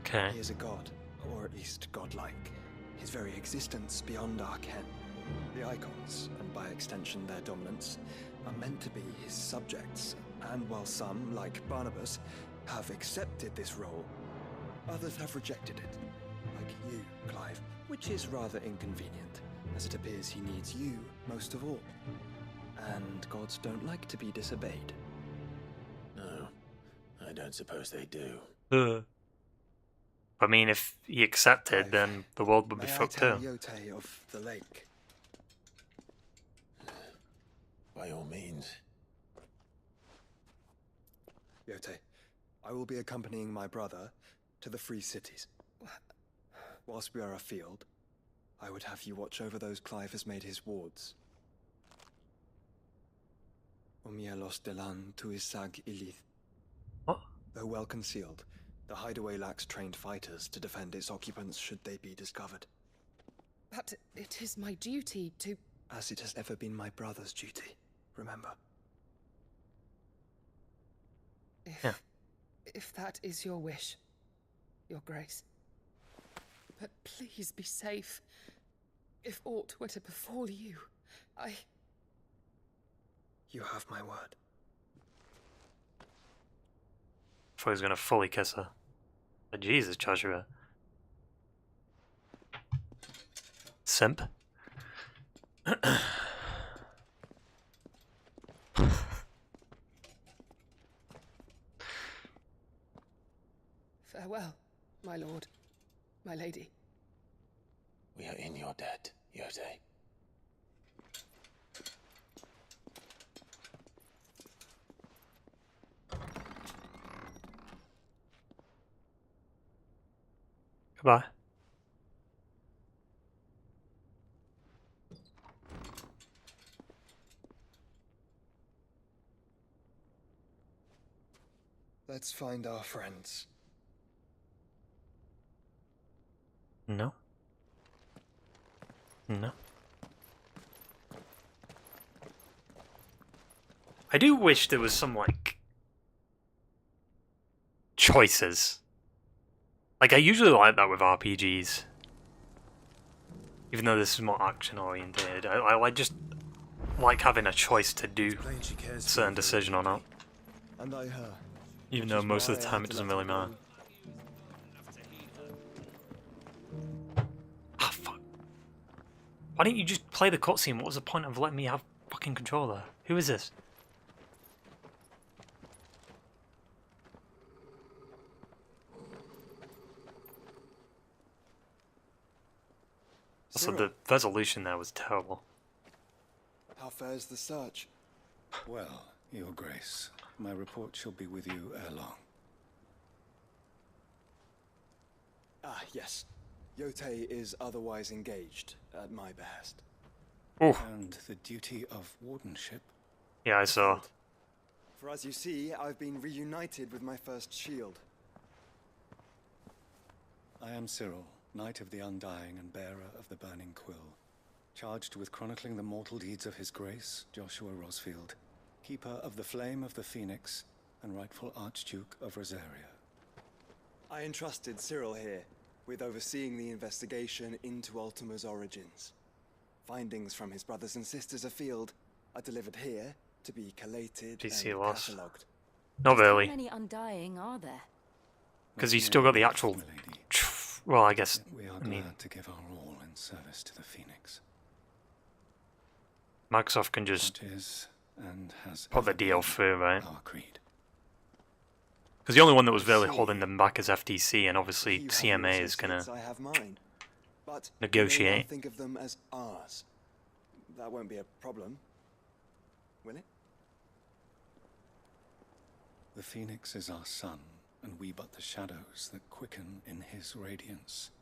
Okay. He is a god, or at least godlike. His very existence beyond our ken. The icons, and by extension their dominance, are meant to be his subjects, and while some, like Barnabas, have accepted this role, others have rejected it, like you, Clive, which is rather inconvenient, as it appears he needs you most of all. And gods don't like to be disobeyed. No, I don't suppose they do. I mean, if he accepted, then the world would be fucked too. Yote of the lake. By all means. Yote, I will be accompanying my brother to the Free Cities. Whilst we are afield, I would have you watch over those Clive has made his wards. Umielos delan tuisag ilith. What? Though well concealed, the hideaway lacks trained fighters to defend its occupants should they be discovered. But it is my duty to... As it has ever been my brother's duty, remember. If that is your wish, Your Grace. But please be safe. If aught were to befall you, You have my word. I thought he was gonna fully kiss her. But Jesus, Joshua. Simp? Farewell, my lord, my lady. We are in your debt, Yote. Goodbye. Let's find our friends. No. No. I do wish there was some, like, choices. Like, I usually like that with RPGs. Even though this is more action-oriented. I just like having a choice to do a certain decision or not. And I her. Even though most of the time it doesn't really matter. Ah, fuck. Why didn't you just play the cutscene? What was the point of letting me have fucking controller? Who is this? Also, the resolution there was terrible. How fares the search? Well, Your Grace, my report shall be with you ere long. Ah, yes. Yotei is otherwise engaged, at my behest. Ooh. And the duty of wardenship? Yeah, I saw. For as you see, I've been reunited with my first shield. I am Cyril, Knight of the Undying and bearer of the Burning Quill, charged with chronicling the mortal deeds of His Grace, Joshua Rosfield, Keeper of the Flame of the Phoenix, and rightful Archduke of Rosaria. I entrusted Cyril here with overseeing the investigation into Ultima's origins. Findings from his brothers and sisters afield are delivered here to be collated GC and loss. catalogued. Not really. How many Undying are there? Because you still got the actual... Well, I guess... We are glad to give our all in service to the Phoenix. Microsoft can just and has put the deal through, right? Our creed. Because the only one that was really holding them back is FTC, and obviously CMA is gonna negotiate. Think of them as ours. That won't be a problem, will it? The Phoenix is our sun, and we but the shadows that quicken in his radiance.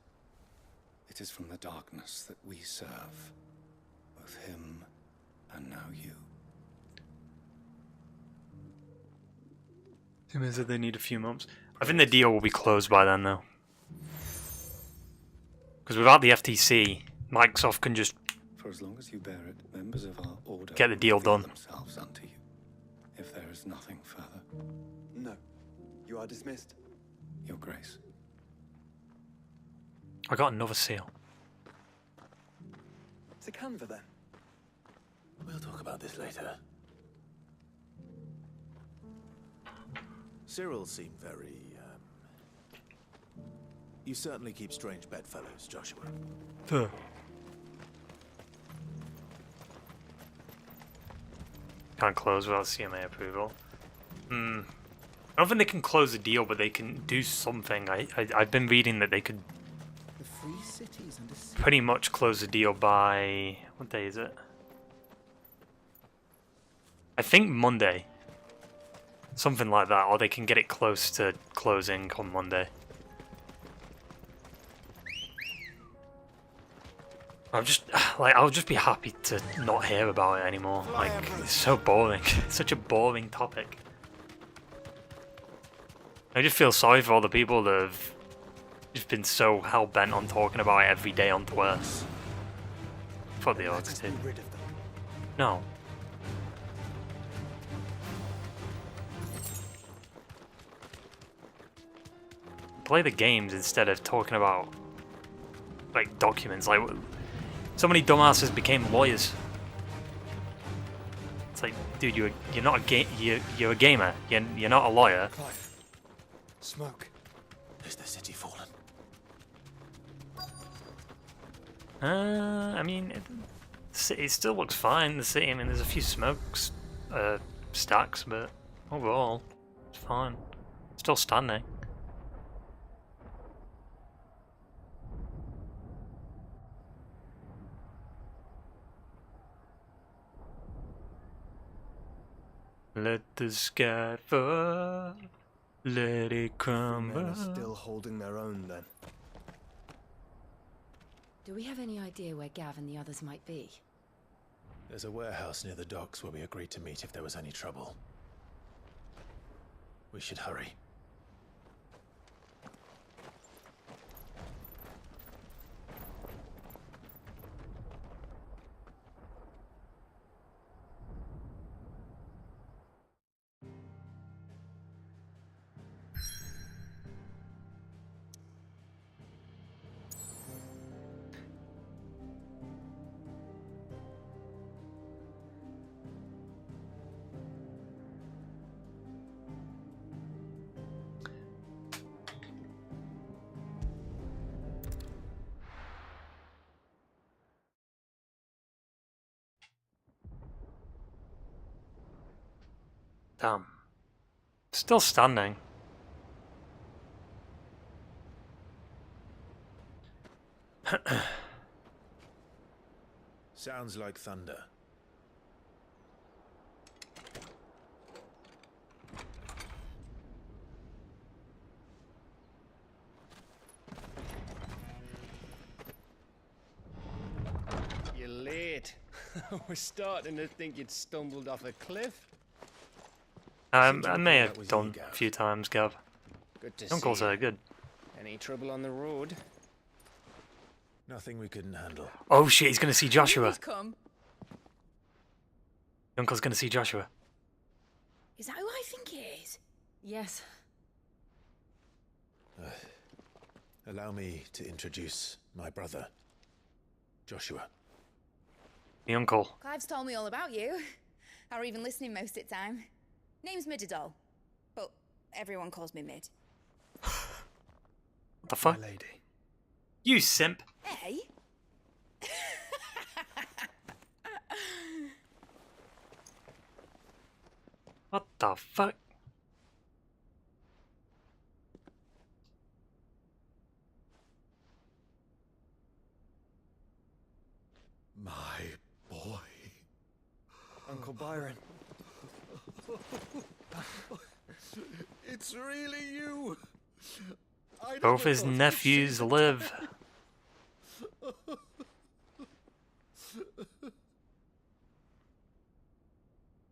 It is from the darkness that we serve, both him and now you. Tim said they need a few months. I think the deal will be closed by then, though. Because without the FTC, Microsoft can just For as long as you bear it, members of our order get the deal done. themselves unto you, if there is nothing further. No. You are dismissed. Your Grace. I got another seal. It's a Canva then. We'll talk about this later. Cyril seemed very, You certainly keep strange bedfellows, Joshua. Huh. Can't close without CMA approval. I don't think they can close the deal, but they can do something. I've been reading that they could pretty much close the deal by... What day is it? I think Monday. Something like that, or they can get it close to closing on Monday. I'll just be happy to not hear about it anymore. Like, it's so boring. It's such a boring topic. I just feel sorry for all the people that have just been so hell-bent on talking about it every day on Twitter. Fuck the orcs, dude. No. Play the games instead of talking about, like, documents. Like, so many dumbasses became lawyers. It's like, dude, you're not you're a gamer. You're not a lawyer. Clive. Smoke. Is the city fallen? I mean, it still looks fine. The city. I mean, there's a few smokes, stacks, but overall, it's fine. Still standing. Let the sky fall, let it crumble. Men are still holding their own then. Do we have any idea where Gav and the others might be? There's a warehouse near the docks where we agreed to meet if there was any trouble. We should hurry. Damn. Still standing. Sounds like thunder. You're late. We're starting to think you'd stumbled off a cliff. I may have done a few times, Gav. Good to Uncle's see you. good. Any trouble on the road? Nothing we couldn't handle. Oh shit, he's gonna see Joshua. He's come. Uncle's gonna see Joshua. Is that who I think it is? Yes. Allow me to introduce my brother, Joshua. The uncle. Clive's told me all about you. Or even listening most of the time. Name's Midadol, but everyone calls me Mid. What the fuck? My lady. You simp. Hey? What the fuck? My boy. Uncle Byron. It's really you. I Both his nephews live.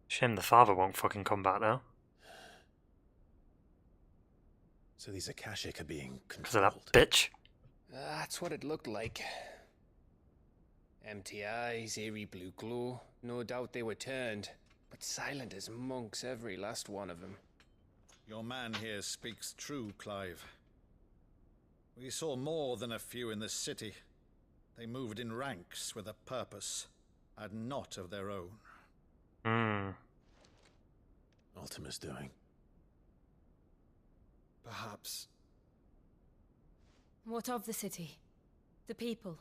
Shame the father won't fucking come back now. So these Akashic are being Because of controlled. that bitch. That's what it looked like. Empty eyes, eerie blue glow. No doubt they were turned, but silent as monks, every last one of them. Your man here speaks true, Clive. We saw more than a few in this city. They moved in ranks with a purpose, and not of their own. Ultima's doing. Perhaps. What of the city? The people?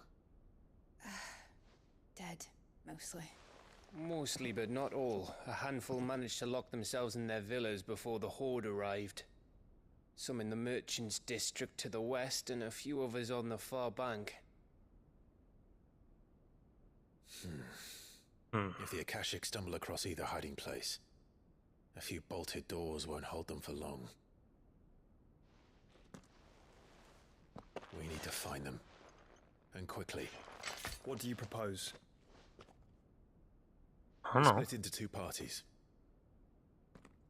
Dead, mostly. Mostly, but not all. A handful managed to lock themselves in their villas before the Horde arrived. Some in the Merchants' District to the west, and a few others on the far bank. If the Akashic stumble across either hiding place, a few bolted doors won't hold them for long. We need to find them. And quickly. What do you propose? I don't know. Split into two parties.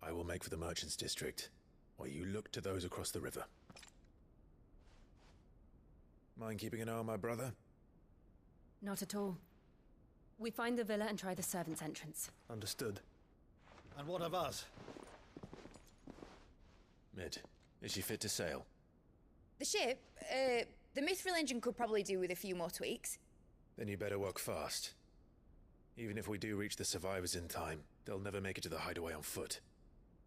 I will make for the Merchants' District, while you look to those across the river. Mind keeping an eye on my brother? Not at all. We find the villa and try the servants' entrance. Understood. And what of us? Mid, is she fit to sail? The ship, the Mithril engine could probably do with a few more tweaks. Then you better work fast. Even if we do reach the survivors in time, they'll never make it to the hideaway on foot.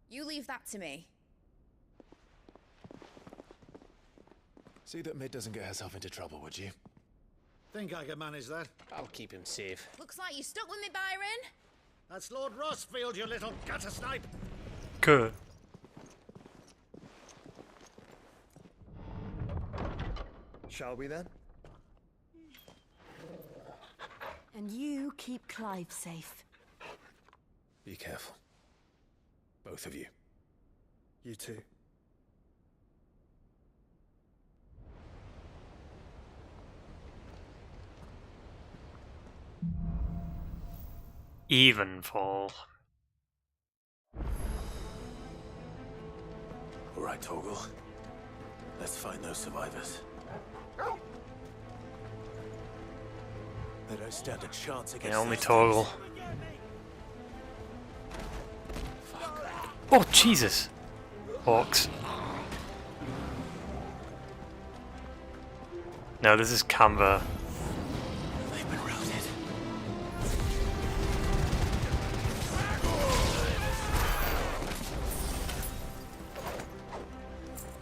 You leave that to me. See that Mid doesn't get herself into trouble, would you? Think I can manage that? I'll keep him safe. Looks like you stuck with me, Byron. That's Lord Rossfield, you little gutter snipe! Good. Shall we then? And you keep Clive safe. Be careful. Both of you. You too. Evenfall. All right, Torgal. Let's find those survivors. They don't stand a chance against Yeah, only those toggle. Oh, Jesus. Orcs. No, this is Canva. They've been routed.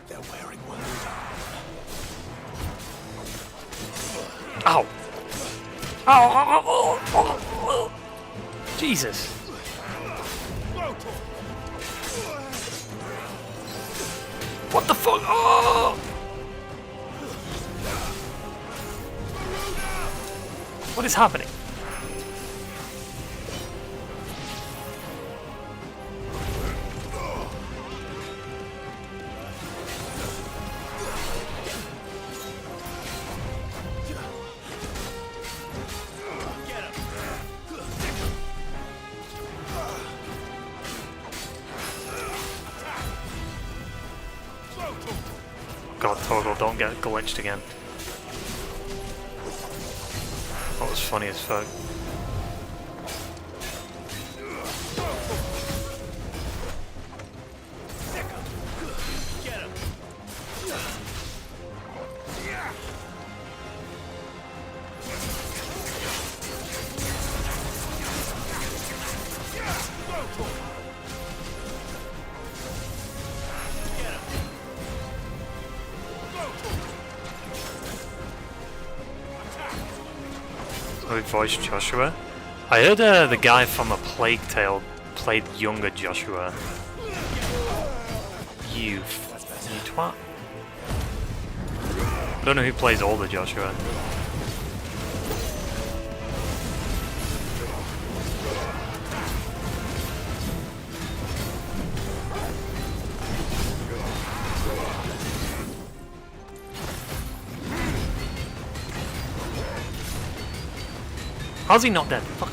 They're wearing one. Ow! Ow! Ow! Ow! Ow! Ow! Jesus. fuck? Oh! What is happening? God, Toggle, don't get glitched again. That was funny as fuck. Who voiced Joshua? I heard the guy from A Plague Tale played younger Joshua. You twat. I don't know who plays older Joshua. How's he not dead? Fuck.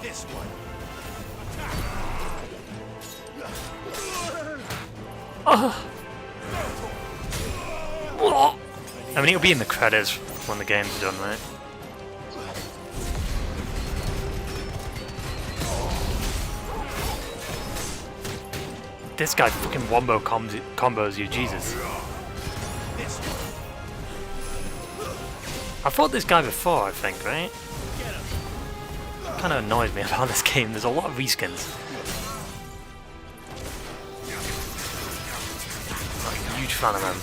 This one. I mean, it'll be in the credits when the game's done, right? This guy fucking wombo combos you, Jesus. I fought this guy before, I think, right? Kind of annoys me about this game. There's a lot of reskins. I'm a huge fan of them.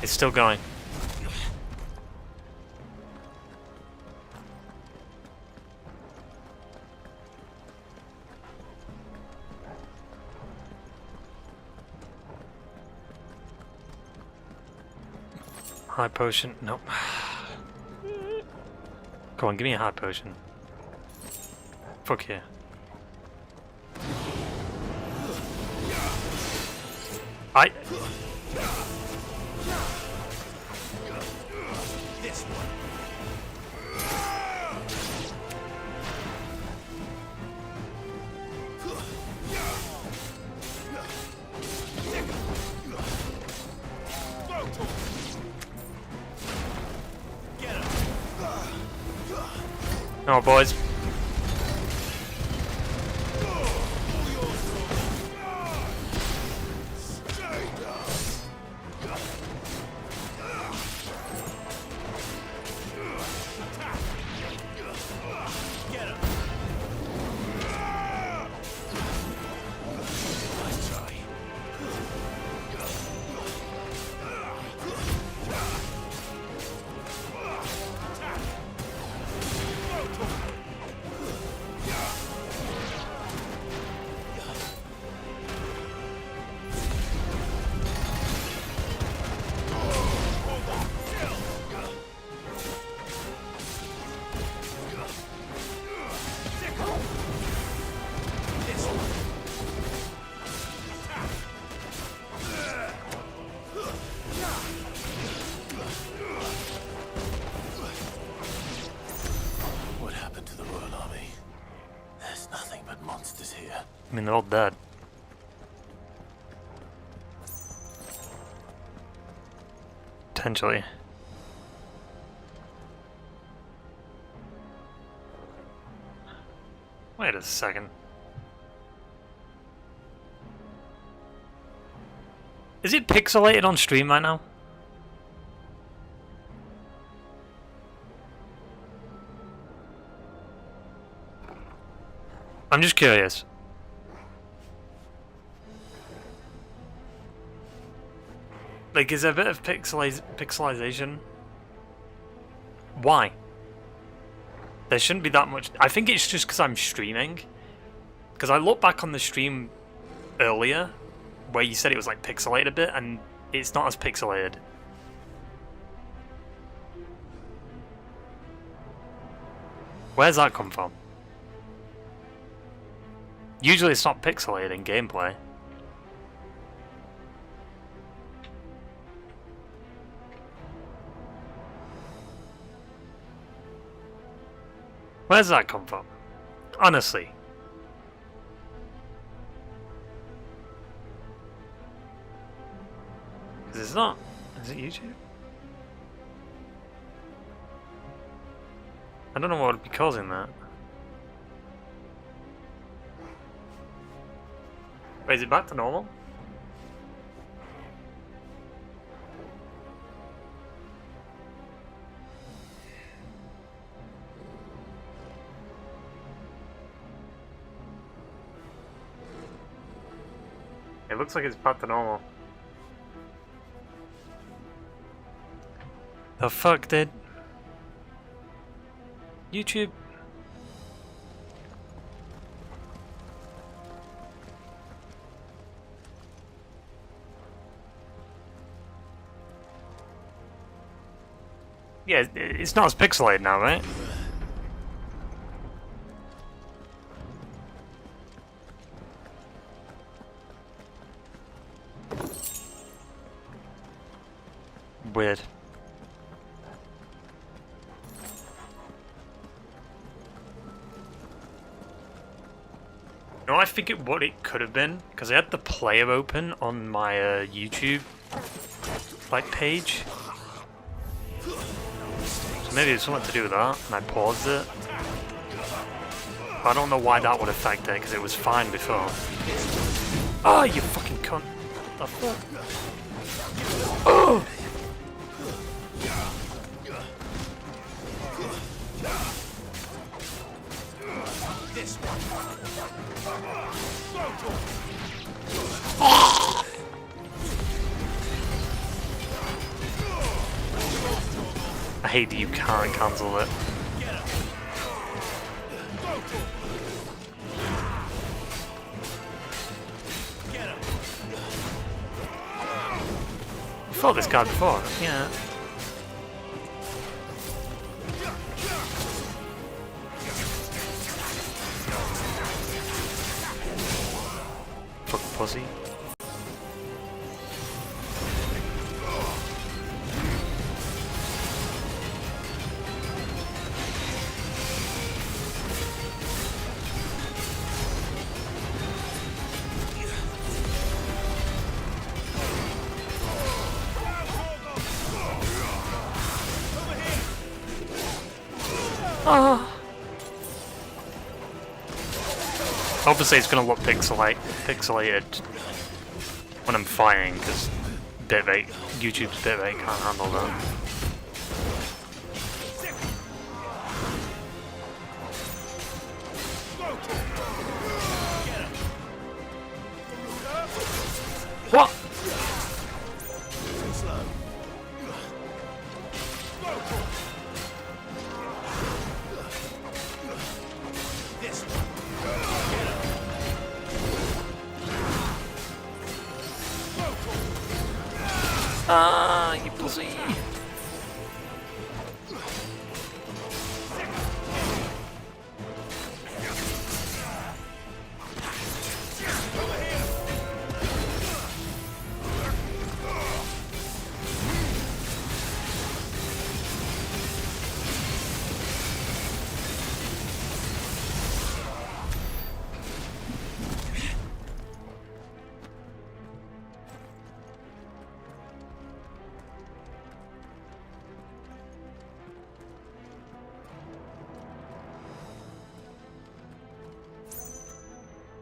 It's still going. High potion? Nope. Come on, give me a high potion. Fuck yeah. This one. Oh, boys. I mean, they're all dead. Potentially. Wait a second. Is it pixelated on stream right now? I'm just curious. Like, is there a bit of pixelization? Why? There shouldn't be that much. I think it's just because I'm streaming. Because I looked back on the stream earlier, where you said it was like pixelated a bit, and it's not as pixelated. Where's that come from? Usually it's not pixelated in gameplay. Where's that come from? Honestly. Because it's not. Is it YouTube? I don't know what would be causing that. Wait, is it back to normal? It looks like it's back to normal. The fuck, dude? YouTube? Yeah, it's not as pixelated now, right? Weird. No, I think what it could have been, because I had the player open on my YouTube like page. So maybe it's something to do with that, and I paused it. I don't know why that would affect it, because it was fine before. Oh, you fucking cunt. What the fuck? Oh! I hate that you can't cancel it. I fought this guy before, yeah. Fuck pussy. Obviously, it's gonna look pixelated when I'm fighting, because YouTube's bitrate can't handle that. What? Ah, you pussy!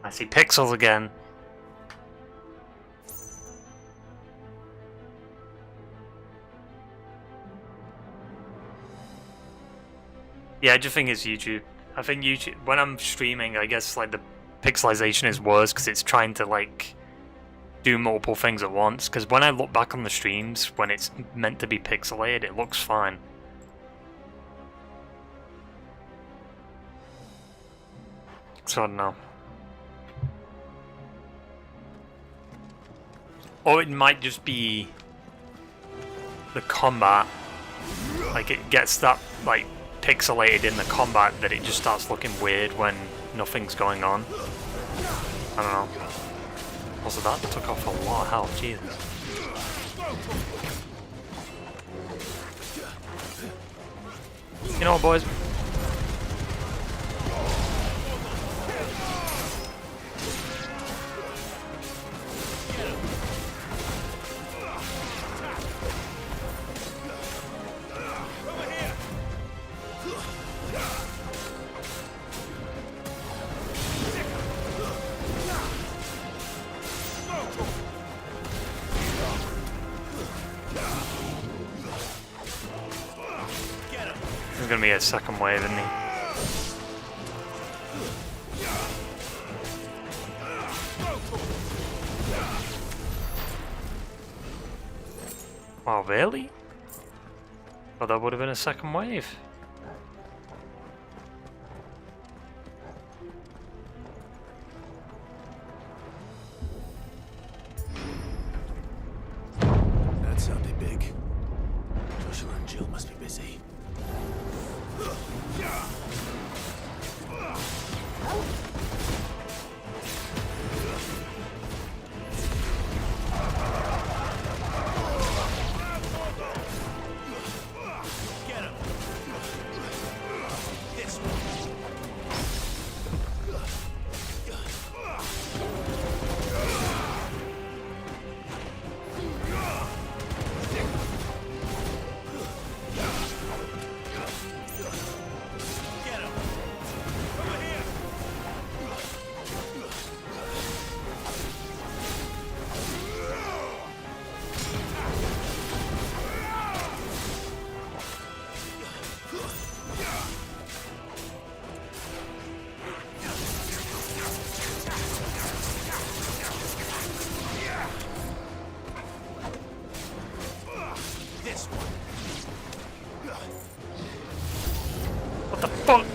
I see pixels again. Yeah, I just think it's YouTube. I think YouTube, when I'm streaming, I guess like the pixelization is worse because it's trying to like do multiple things at once. Because when I look back on the streams, when it's meant to be pixelated, it looks fine. So I don't know. Or it might just be the combat. Like it gets that like pixelated in the combat that it just starts looking weird when nothing's going on. I don't know. Also that took off a lot of health, Jesus. You know what, boys? There's gonna be a second wave, isn't he? Wow, really? Well, that would have been a second wave. That sounded big. Joshua and Jill must be busy. What the fuck?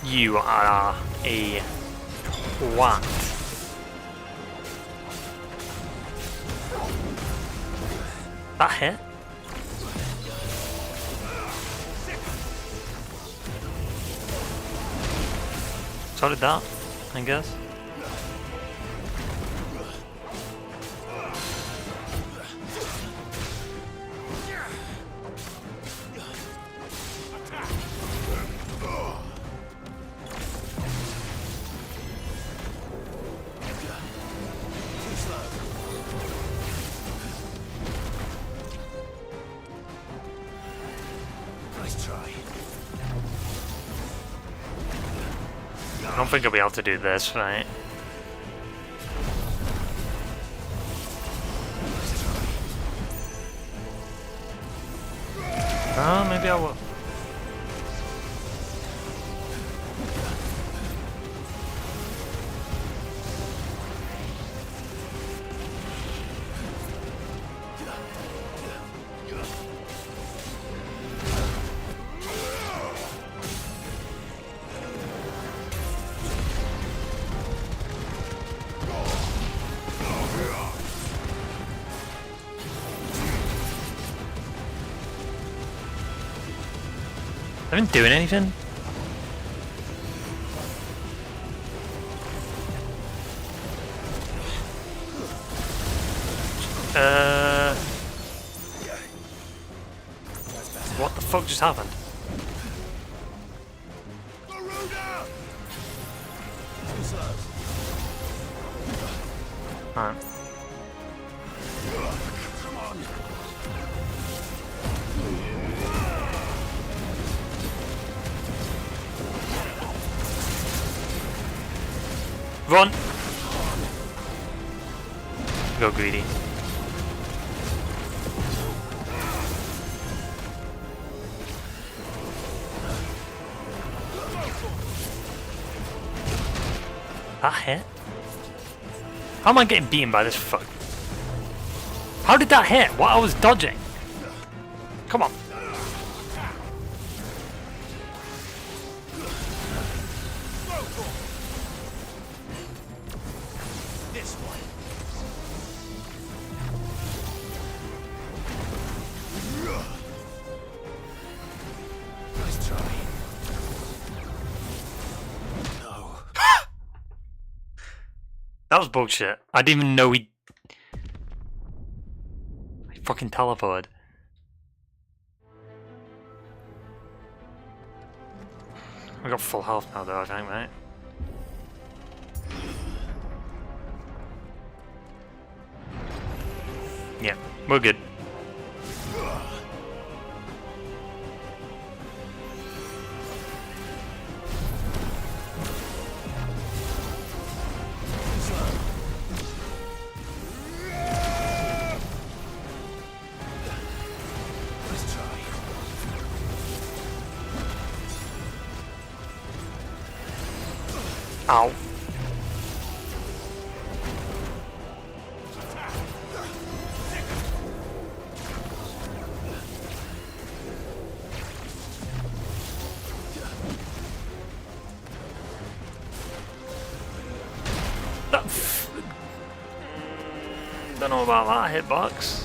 You are a twat. That hit? So did that, I guess. Nice try. I don't think I'll be able to do this, right? Oh, maybe I will. I haven't doing anything. What the fuck just happened? Alright. Run! Go greedy. That hit? How am I getting beaten by this fuck? How did that hit? What I was dodging? Come on. This one. Nice try. No. That was bullshit. I didn't even know he fucking teleported. I got full health now though, I think, right? Yeah, we're good. Ow. Don't know about that hitbox.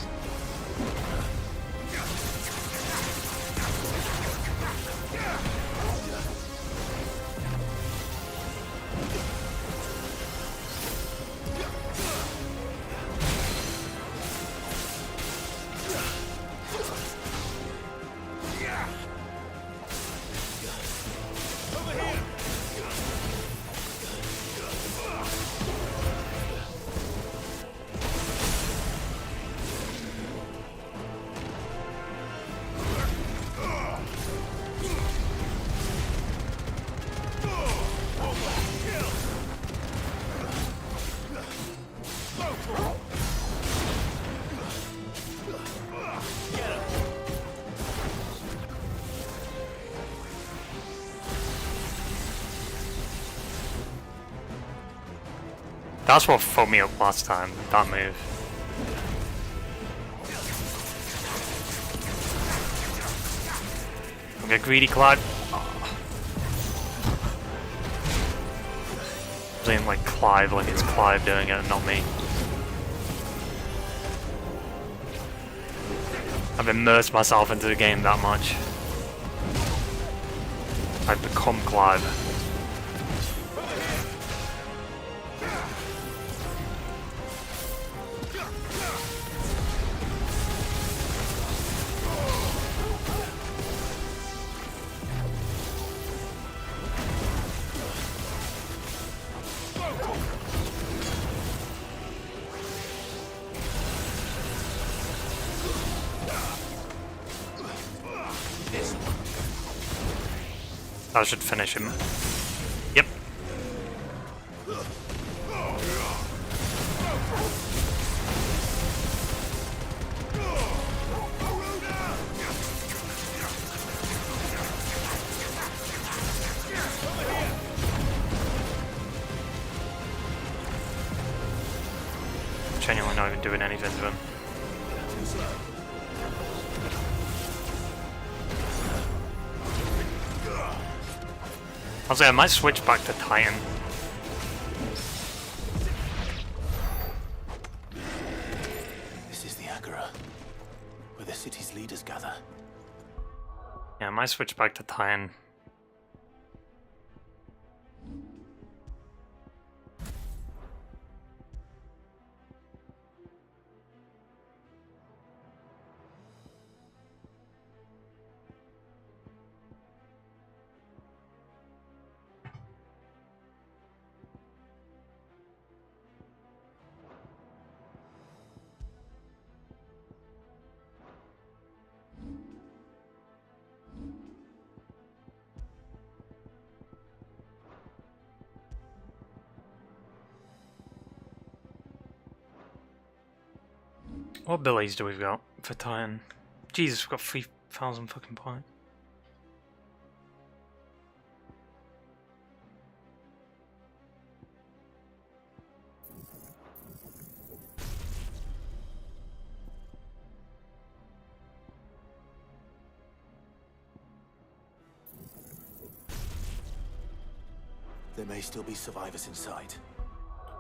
That's what fucked me up last time, that move. Okay, greedy Clive. I'm saying like Clive, like it's Clive doing it, not me. I've immersed myself into the game that much. I've become Clive. I should finish him. Yep. Genuinely not even doing anything to him. I might switch back to Titan. This is the Agora, where the city's leaders gather. Yeah, I might switch back to Titan. What abilities do we got for Titan? Jesus, we've got 3,000 fucking points. There may still be survivors inside.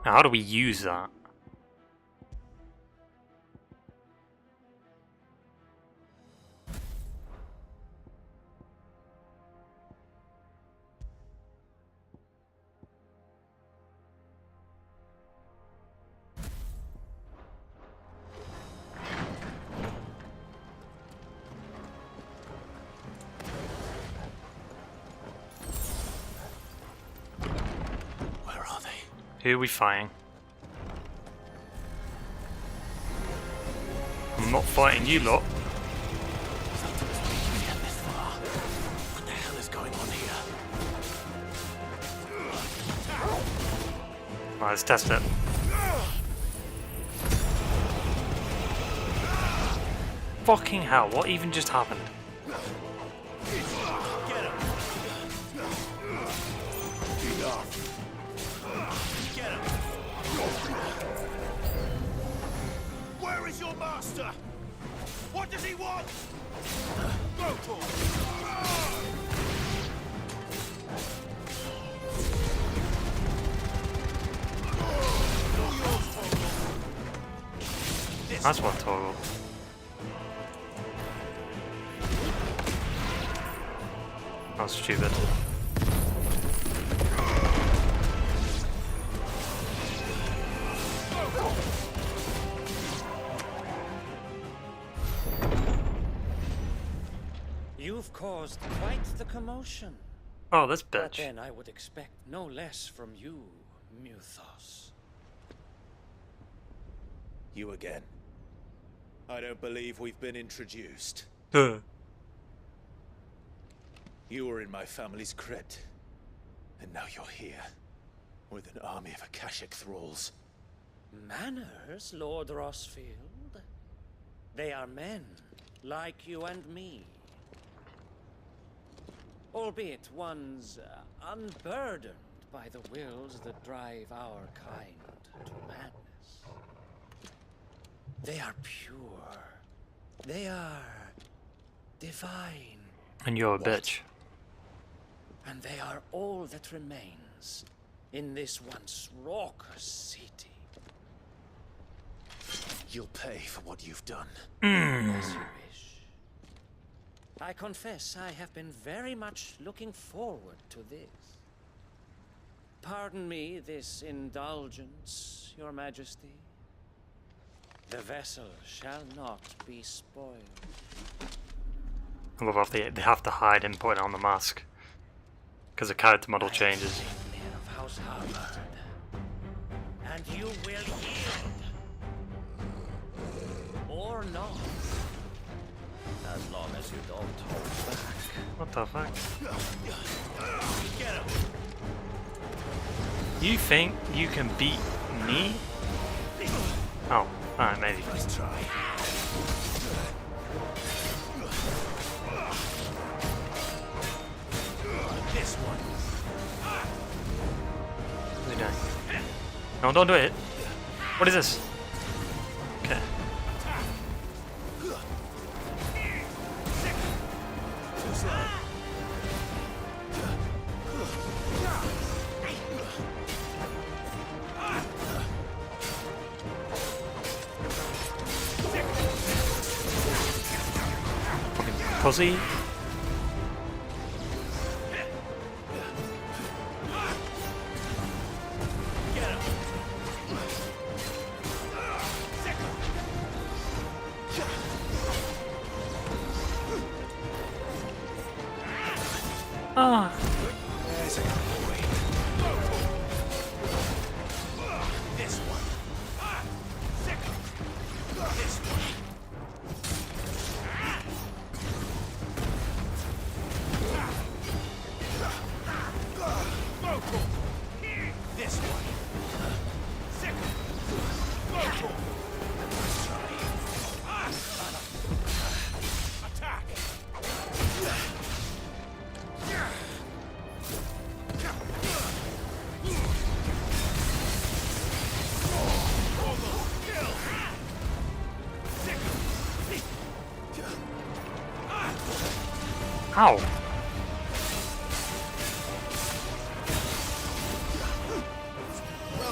Now, how do we use that? Who are we fighting? I'm not fighting you lot. What the hell is going on here? Right, let's test it. Fucking hell, what even just happened? Where is your master? What does he want? Go for it. That's one total. That's stupid. You've caused quite the commotion. Oh, this bitch. But then I would expect no less from you, Muthos. You again. I don't believe we've been introduced. You were in my family's crypt, and now you're here, with an army of Akashic thralls. Manners, Lord Rosfield? They are men, like you and me. Albeit ones unburdened by the wills that drive our kind to madness. They are pure. They are divine. And you're a bitch. And they are all that remains in this once raucous city. You'll pay for what you've done. As you wish. I confess I have been very much looking forward to this. Pardon me this indulgence, Your Majesty. The vessel shall not be spoiled. I love how they have to hide him putting on the mask. Because the character model changes. Of House Harvard. And you will yield. Or not. As long as you don't hold back. What the fuck? Get him. You think you can beat me? Oh, alright, maybe. Nice try. This one. What are you doing? No, don't do it. What is this? Okay. Fucking pussy. Ah. There's a boy. This one. This one. This one.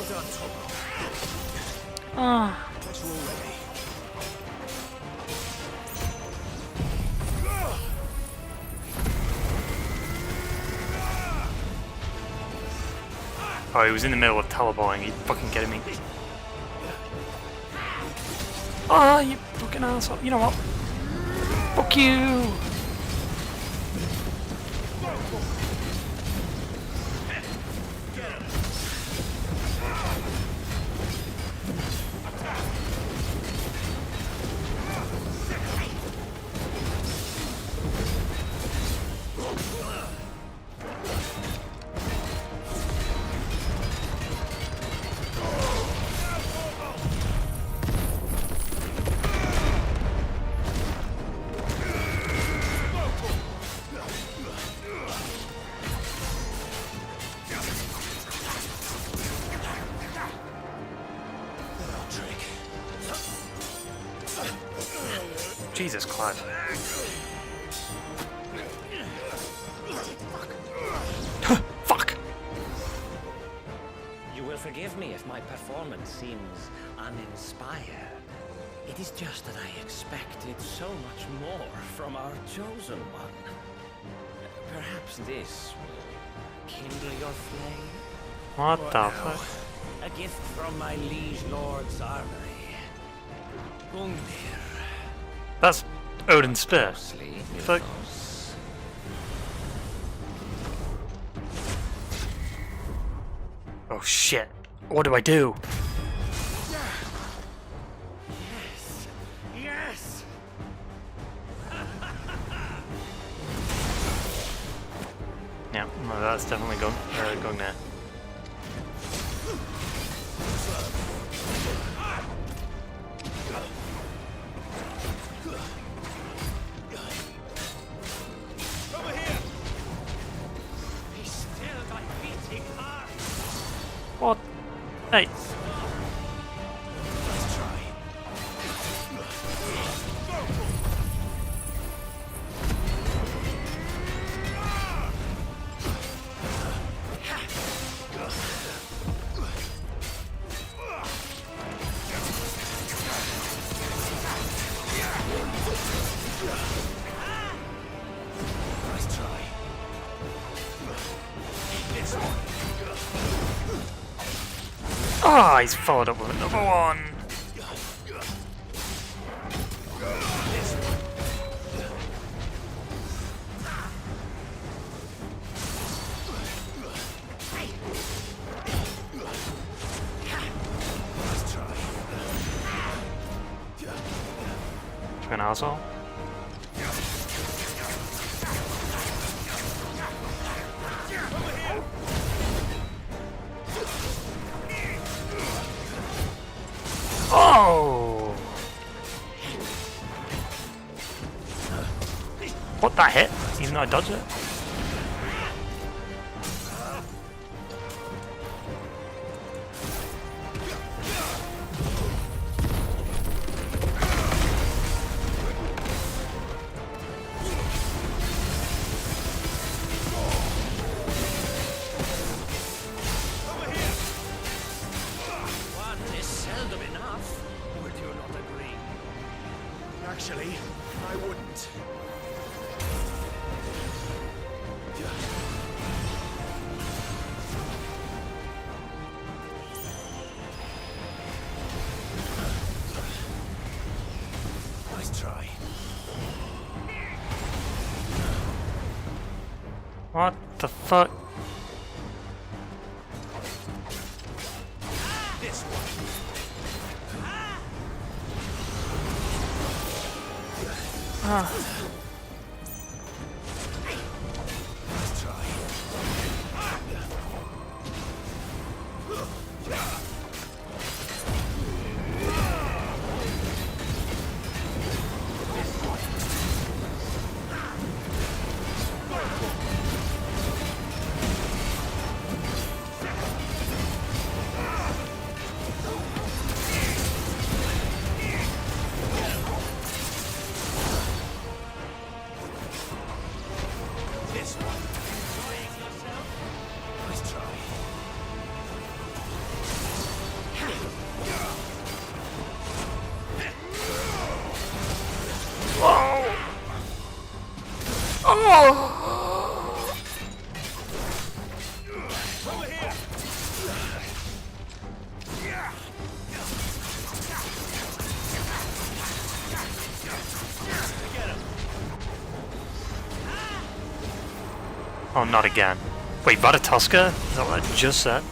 done, Tomo. Ah. Got you already. Oh, he was in the middle of teleporting. He's fucking kidding me. Ah, you fucking asshole. You know what? Fuck you! Jesus Christ. Fuck! You will forgive me if my performance seems uninspired. It is just that I expected so much more from our chosen one. Perhaps this will kindle your flame? What the fuck? A gift from my liege lord's armory. Gungnir. That's Odin's spear. Fuck. Oh shit. What do I do? Yes. Yes. Yeah, no, that's definitely going there. What? Hey. Let's try. Nice try. This one. Ah, he's followed up with another one. An asshole. Oh! What, that hit? Even though I dodged it? Actually, I wouldn't. Nice try. What the fuck? This one. Ah. Nice try. Oh, not again. Wait, Varatoska? Is that what I just said?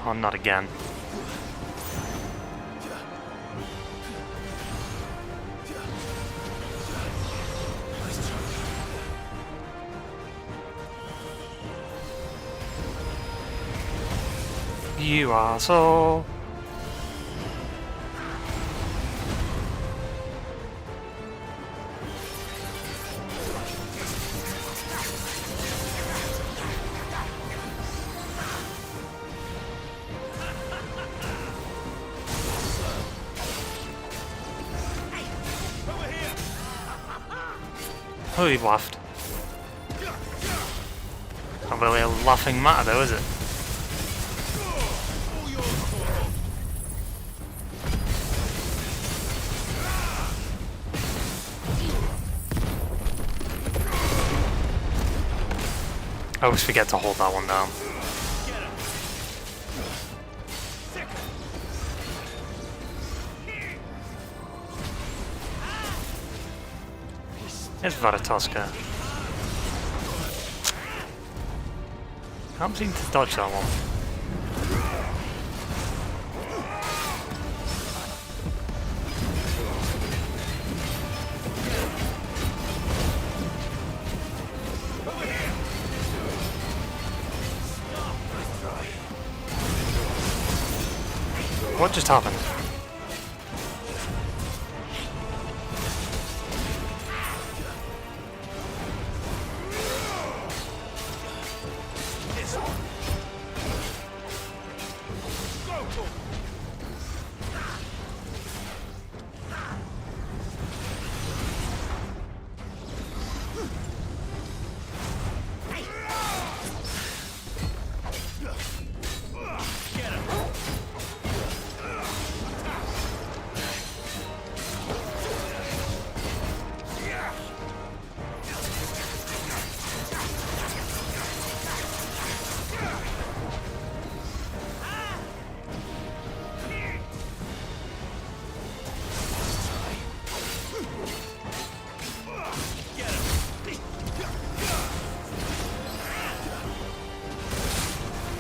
Oh, not again. You are so... Oh, he laughed. Not really a laughing matter though, is it? I always forget to hold that one down. There's Varatoska. Can't seem to dodge that one. What just happened?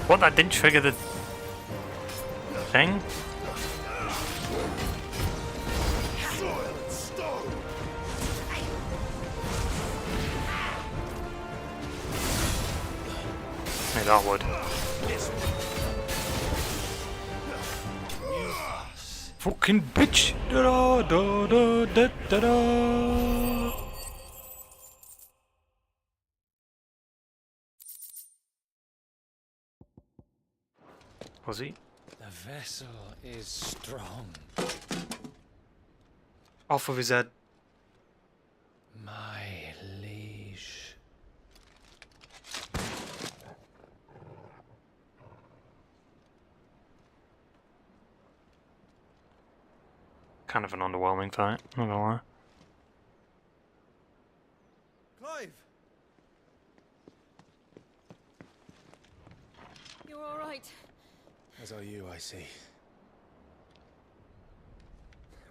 What, that didn't trigger the thing? Maybe that would. Fucking bitch! Da da da da da da. Was he? The vessel is strong. Off of his head. My liege. Kind of an underwhelming fight, not gonna lie. Clive! You're all right. As are you, I see.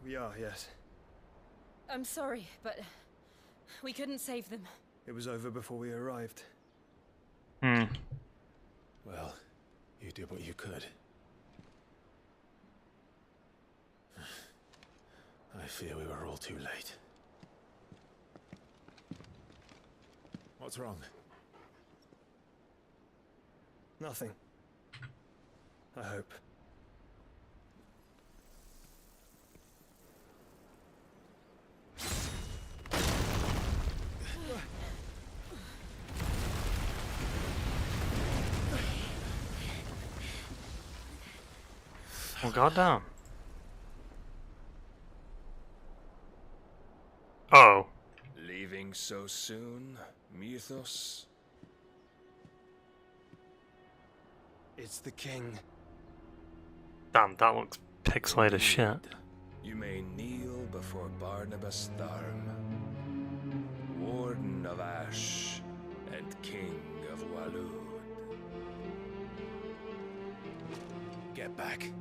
We are, yes. I'm sorry, but we couldn't save them. It was over before we arrived. Hmm. Well, you did what you could. I fear we were all too late. What's wrong? Nothing. I hope. Oh, goddamn. Oh. Leaving so soon, Mythos? It's the king. Damn, that looks pixelated as shit. You may kneel before Barnabas Tharm, Warden of Ash and Salud. Get back.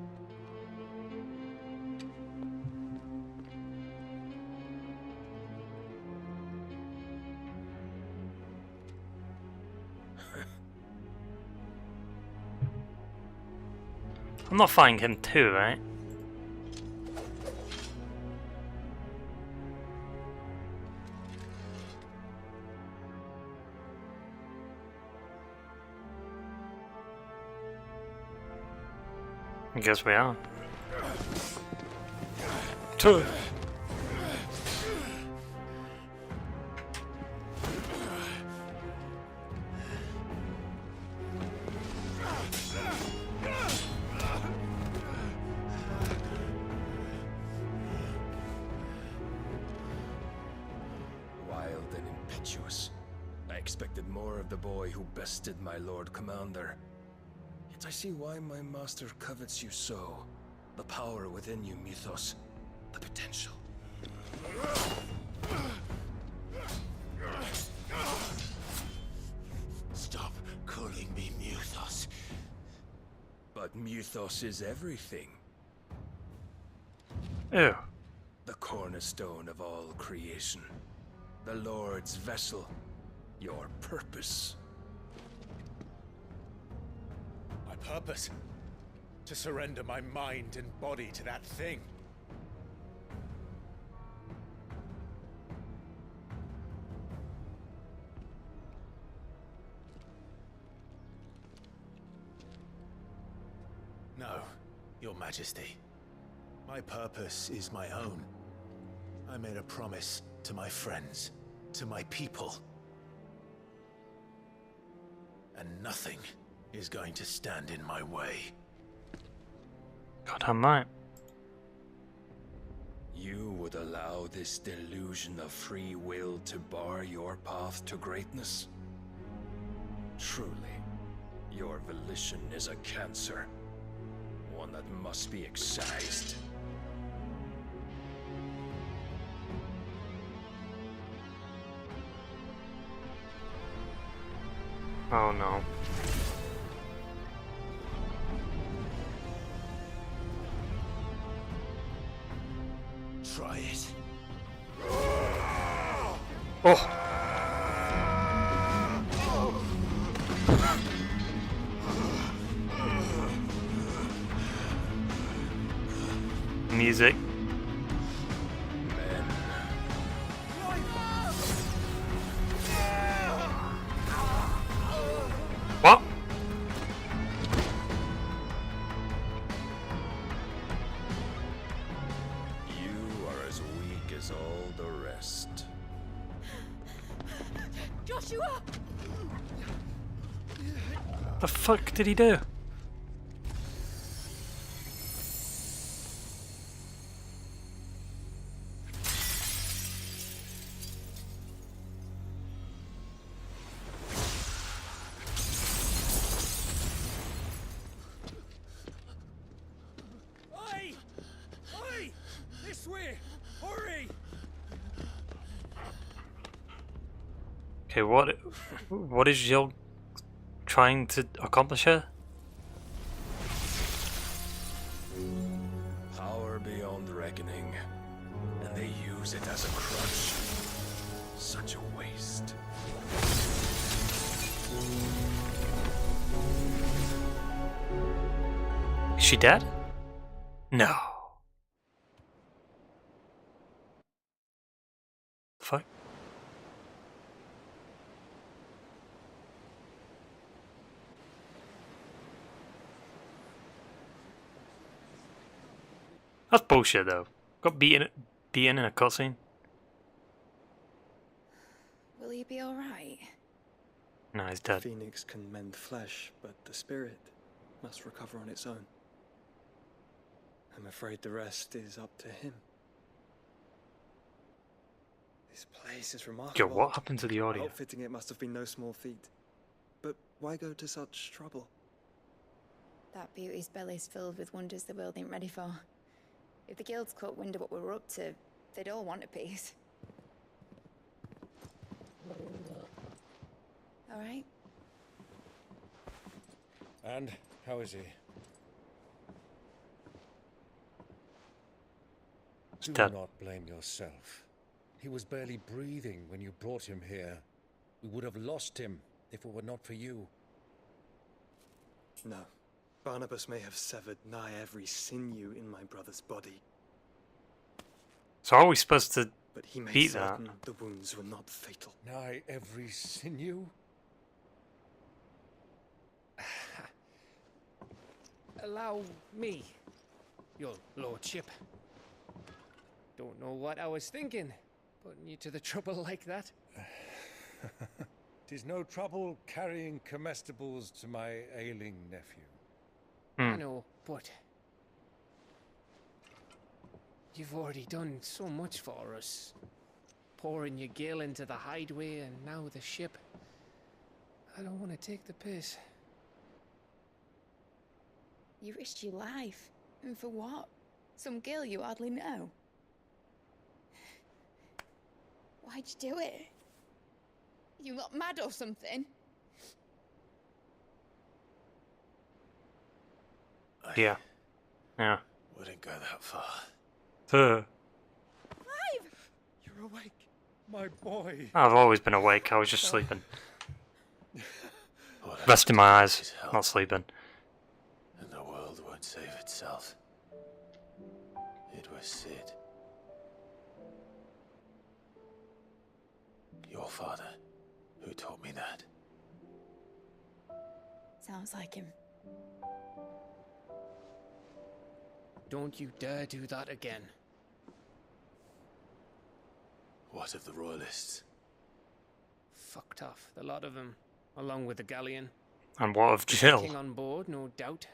I'm not fighting him too, right? I guess we are. Two. Wild and impetuous. I expected more of the boy who bested my Lord Commander. Yet I see why my master covets you so. The power within you, Mythos. The potential. Stop calling me Mythos. But Mythos is everything. Ew. The cornerstone of all creation. The Lord's vessel. Your purpose. My purpose? To surrender my mind and body to that thing. No, Your Majesty. My purpose is my own. I made a promise to my friends, to my people. And nothing is going to stand in my way. God, I might. You would allow this delusion of free will to bar your path to greatness? Truly, your volition is a cancer. One that must be excised. Oh no. Try it. Oh. Music. What? You are as weak as all the rest. Joshua! The fuck did he do? Oi! Oi! This way! Hurry! Okay, what is Jill trying to accomplish here? Power beyond reckoning, and they use it as a crutch. Such a waste. Is she dead? No. Fuck. That's bullshit though. Got beaten in a cutscene. Will he be alright? No, he's dead. Phoenix can mend flesh, but the spirit must recover on its own. I'm afraid the rest is up to him. This place is remarkable. Yo, what happened to the audio? Outfitting it must have been no small feat. But why go to such trouble? That beauty's belly's filled with wonders the world ain't ready for. If the guilds caught wind of what we were up to, they'd all want a piece. All right? And how is he? Do dead. not blame yourself. He was barely breathing when you brought him here. We would have lost him if it were not for you. No. Barnabas may have severed nigh every sinew in my brother's body. So are we supposed to But he made beat that? certain the wounds were not fatal. Nigh every sinew? Allow me, your lordship. Don't know what I was thinking, putting you to the trouble like that. 'Tis no trouble carrying comestibles to my ailing nephew. I know, but you've already done so much for us. Pouring your gil into the hideaway and now the ship. I don't want to take the piss. You risked your life. And for what? Some girl you hardly know. Why'd you do it? You not mad or something? Yeah. Yeah. Wouldn't go that far. Clive! You're awake, my boy. I've always been awake. I was just sleeping. Resting my eyes, not sleeping. And the world won't save itself. It was Sid. Your father, who taught me that. Sounds like him. Don't you dare do that again. What of the royalists? Fucked off, the lot of them, along with the galleon. And what of The Jill? king on board, no doubt.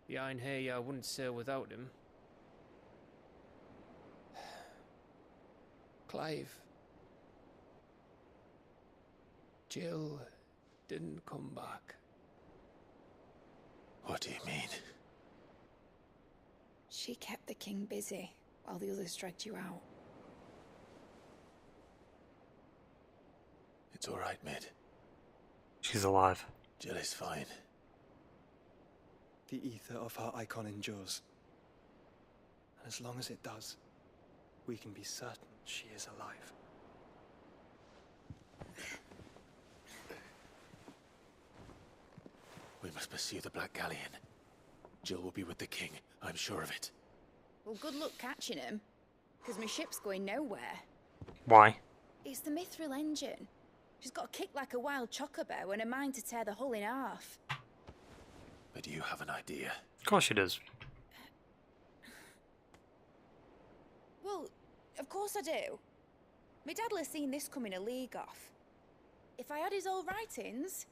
Behind here, I wouldn't sail without him. Clive. Jill didn't come back. What do you mean? She kept the king busy while the others dragged you out. It's all right, Mid. She's alive. Jill is fine. The ether of her icon endures. And as long as it does, we can be certain she is alive. We must pursue the Black Galleon. Jill will be with the king, I'm sure of it. Well, good luck catching him, because my ship's going nowhere. Why? It's the Mithril engine. She's got a kick like a wild chocobo and a mind to tear the hull in half. But you have an idea. Of course she does. Well, of course I do. My dad'll have seen this coming a league off. If I had his old writings...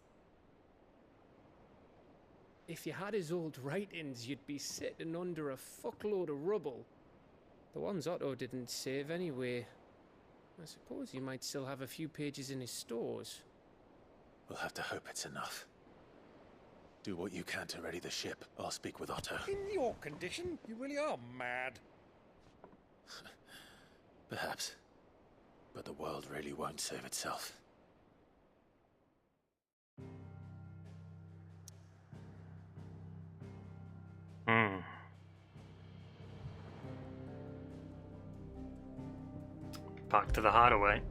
If you had his old writings, you'd be sitting under a fuckload of rubble. The ones Otto didn't save anyway. I suppose you might still have a few pages in his stores. We'll have to hope it's enough. Do what you can to ready the ship. I'll speak with Otto. In your condition, you really are mad. Perhaps. But the world really won't save itself. Back to the hideaway.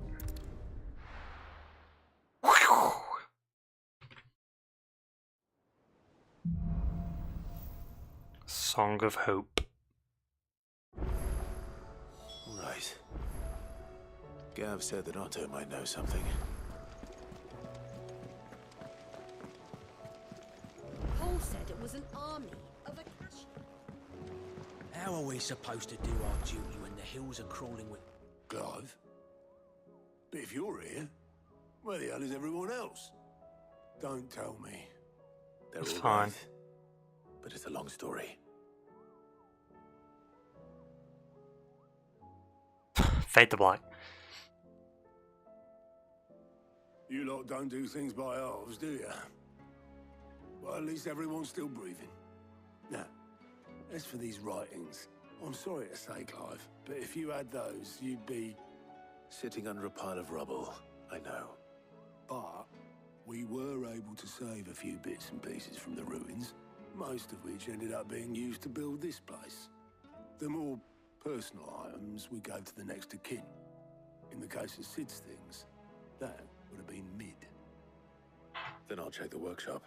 Song of Hope. Right. Gav said that Otto might know something. Paul said it was an army of a cash. How are we supposed to do our duty when the hills are crawling with... Clive? But if you're here, where the hell is everyone else? Don't tell me. They're It's all fine. right, but it's a long story. Fade to black. You lot don't do things by halves, do you? Well, at least everyone's still breathing. Now, as for these writings, I'm sorry to say, Clive, but if you had those, you'd be... Sitting under a pile of rubble, I know. But We were able to save a few bits and pieces from the ruins, most of which ended up being used to build this place. The more personal items we gave to the next of kin. In the case of Sid's things, that would have been Mid. Then I'll check the workshop.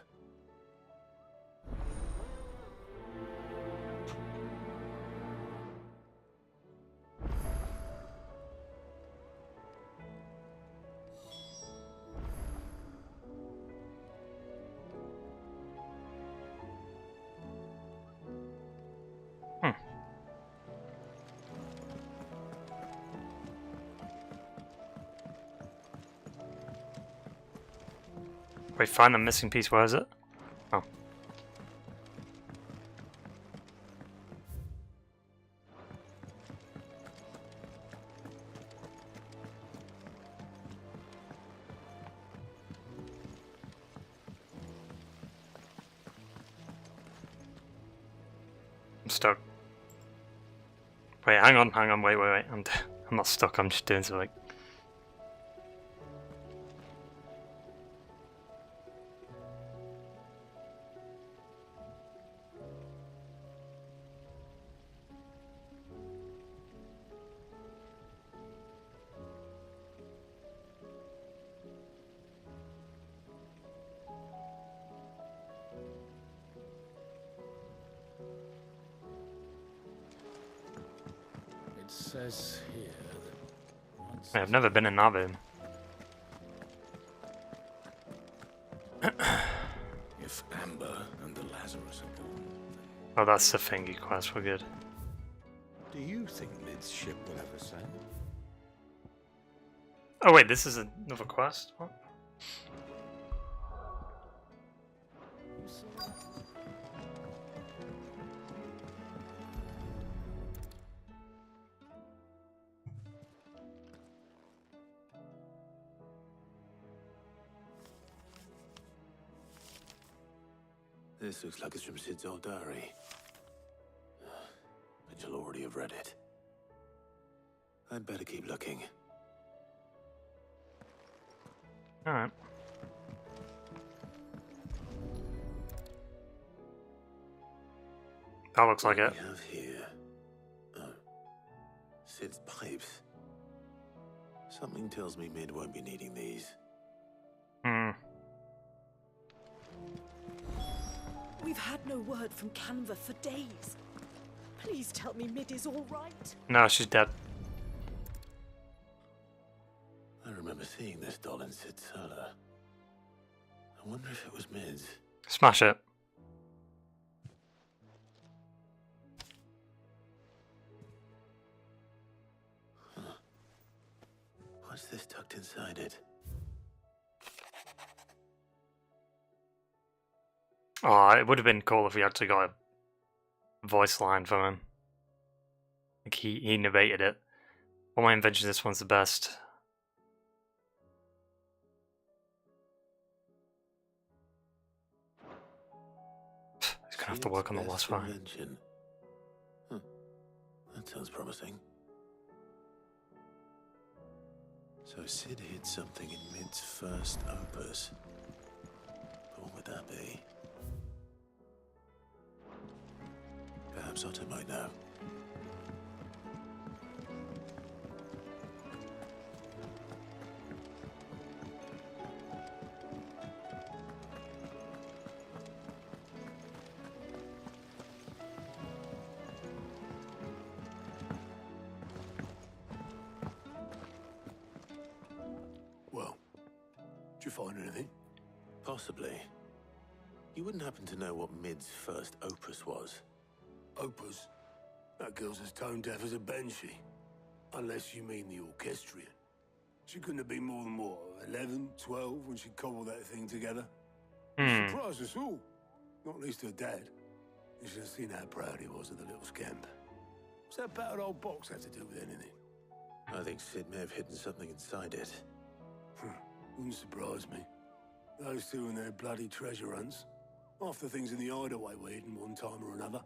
Wait, find the missing piece. Where is it? Oh. I'm stuck. Wait, hang on, wait. I'm not stuck, I'm just doing something. It says here that I've never been in that room. if Amber and the Lazarus are gone, Oh, that's the thingy quest, we're good. do you think Mid's ship will ever sail? Oh wait, this is another quest? What? This looks like it's from Sid's old diary. But you'll already have read it. I'd better keep looking. Alright. That looks like it. What do we have here? Oh. Sid's pipes. Something tells me Mid won't be needing these. Hmm. We've had no word from Canva for days. Please tell me Mid is all right. No, she's dead. I remember seeing this doll in Sid's cellar. I wonder if it was Mid's. Smash it. Huh. What's this tucked inside it? Oh, it would have been cool if we actually got a voice line from him. Like he narrated it. All my inventions, this one's the best. He's gonna have to work on the last one. Invention. Huh. That sounds promising. So Sid hid something in Mid's first opus. But what would that be? Perhaps Otto might know. Well, did you find anything? Possibly. You wouldn't happen to know what Mid's first opus was? Opus? That girl's as tone deaf as a banshee. Unless you mean the orchestrion. She couldn't have been more than, what, 11, 12 when she cobbled that thing together? It surprised us all. Not least her dad. You should have seen how proud he was of the little scamp. What's that battered old box have to do with anything? I think Sid may have hidden something inside it. Wouldn't surprise me. Those two and their bloody treasure hunts. Half the things in the hideaway were hidden one time or another.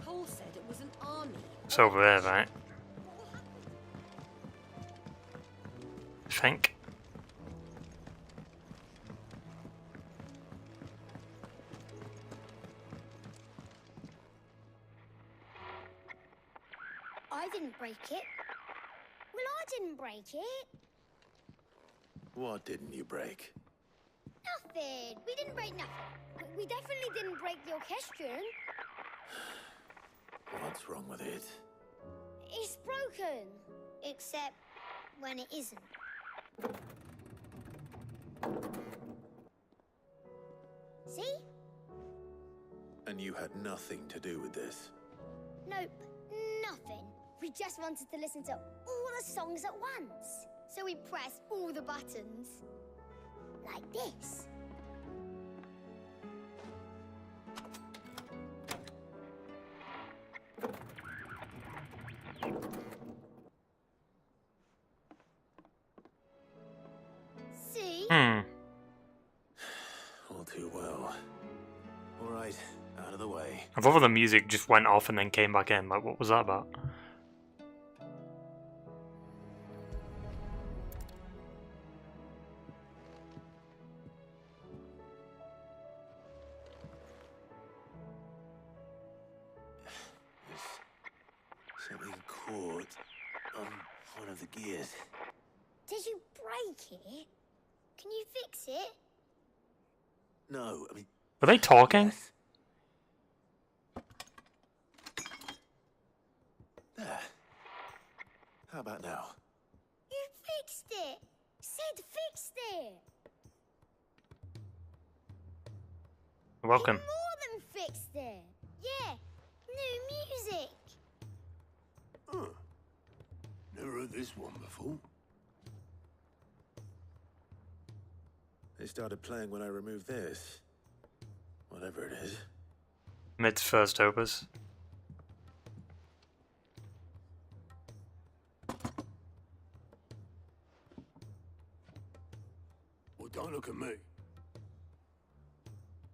Cole said it was an army. It's over there, right? think. I didn't break it. Well, I didn't break it. What didn't you break? Nothing. We didn't break nothing. We definitely didn't break the orchestrion. What's wrong with it? It's broken. Except when it isn't. See? And you had nothing to do with this? Nope, nothing. We just wanted to listen to all the songs at once. So we pressed all the buttons. Like this. See? All too well. Alright, out of the way. I thought the music just went off and then came back in. Like, what was that about? Something caught on one of the gears. Did you break it? Can you fix it? No, I mean... Are they talking? Yes. There. How about now? You fixed it! Sid fixed it! You're welcome. You more than fixed it! Yeah, new music! Huh. Never heard this one before. They started playing when I removed this. Whatever it is. Mid's first opus. Well, don't look at me.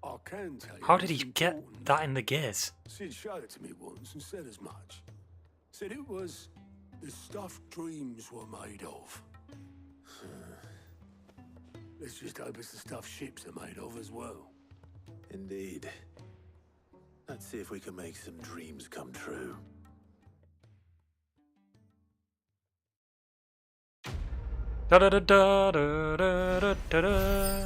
I can tell you. How did he it's get important. that in the gears? Sid showed it to me once and said as much. Said it was the stuff dreams were made of. Let's just hope it's the stuff ships are made of as well. Indeed. Let's see if we can make some dreams come true. Da da da da da da da da.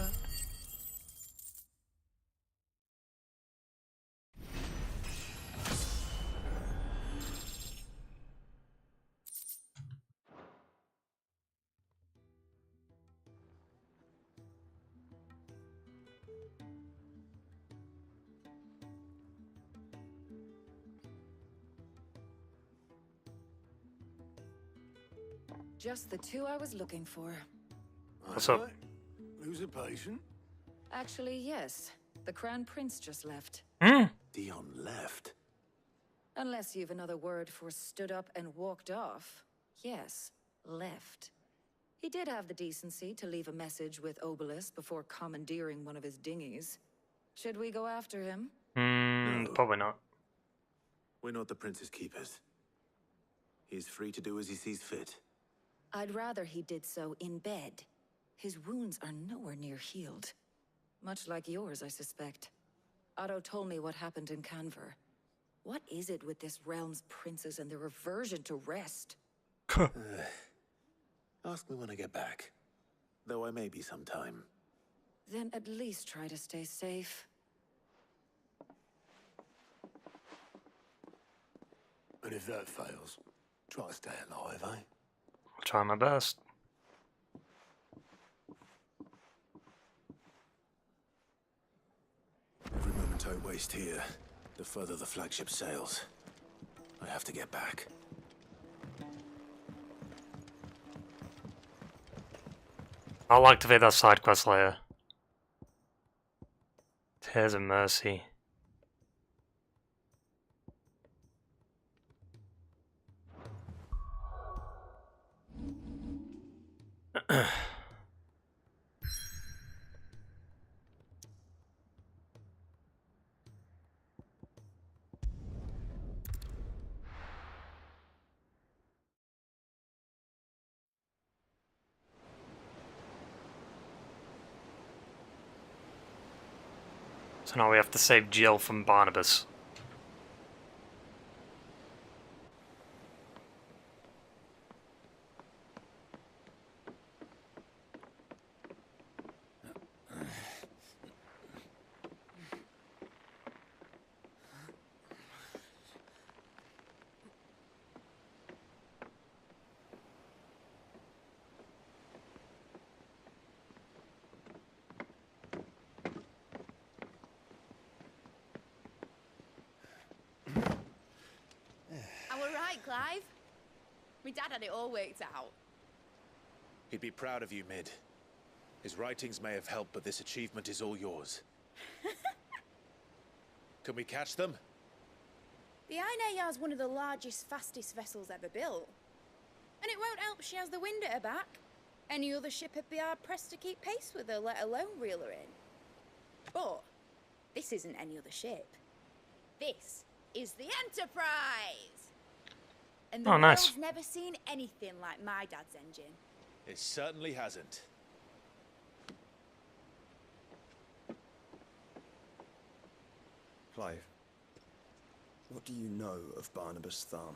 Just the two I was looking for. What's up? Lose a patient? Actually, yes. The Crown Prince just left. Dion left? Unless you've another word for stood up and walked off. Yes, left. He did have the decency to leave a message with Obelisk before commandeering one of his dinghies. Should we go after him? No. Probably not. We're not the Prince's keepers. He's free to do as he sees fit. I'd rather he did so in bed. His wounds are nowhere near healed. Much like yours, I suspect. Otto told me what happened in Canver. What is it with this realm's princes and their aversion to rest? Ask me when I get back. Though I may be sometime. Then at least try to stay safe. And if that fails, try to stay alive, eh? I'll try my best. Every moment I waste here, the further the flagship sails. I have to get back. I'll activate that side quest later. Tears of Mercy. So now we have to save Jill from Barnabas. Clive? My dad had it all worked out. He'd be proud of you, Mid. His writings may have helped, but this achievement is all yours. Can we catch them? The Ainayar's one of the largest, fastest vessels ever built. And it won't help she has the wind at her back. Any other ship would be hard-pressed to keep pace with her, let alone reel her in. But this isn't any other ship. This is the Enterprise! And the world's never seen anything like my dad's engine. It certainly hasn't. Clive, what do you know of Barnabas Tharm?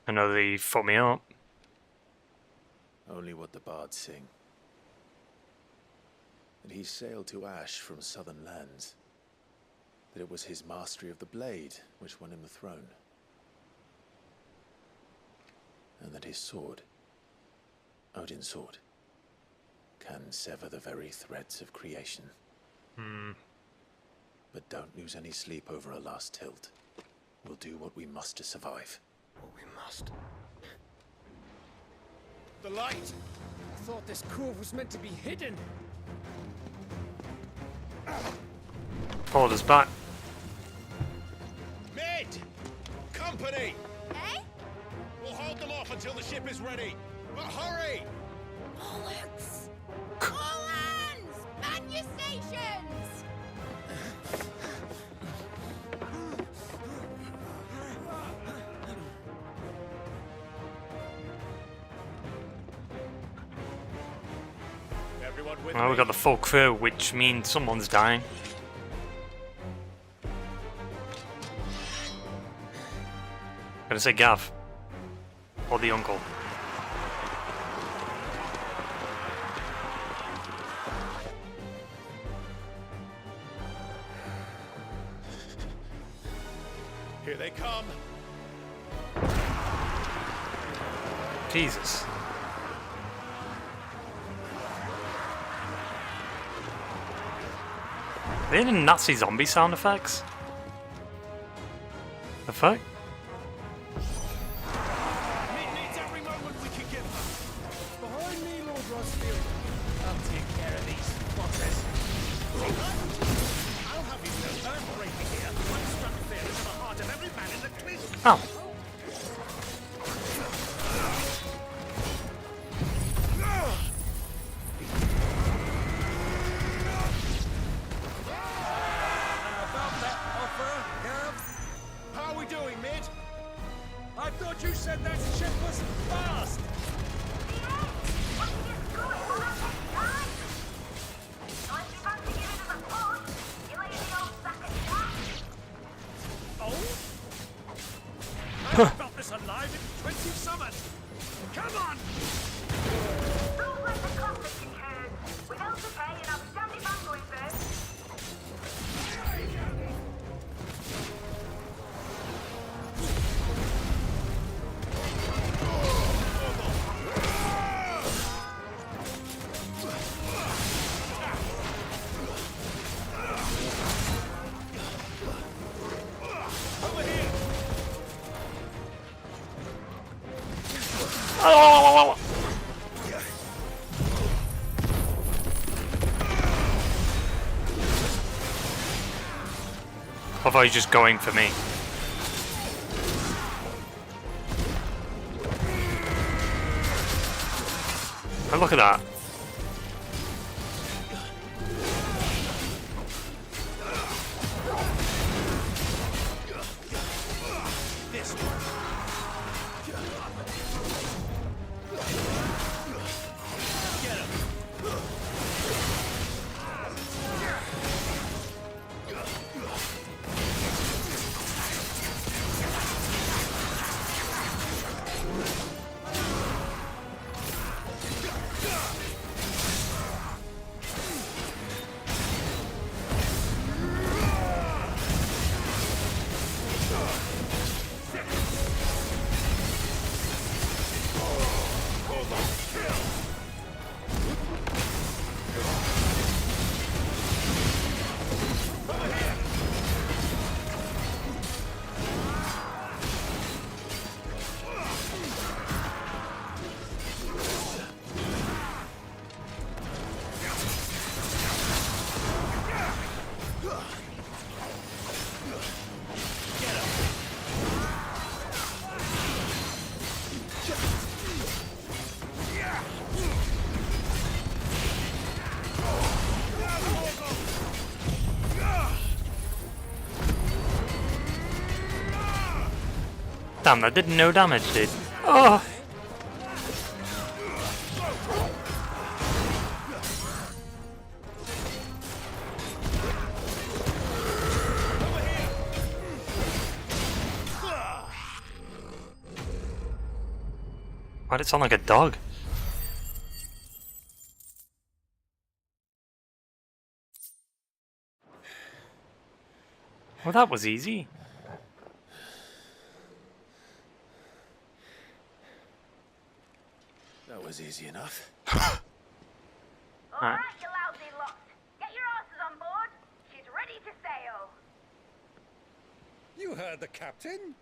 I know that he fucked me up. Only what the bards sing. That he sailed to Ash from southern lands. That it was his mastery of the blade which won him the throne. And that his sword, Odin's sword, can sever the very threads of creation. But don't lose any sleep over a last tilt. We'll do what we must to survive. What we must. The light! I thought this cove was meant to be hidden. Hold us back. Mid! Company! Eh? We'll hold them off until the ship is ready. But hurry! Bollocks! All hands! Man your stations! Everyone with Well, we got the full crew, which means someone's dying. Gonna say Gav. Or the uncle. Here they come. Jesus. Are they in Nazi zombie sound effects? The fuck? Needs every moment we can give them. Behind me, Lord Rosfield. I'll take care of these fuckers. I'll have you know, earthbreaker here. One struck fear into the heart of every man in the clean. Oh. I thought you said that ship was fast! Oh? I felt this alive in 20 summers! Come on! Don't let the conflict incur. Without the pay and outstanding banquet first. Oh! I thought he was just going for me. Oh, look at that. This Get him. Damn, that did no damage, dude. Oh! Why'd it sound like a dog? Well, that was easy. That was easy enough. Alright, you lousy lot. Get your asses on board. She's ready to sail. You heard the captain.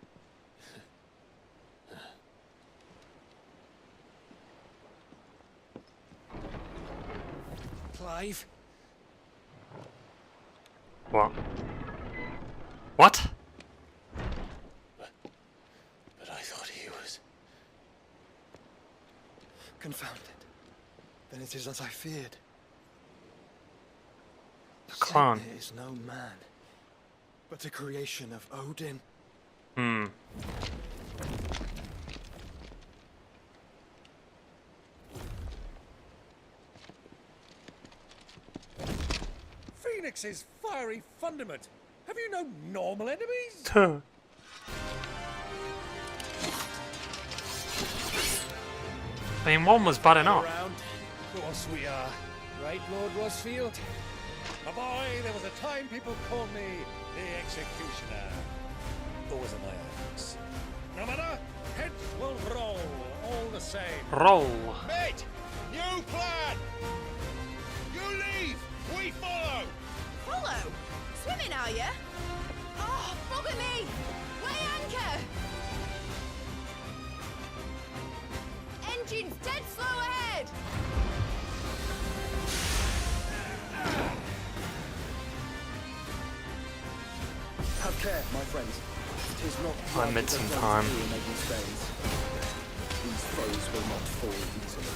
Clive? What? What? But I thought he was... Confounded. Then it is as I feared. The clown. Sleipnir is no man, but a creation of Odin. Hmm. Phoenix's fiery fundament. Have you no normal enemies? I mean, one was bad enough. Of course we are. Right, Lord Rosfield? A boy, there was a time people called me the Executioner. Always on my axe. No matter, heads will roll all the same. Roll. Mate, new plan. You leave, we follow. Follow? Swimming, are you? Oh, bugger me! Weigh anchor! Engine's dead slow ahead! Have care, my friends. 'Tis not I mid some time. making stains. These foes will not fall easily.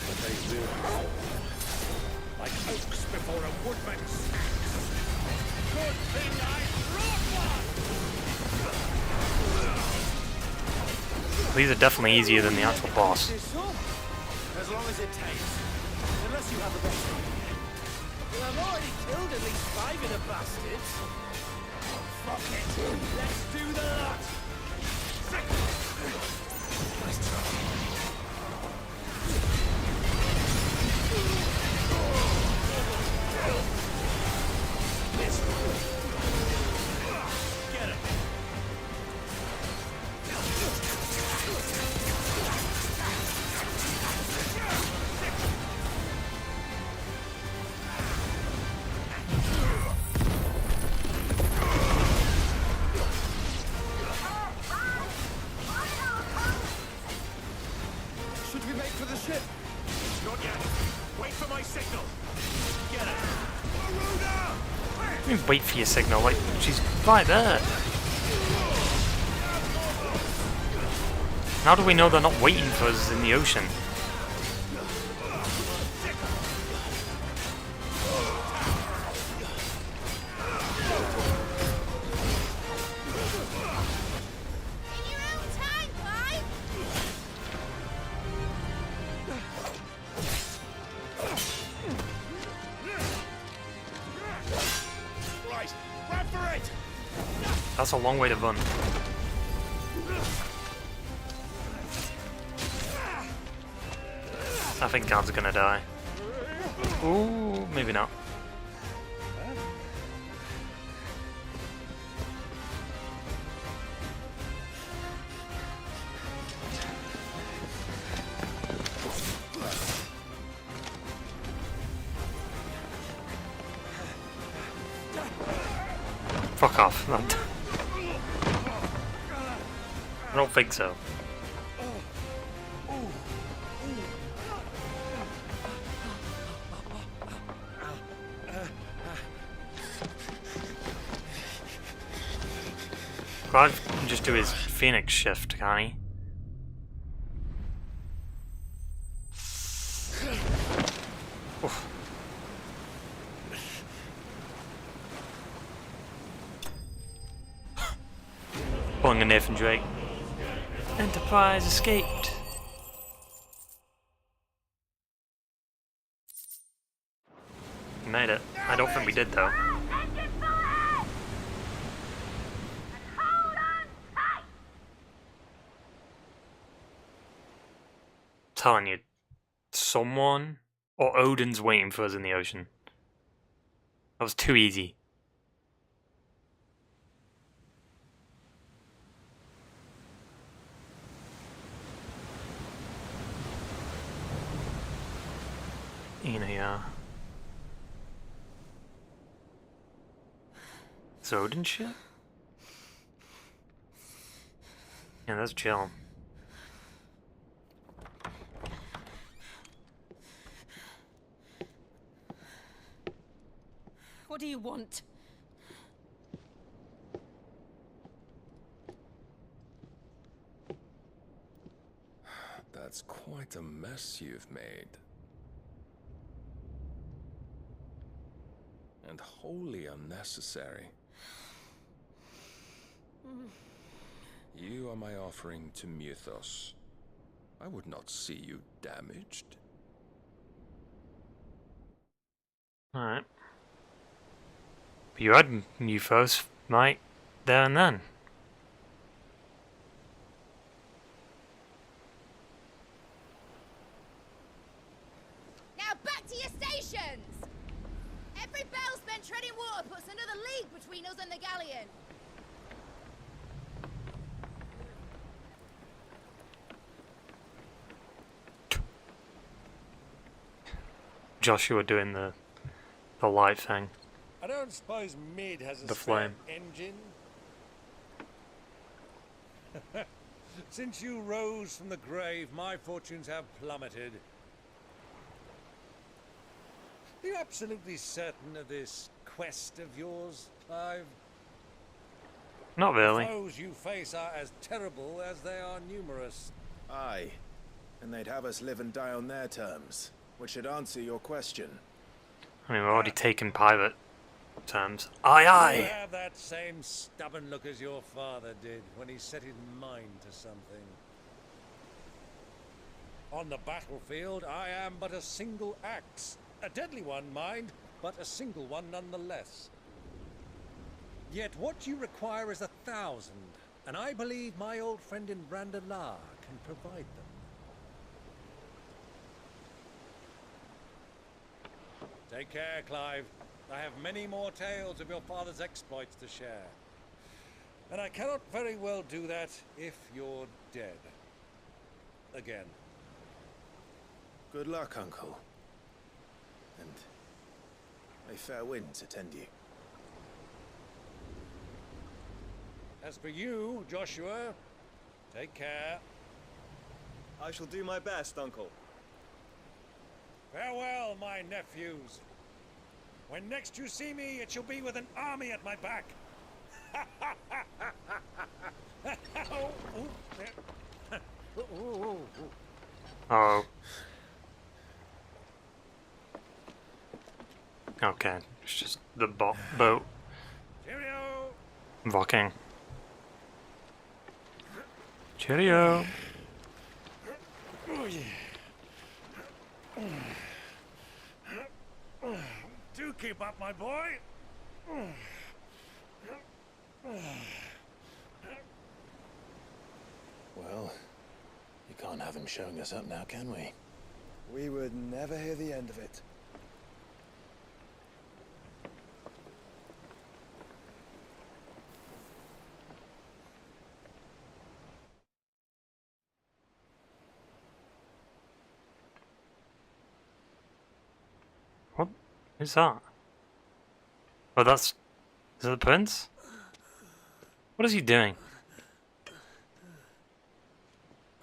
But they do. Like oaks before a woodman's axe. Good thing I brought one! These are definitely easier than the actual boss. As long as it takes. Unless you have a better idea. Well, I've already killed at least 5 of the bastards. Fuck it. Let's do the lot. Nice try. Get it. Should we make for the ship? Not yet. Wait for my signal. Get it. You wait for your signal, like, she's right there. How do we know they're not waiting for us in the ocean? In your own time, Clive! Right. Run for it. That's a long way to run. I think God's gonna die. Ooh, maybe not. Fuck off. I don't think so. Clive can just do his Phoenix shift, can't he? Oof. Pulling a Nathan Drake. Enterprise escaped. We made it. I don't think we did though. Telling you, someone or Odin's waiting for us in the ocean. That was too easy. In here. Is Odin shit? Yeah, that's chill. What do you want? That's quite a mess you've made. And wholly unnecessary. You are my offering to Mythos. I would not see you damaged. Alright. But you had Mythos, right? There and then. Now back to your stations! Every bell spent treading water puts another league between us and the galleon. Joshua doing the light thing. I don't suppose Mid has a The spare flame. engine? Since you rose from the grave, my fortunes have plummeted. Are you absolutely certain of this quest of yours, Clive? Not really. The foes you face are as terrible as they are numerous. Aye. And they'd have us live and die on their terms, which should answer your question. I mean, we're already taking pirate terms. Aye, aye! You have that same stubborn look as your father did when he set his mind to something. On the battlefield, I am but a single axe. A deadly one, mind, but a single one nonetheless. Yet what you require is 1,000, and I believe my old friend in Brandalar can provide them. Take care, Clive. I have many more tales of your father's exploits to share. And I cannot very well do that if you're dead. Again. Good luck, Uncle. And may fair winds attend you. As for you, Joshua, take care. I shall do my best, Uncle. Farewell, my nephews. When next you see me, it shall be with an army at my back. Oh. Okay, it's just the boat. Cheerio. Rocking. Cheerio. Oh, yeah. Do keep up, my boy. Well, you can't have him showing us up now, can we? We would never hear the end of it. What is that? Oh, is that the prince? What is he doing?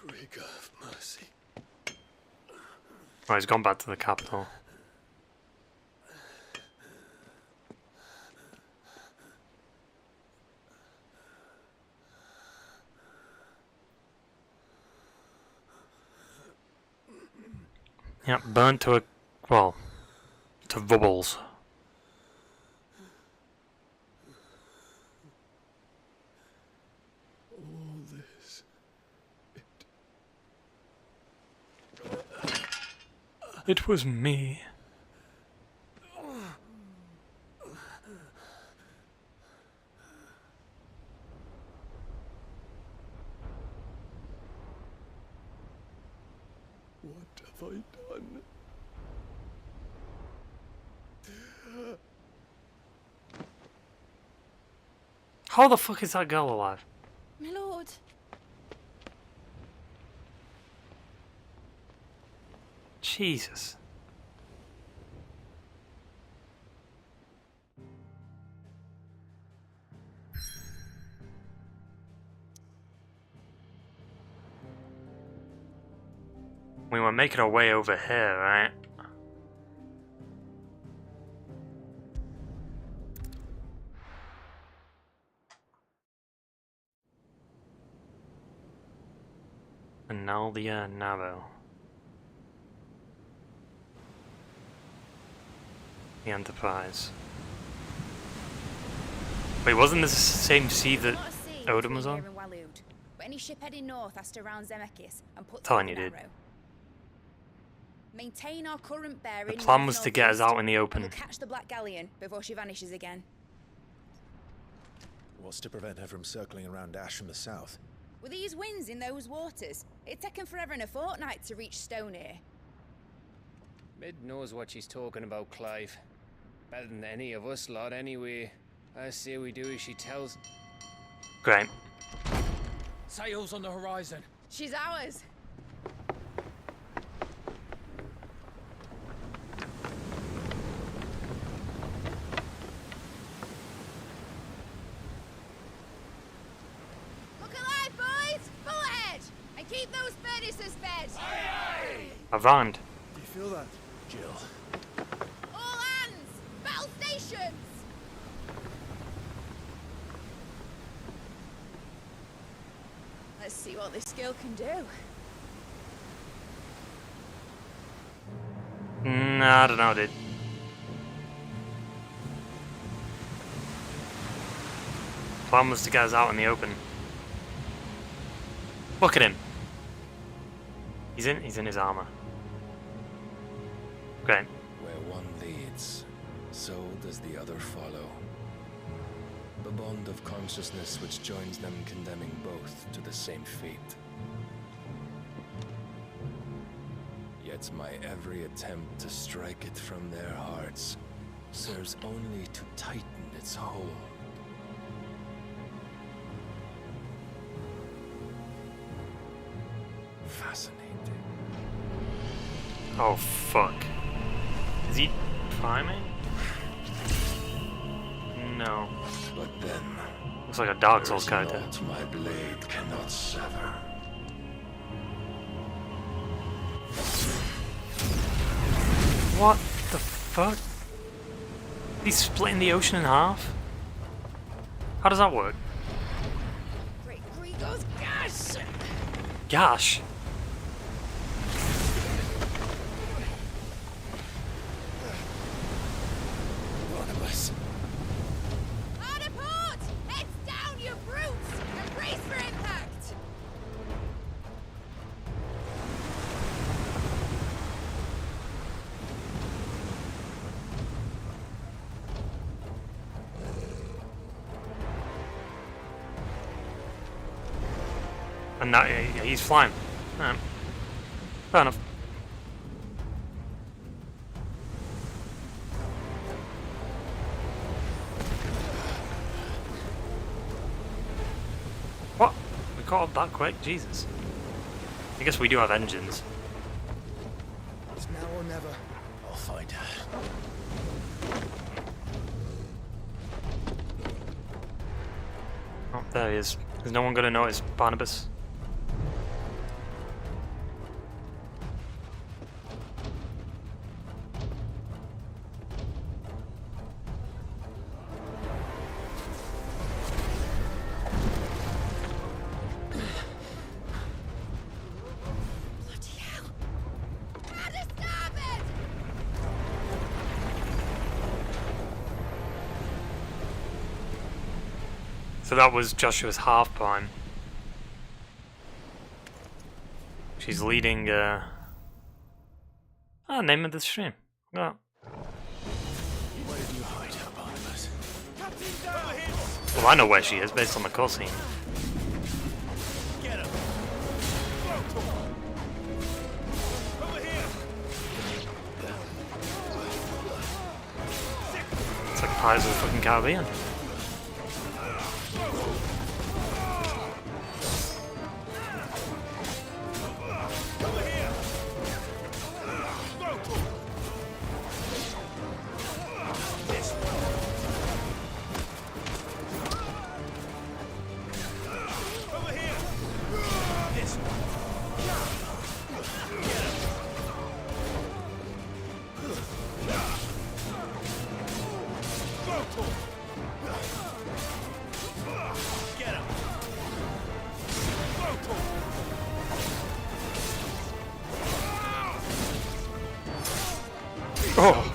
Great God of mercy. Oh, he's gone back to the capital. Yeah, burnt to to rubbles. All this It was me. What have I done? How the fuck is that girl alive? My lord. Jesus. We were making our way over here, right? Analdia Navo. The Enterprise. Wait, wasn't this the same sea that Odin was on? But any ship heading north has to round Zemeckis and put Telling you, dude. Maintain our current bearing. The plan was to get us out in the open. We'll catch the Black Galleon before she vanishes again. What's to prevent her from circling around Ash from the south? With these winds in those waters, it'd taken forever and a fortnight to reach Stonehere. Mid knows what she's talking about, Clive. Better than any of us lot, anyway. I say we do as she tells. Great. Sails on the horizon. She's ours. Look alive, boys! Full ahead! And keep those furnaces fed! I've rhymed. Do you feel that? Jill. All hands! Battle stations! Let's see what this girl can do. Nah, I don't know, dude. Plan was to get us out in the open. Look at him. He's in his armor. Great. Where one leads, so does the other follow. The bond of consciousness which joins them condemning both to the same fate. Yet my every attempt to strike it from their hearts serves only to tighten its hold. Fascinating. Oh fuck. Is he priming? No. But then looks like a Dark Souls character. My blade cannot sever. What the fuck? He's splitting the ocean in half? How does that work? Great Grigor's gosh! Gosh. Barnabas. Hard port! Heads down, you brutes! And brace for impact! And now he's flying. Alright. Fair enough. What? We caught up that quick? Jesus. I guess we do have engines. It's now or never. I'll find her. Oh, there he is. Is no one gonna notice Barnabas? So that was Joshua's half prime. She's leading Ah, name of the stream. Oh. Where did you hide her, Barnabas? Well, I know where she is based on the cutscene. Get him. Over here. It's like Pirates of the fucking Caribbean. Oh!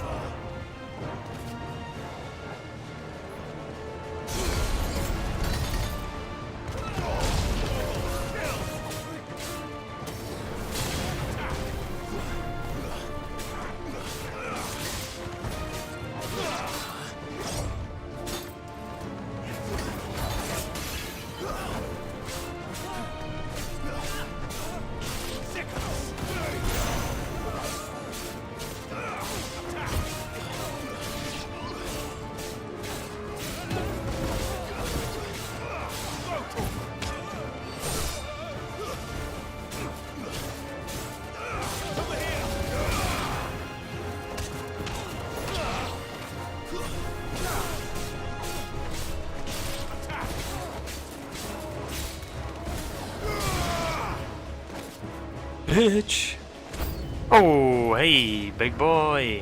Bitch! Oh, hey, big boy!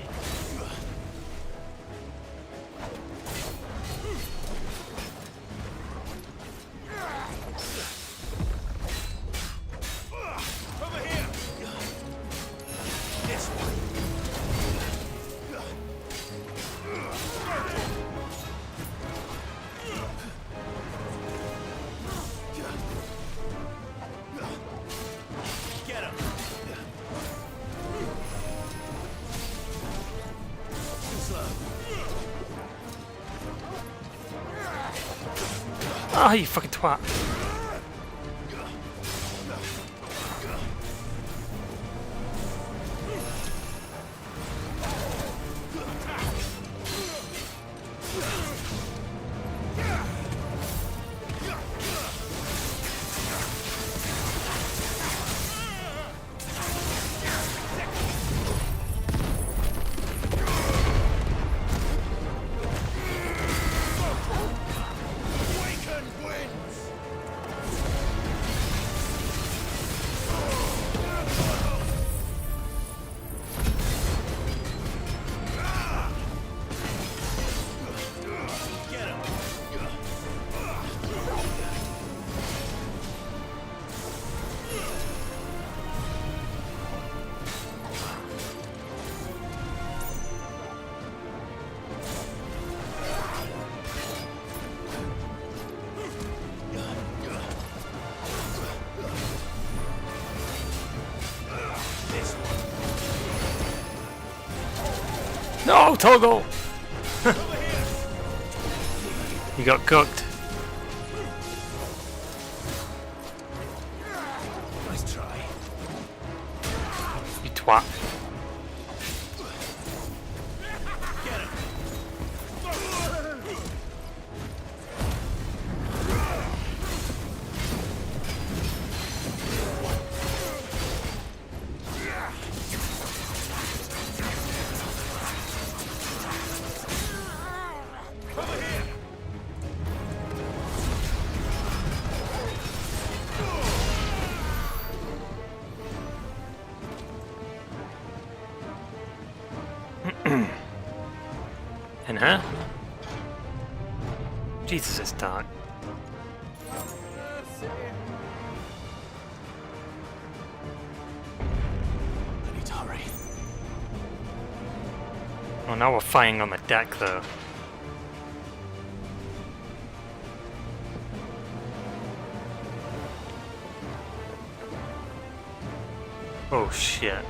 Ah, you fucking twat. No, Toggle! You got cooked. Nice try. You twat. In her? Jesus, it's dark. I need to hurry. Oh, now we're fighting on the deck, though. Oh, shit.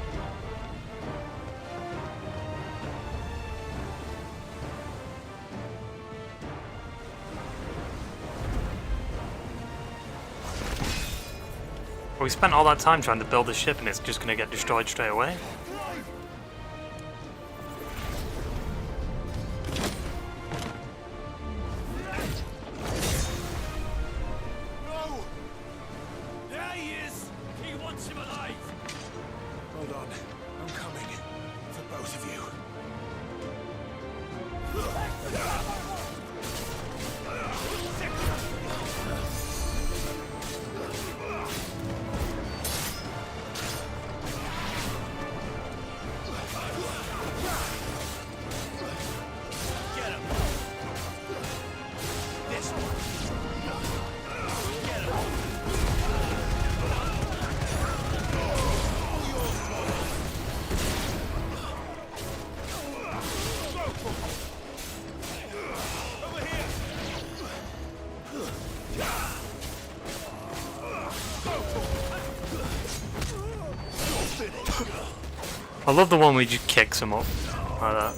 We spent all that time trying to build a ship and it's just going to get destroyed straight away. No! There he is! He wants him alive! Hold on. I'm coming. For both of you. I love the one where you just kicks him up like that.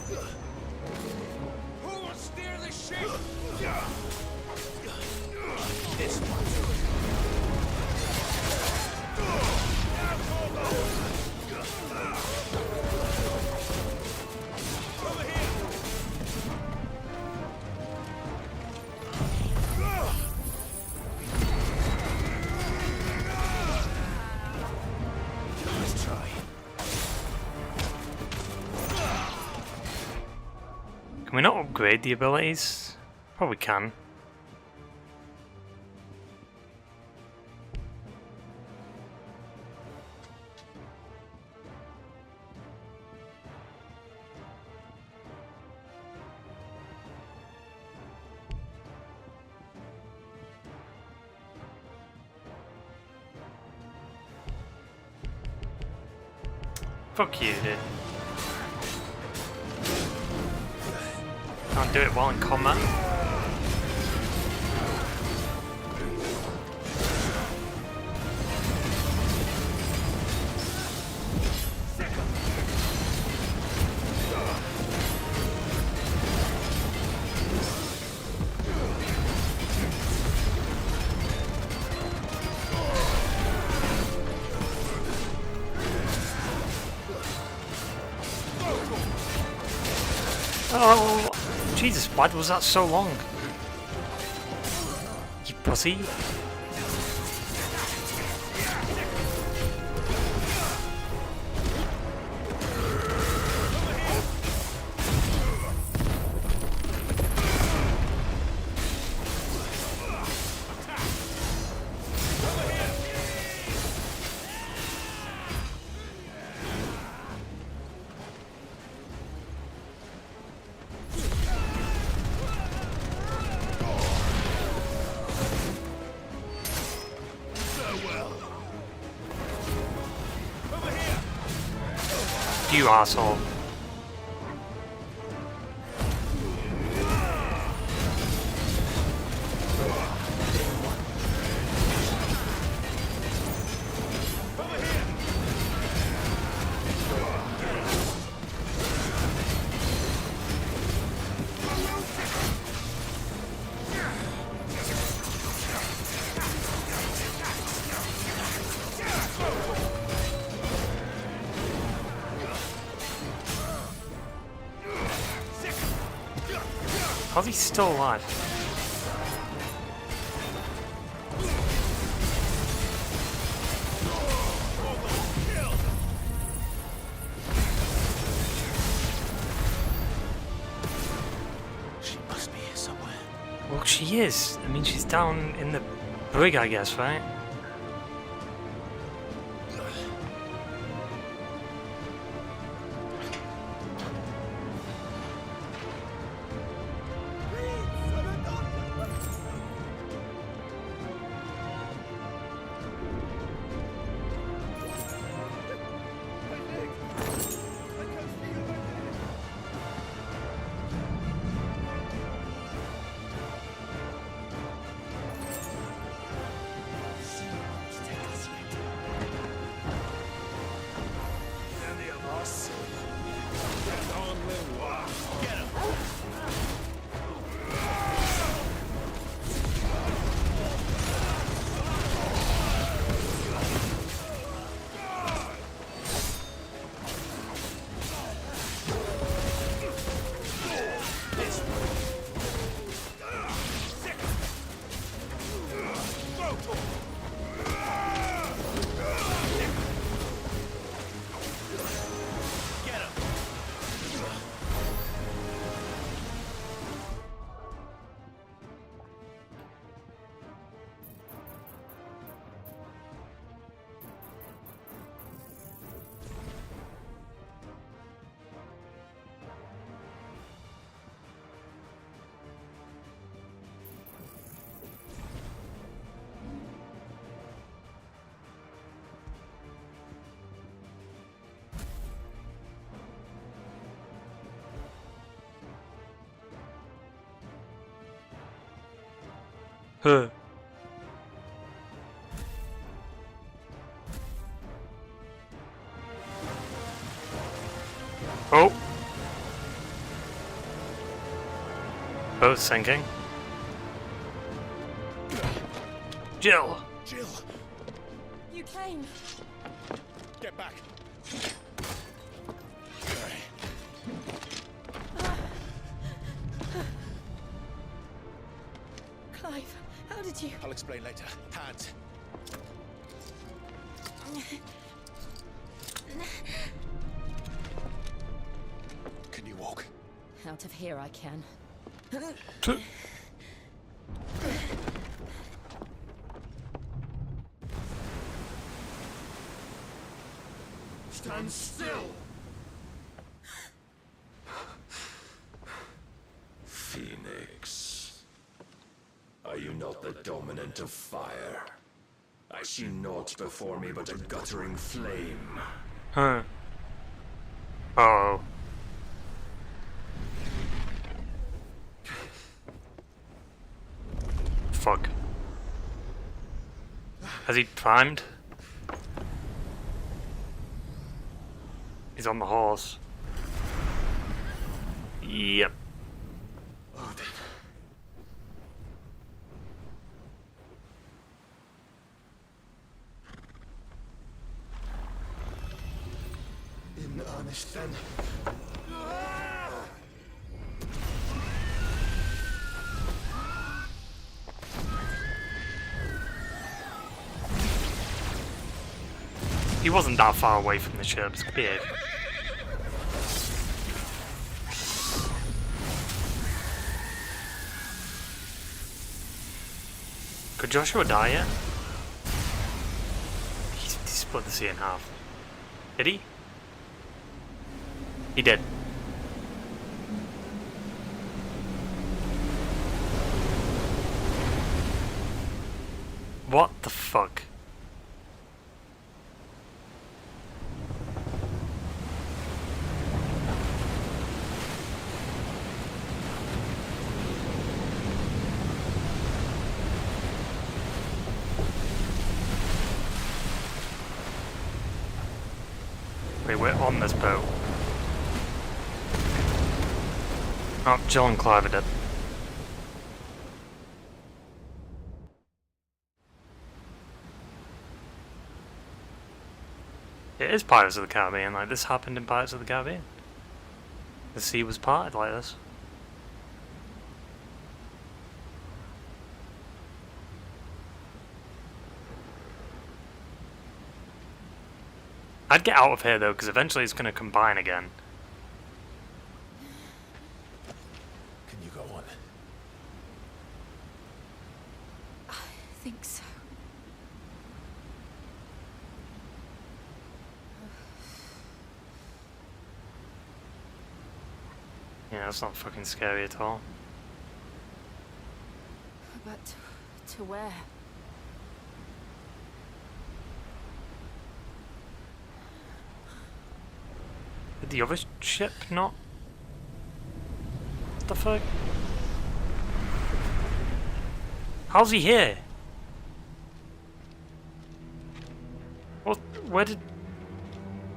Who will steer the ship? This Over here! Let's try. Can we not upgrade the abilities? Probably can. Fuck you, dude. Can't do it while in combat. Oh, Jesus, why was that so long? You pussy. You asshole. How's he still alive? She must be here somewhere. Well, she is. I mean, she's down in the brig, I guess, right? Huh. Oh. Boat sinking. Jill. Jill. You came. Get back. Clive, how did you... I'll explain later. Hands. Can you walk? Out of here I can. Stand still! Phoenix, are you not the dominant of fire? I see naught before me but a guttering flame. Huh. Uh-oh. Fuck. Has he primed? He's on the horse. Yep. In earnest then. He wasn't that far away from the ships. Big. Could Joshua die yet? He split the sea in half. Did he? He did. What the fuck? Wait, we're on this boat. Oh, Jill and Clive are dead. It is Pirates of the Caribbean, like this happened in Pirates of the Caribbean. The sea was parted like this. I'd get out of here though, because eventually it's going to combine again. Can you go on? I think so. Yeah, that's not fucking scary at all. But to where? Did the other ship not? What the fuck? How's he here? What? Where did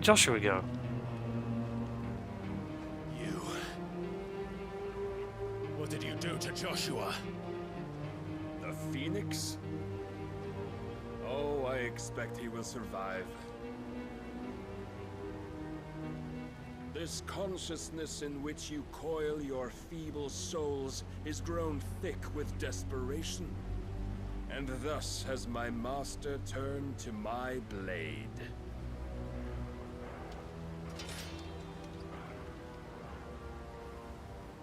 Joshua go? You. What did you do to Joshua? The Phoenix? Oh, I expect he will survive. This consciousness in which you coil your feeble souls is grown thick with desperation, and thus has my master turned to my blade.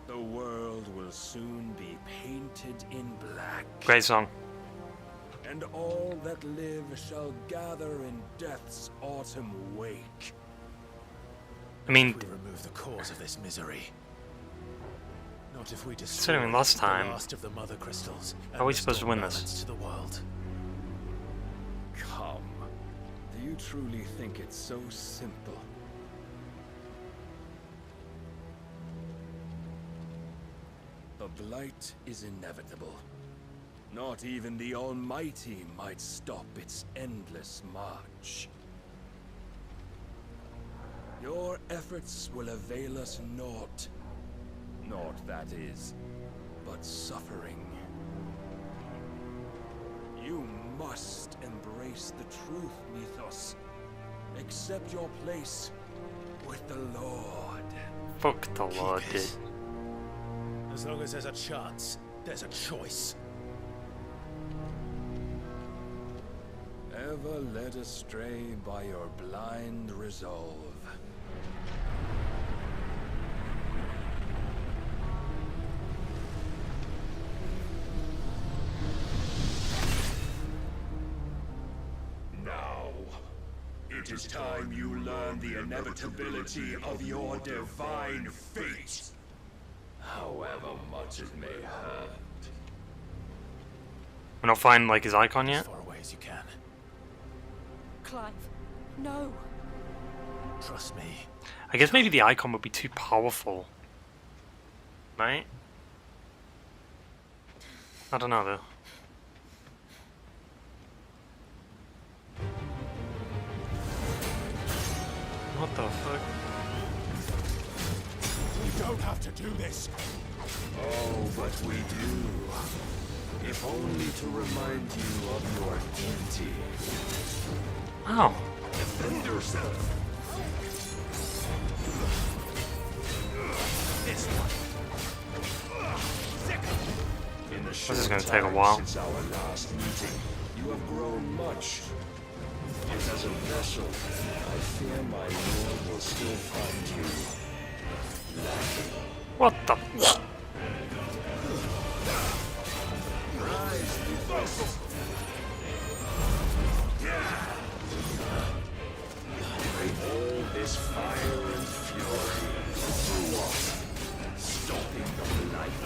The world will soon be painted in black. Great song. And all that live shall gather in death's autumn wake. I mean, if we remove the cause of this misery. Not if we destroy considering last time, the last of the mother crystals. How are we supposed to win this? To the world. Come. Do you truly think it's so simple? The blight is inevitable. Not even the Almighty might stop its endless march. Your efforts will avail us naught. Naught, that is, but suffering. You must embrace the truth, Mythos. Accept your place with the Lord. Fuck the Lord, dude. As long as there's a chance, there's a choice. Ever led astray by your blind resolve. Now, it is time you learn the inevitability of your divine fate. However much it may hurt. We're not finding like his icon yet? As far away as you can. Clive, no. Trust me. I guess maybe the icon would be too powerful. Right? I don't know though. What the fuck? We don't have to do this. Oh, but we do. If only to remind you of your duty. Oh. Defend yourself. This one. In the This is gonna take a while. Since our last meeting, you have grown much. Yet as a vessel, I fear my lord will still find you lacking. What the? Rise, Mythos. Bring all this fire and fury through us, stopping the light.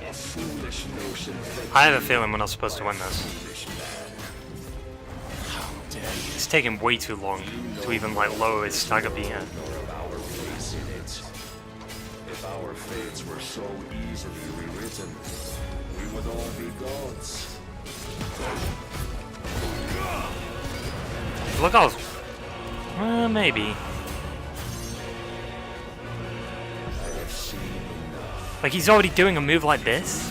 A foolish notion. I have a feeling we're not supposed to win this. It's taking way too long to even like lower his stagger being here. If our fates were so easily rewritten, we would all be gods. Look how... maybe. Like he's already doing a move like this?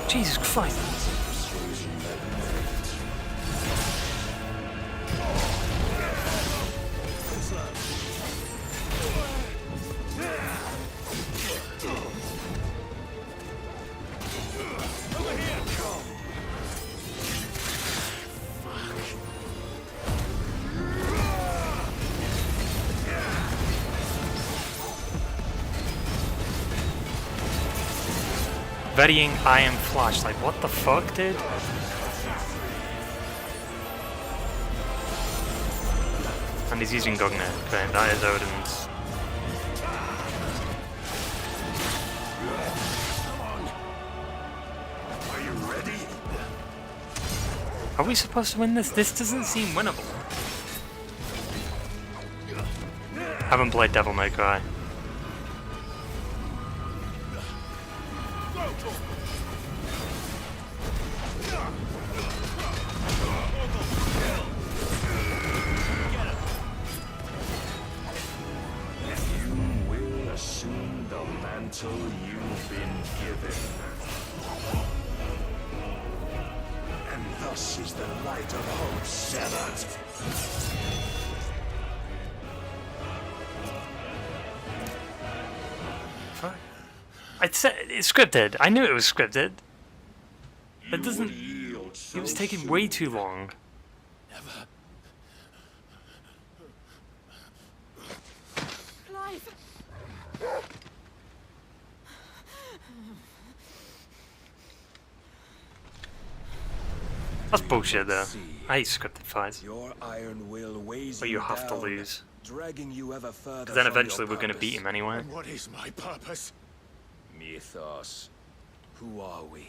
Jesus Christ. Varying iron flash, like what the fuck, dude? And he's using Gugner. Okay, that is Odin's. Are you ready? Are we supposed to win this? This doesn't seem winnable. Haven't played Devil May Cry. You've been given. And thus is the light of hope severed. Fuck. It's scripted. I knew it was scripted. It doesn't... It was taking way too long. Clive! That's bullshit though. I hate scripted fights. Your iron will weighs But you have to lose. Dragging you ever further. Because then eventually we're going to beat him anyway. And what is my purpose? Mythos. Who are we?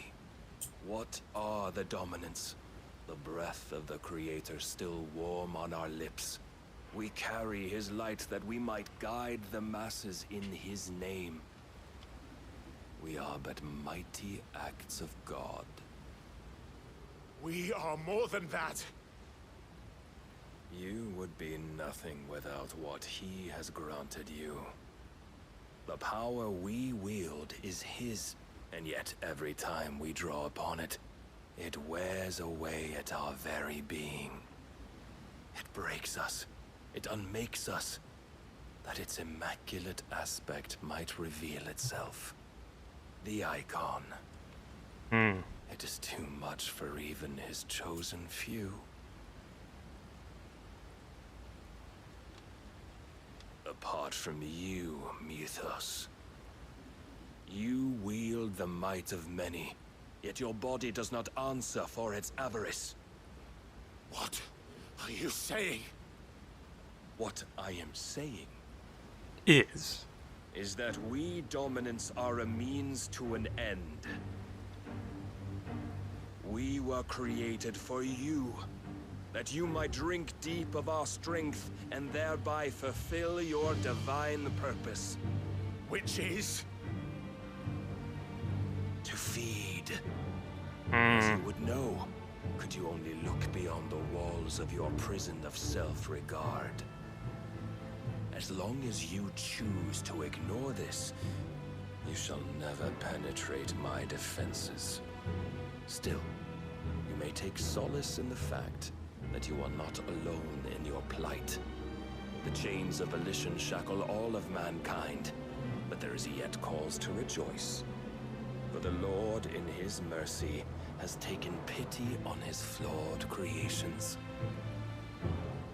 What are the dominants? The breath of the Creator still warm on our lips. We carry his light that we might guide the masses in his name. We are but mighty acts of God. We are more than that. You would be nothing without what he has granted you. The power we wield is his, and yet every time we draw upon it, it wears away at our very being. It breaks us. It unmakes us, that its immaculate aspect might reveal itself. The icon. It is too much for even his chosen few. Apart from you, Mythos. You wield the might of many, yet your body does not answer for its avarice. What are you saying? What I am saying is that we dominants are a means to an end. We were created for you, that you might drink deep of our strength and thereby fulfill your divine purpose. Which is? To feed. As you would know, could you only look beyond the walls of your prison of self-regard. As long as you choose to ignore this, you shall never penetrate my defenses. Still, you may take solace in the fact that you are not alone in your plight. The chains of volition shackle all of mankind, but there is yet cause to rejoice. For the Lord, in his mercy, has taken pity on his flawed creations,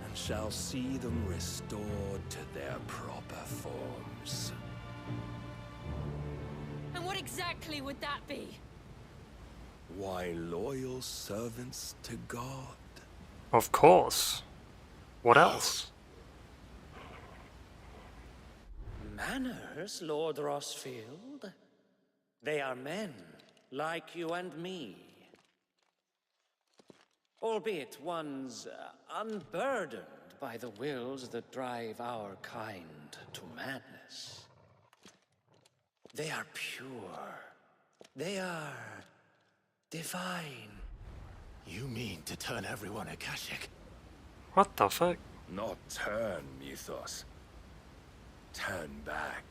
and shall see them restored to their proper forms. And what exactly would that be? Why, loyal servants to God. Of course. What else? Manners, Lord Rossfield? They are men, like you and me. Albeit ones unburdened by the wills that drive our kind to madness. They are pure. They are divine. You mean to turn everyone Akashic? What the fuck? Not turn, Mythos. Turn back.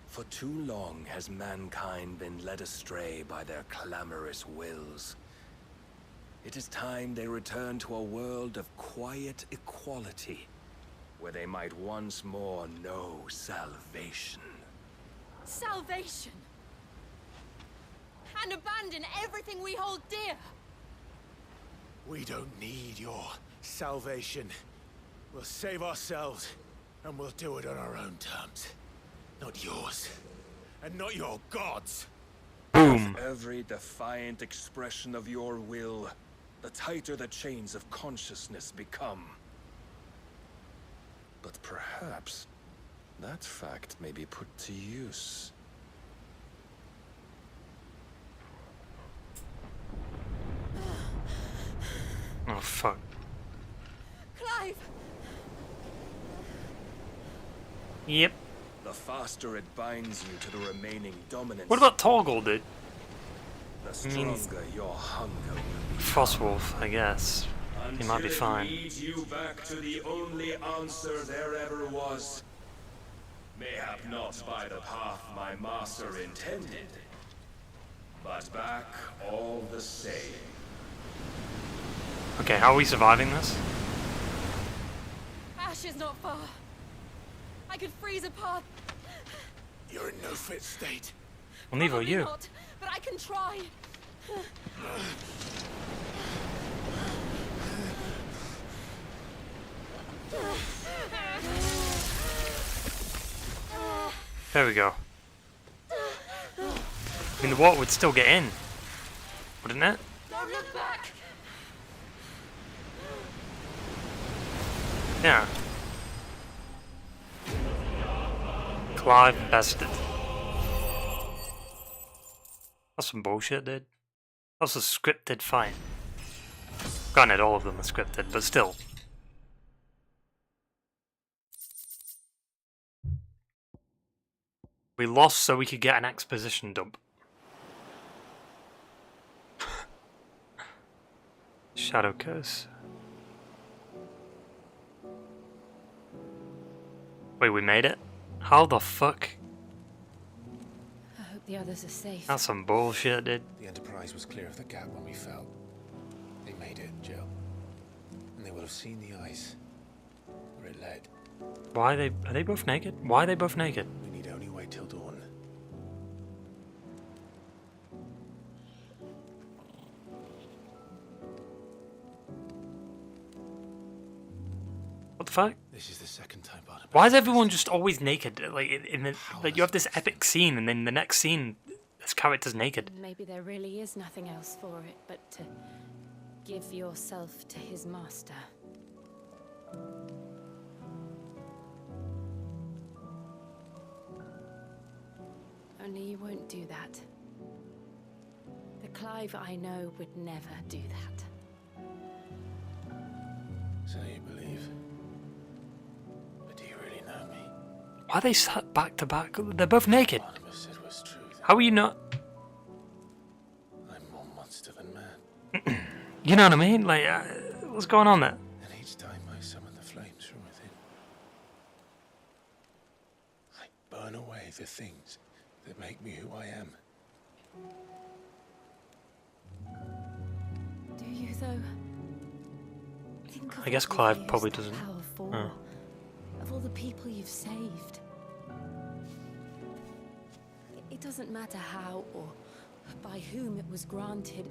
For too long has mankind been led astray by their clamorous wills. It is time they return to a world of quiet equality, where they might once more know salvation. Salvation! And abandon everything we hold dear! We don't need your salvation. We'll save ourselves, and we'll do it on our own terms. Not yours. And not your gods. Boom. Every defiant expression of your will, the tighter the chains of consciousness become. But perhaps that fact may be put to use. Oh fuck. Clive! Yep. The faster it binds you to the remaining dominance. What about Torgal, dude? The stronger your hunger will be. Frostwolf, I guess. He might be fine. Until it leads you back to the only answer there ever was. Mayhap not by the path my master intended, but back all the same. Okay, how are we surviving this? Ash is not far. I could freeze a path. You're in no fit state. Well, neither are you. Not, but I can try. There we go. I mean, the water would still get in, wouldn't it? Don't look back. Yeah. Clive bested. That's some bullshit, dude. That's a scripted fight. Granted, all of them are scripted, but still. We lost so we could get an exposition dump. Shadow Curse. Wait, we made it? How the fuck? I hope the others are safe. That's some bullshit, dude. The Enterprise was clear of the gap when we fell. They made it, Jill. And they will have seen the ice where it led. Why are they both naked? Why are they both naked? We need only wait till dawn. What the fuck? This is the second time Barnabas. Why is everyone just always naked? Like in the like you have this epic scene, and then the next scene, this character's naked. Maybe there really is nothing else for it but to give yourself to his master. Only you won't do that. The Clive I know would never do that. So you believe? But do you really know me? Why are they sat back to back? They're both naked. Barnabas said was true. How are you not? I'm more monster than man. You know what I mean? Like, what's going on there? And each time I summon the flames from within, I burn away the things that make me who I am. Do you, though? Think of I guess what Clive you've probably used that doesn't. power for. Of all the people you've saved. It doesn't matter how or by whom it was granted.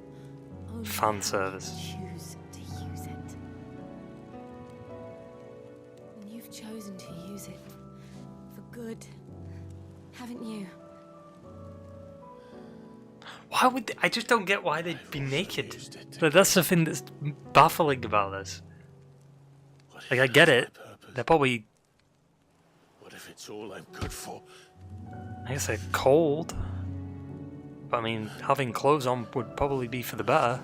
Only Fan how service. you choose to use it. And you've chosen to use it for good, haven't you? Why would I just don't get why they'd be naked. Like, that's the thing that's baffling about this. Like, I get it. They're probably. What if it's all I'm good for? I guess they're cold. But I mean, having clothes on would probably be for the better.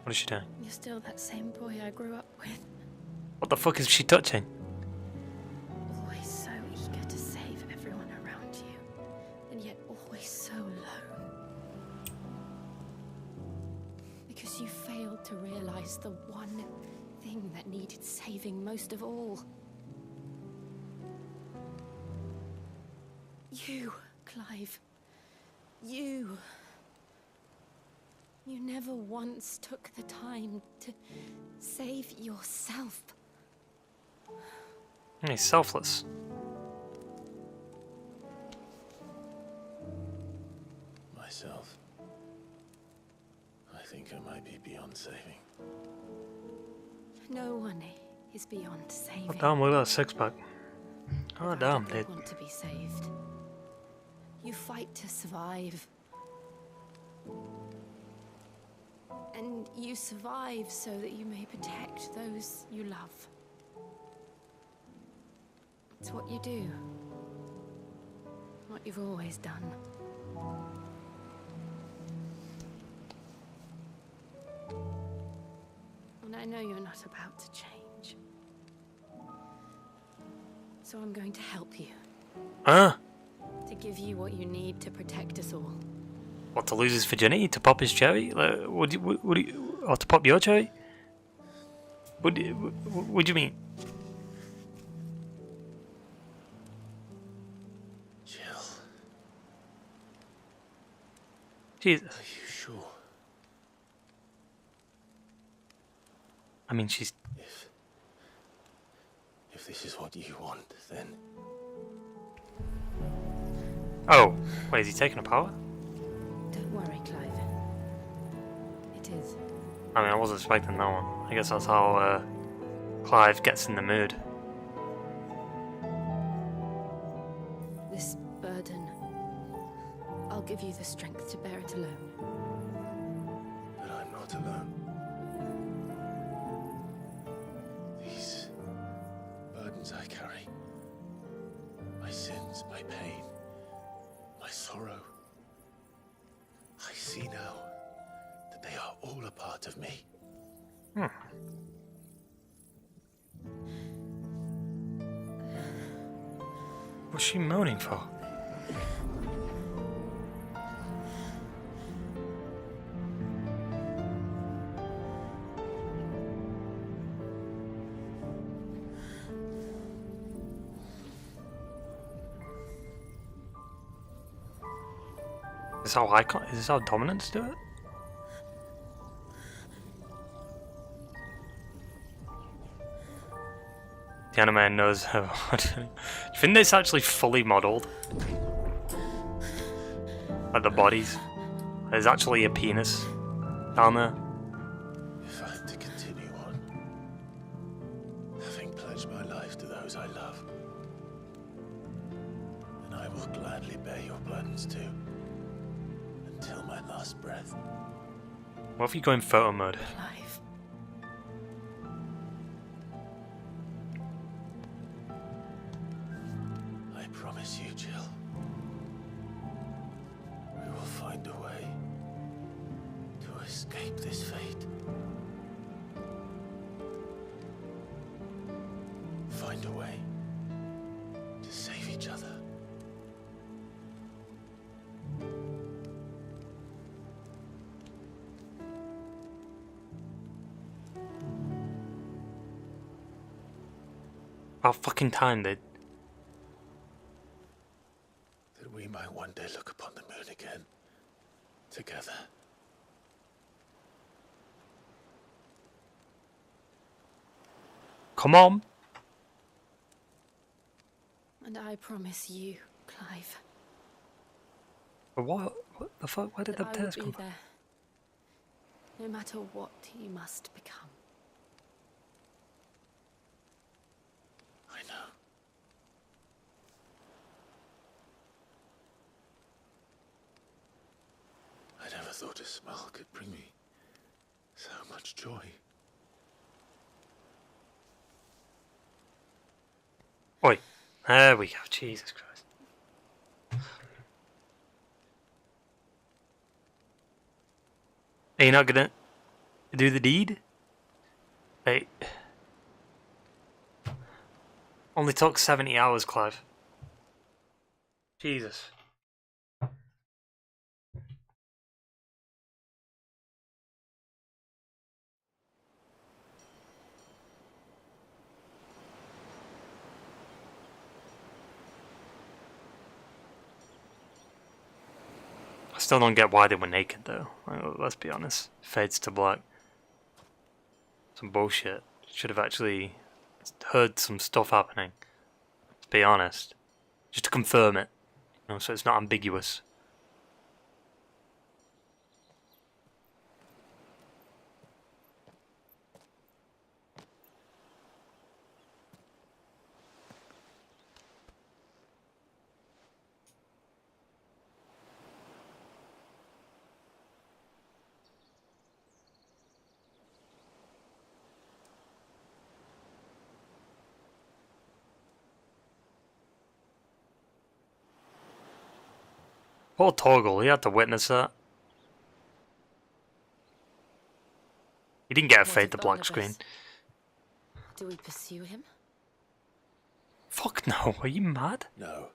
What is she doing? You're still that same boy I grew up with. What the fuck is she touching? Always so eager to save everyone around you, and yet always so alone. Because you failed to realize the one thing that needed saving most of all. You, Clive. You. You never once took the time to save yourself. He's selfless. Myself. I think I might be beyond saving. No one is beyond saving. Oh, damn, look at that six pack. Oh, damn, They dude. want to be saved. You fight to survive. And you survive so that you may protect those you love. It's what you do. What you've always done. And I know you're not about to change. So I'm going to help you. Huh? To give you what you need to protect us all. What, to lose his virginity? To pop his cherry? Like, or to pop your cherry? What do you mean? Jill. Jesus. Are you sure? I mean, she's... If this is what you want, then... Oh, wait, is he taking a power? Don't worry, Clive. It is. I mean, I wasn't expecting that one. I guess that's how Clive gets in the mood. This burden, I'll give you the strength to bear it alone. But I'm not alone. These burdens I carry, my sins, my pain, my sorrow, I see now that they are all a part of me. What's she moaning for? Is this how dominants do it? The anime knows how. Do you think it's actually fully modelled? Like the bodies? There's actually a penis down there. If I am to continue on, having pledged my life to those I love, then I will gladly bear your burdens too, until my last breath. What if you go in photo mode? Clive. I promise you, Jill, we will find a way to escape this fate. Find a way to save each other. About fucking time, dude. That we might one day look upon the moon again, together. Come on. And I promise you, Clive. But what? What the fuck? Where did the that I tears will come be from? there, no matter what you must become. I know. I never thought a smile could bring me so much joy. Oi. There we go. Jesus Christ. Are you not gonna do the deed? Wait. Only took 70 hours, Clive. Jesus. I still don't get why they were naked, though. Let's be honest. Fades to black. Some bullshit. Should have actually heard some stuff happening. Let's be honest. Just to confirm it. You know, so it's not ambiguous. Poor Torgal, he had to witness that. He didn't get a fade to black screen. Do we pursue him? Fuck no, are you mad? No.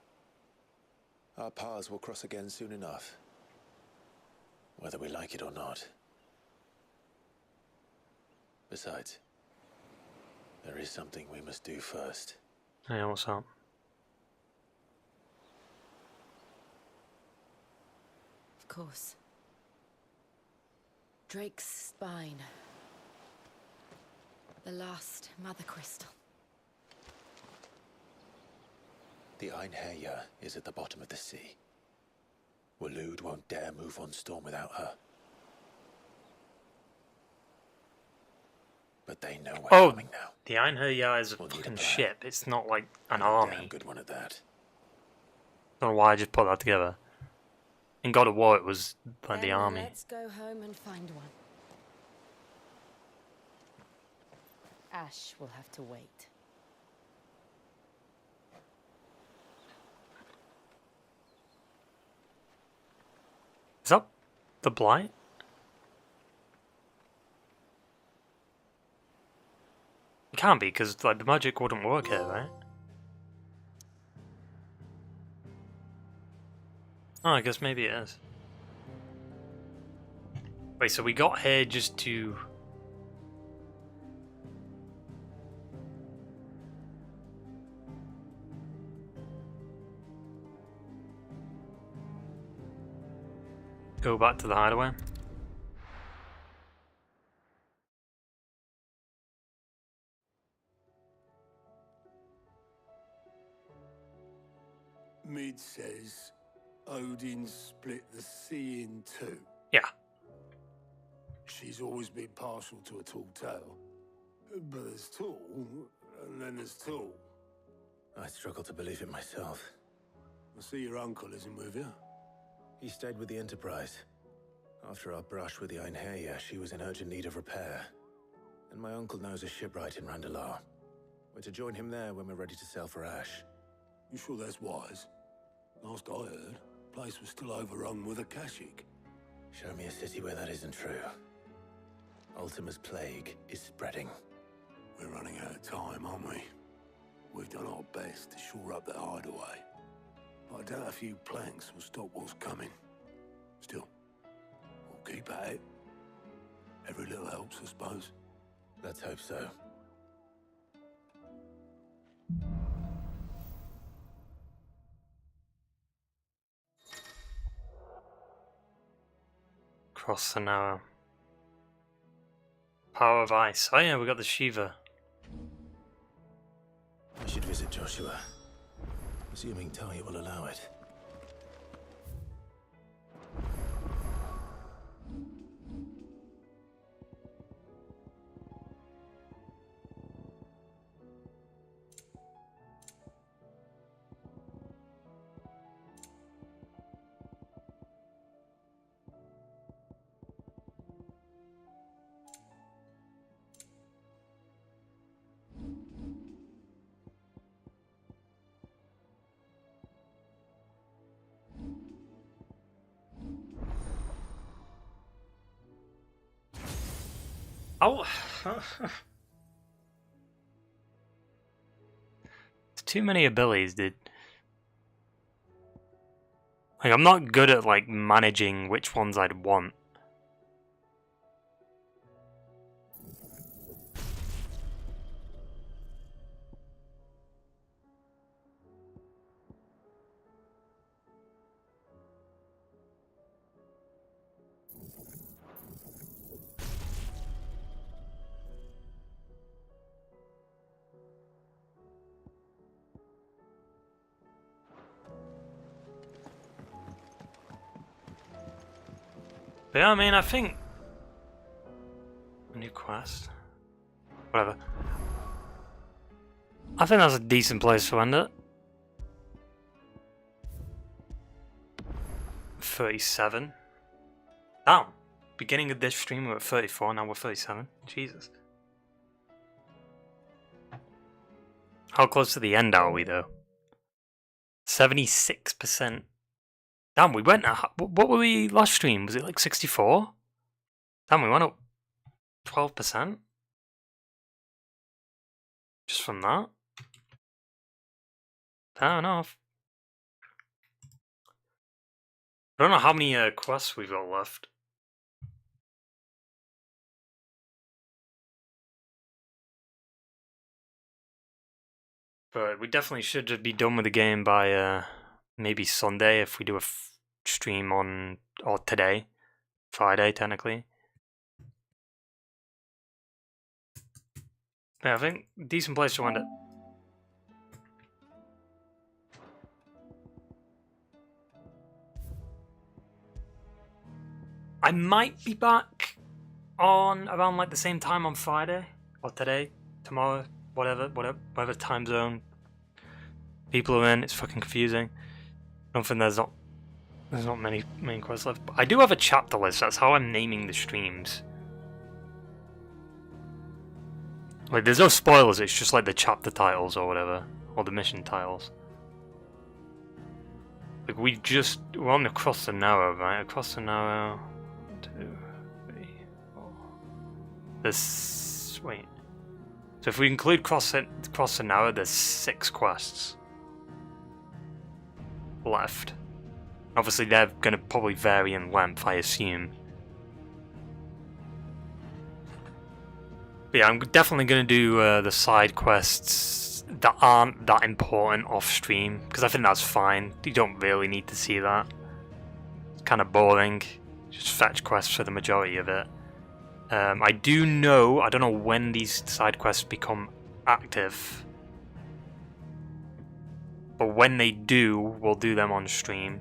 Our paths will cross again soon enough. Whether we like it or not. Besides, there is something we must do first. Yeah, what's up? Of course. Drake's spine. The last mother crystal. The Einherja is at the bottom of the sea. Waloed won't dare move on Storm without her. But they know we're coming now. The Einherja is a fucking ship. It's not like an army. Damn good one at that. I don't know why I just put that together. In God of War, it was like the army. Let's go home and find one. Ash will have to wait. Is that the blight? It can't be, because like the magic wouldn't work here, right? Oh, I guess maybe it is. Wait, so we got here just to... go back to the hideaway? Mid says Odin split the sea in two. Yeah. She's always been partial to a tall tale. But there's tall, and then there's tall. I struggle to believe it myself. I see your uncle isn't with you. He stayed with the Enterprise. After our brush with the Einherja, she was in urgent need of repair. And my uncle knows a shipwright in Randalar. We're to join him there when we're ready to sail for Ash. You sure that's wise? Last I heard, the place was still overrun with Akashic. Show me a city where that isn't true. Ultima's plague is spreading. We're running out of time, aren't we? We've done our best to shore up the hideaway. But I doubt a few planks will stop what's coming. Still, we'll keep at it. Every little helps, I suppose. Let's hope so. Cross the Narrow. Power of Ice. Oh yeah, we got the Shiva. I should visit Joshua. Assuming Talia will allow it. Oh, it's too many abilities, dude. Like, I'm not good at like managing which ones I'd want. But yeah, I mean, I think... a new quest? Whatever. I think that's a decent place to end it. 37. Damn. Beginning of this stream we were at 34, now we're 37. Jesus. How close to the end are we, though? 76%. Damn, we went... what were we last stream? Was it like 64? Damn, we went up 12%? Just from that? I don't know. I don't know how many quests we've got left. But we definitely should be done with the game by... maybe Sunday if we do a stream on, or today, Friday technically. Yeah, I think decent place to end it. I might be back on around like the same time on Friday or today, tomorrow, whatever time zone people are in. It's fucking confusing. I don't think there's not many main quests left. But I do have a chapter list. That's how I'm naming the streams. Like, there's no spoilers. It's just like the chapter titles or whatever, or the mission titles. Like we're on Across the Narrow, right? Across the Narrow. 1, 2, 3, 4. Wait. So if we include Cross the Narrow, there's 6 quests left. Obviously, they're going to probably vary in length, I assume. But yeah, I'm definitely going to do the side quests that aren't that important off stream, because I think that's fine. You don't really need to see that. It's kind of boring. Just fetch quests for the majority of it. I don't know when these side quests become active. But when they do, we'll do them on stream.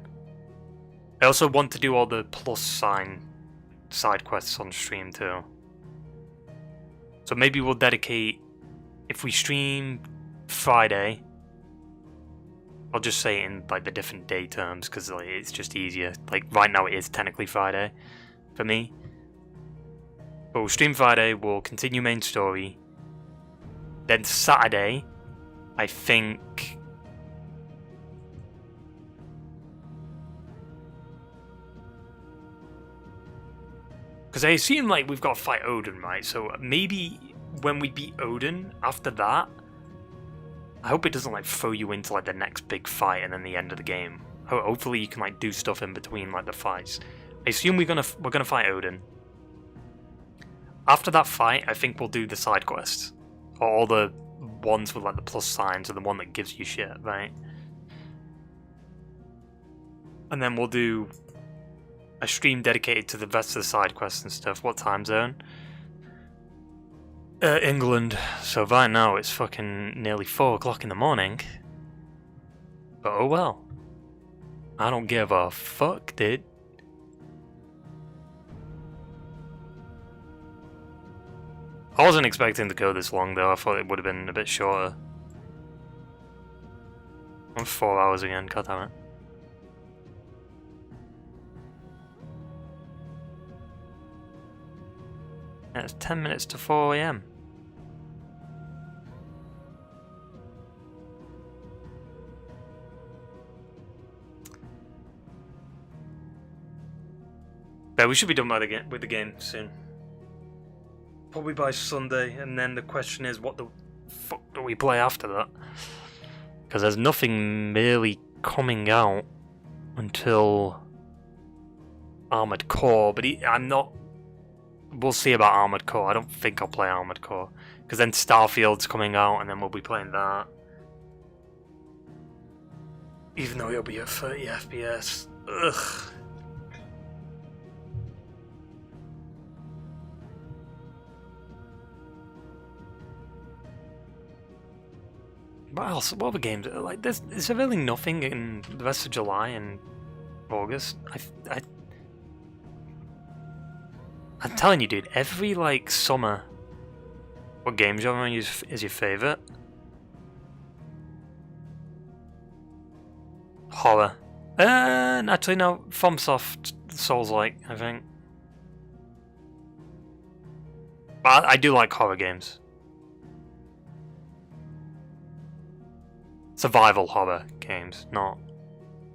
I also want to do all the plus sign side quests on stream too. So maybe we'll dedicate, if we stream Friday, I'll just say it in like the different day terms because like, it's just easier. Like right now it is technically Friday for me. But we'll stream Friday, we'll continue main story. Then Saturday, I think... Because I assume like we've got to fight Odin, right? So maybe when we beat Odin, after that, I hope it doesn't like throw you into like the next big fight and then the end of the game. Hopefully you can like do stuff in between like the fights. I assume we're gonna fight Odin. After that fight, I think we'll do the side quests, or all the ones with like the plus signs, or the one that gives you shit, right? And then we'll do a stream dedicated to the rest of the side quests and stuff. What time zone? England. So right now it's fucking nearly 4 o'clock in the morning. But oh well. I don't give a fuck, dude. I wasn't expecting to go this long though. I thought it would have been a bit shorter. I'm 4 hours again, god damn it. And it's 10 minutes to 4 AM. Yeah, we should be done with the game soon. Probably by Sunday, and then the question is, what the fuck do we play after that? Because there's nothing really coming out until Armored Core, but I'm not... We'll see about Armored Core. I don't think I'll play Armored Core. Because then Starfield's coming out, and then we'll be playing that. Even though it'll be at 30 FPS. Ugh. What else? What other games? Like, is there really nothing in the rest of July and August? I'm telling you, dude, every, like, summer... What game genre is your favourite? Horror. Actually, no. FromSoft, Souls-like, I think. But I do like horror games. Survival horror games, not,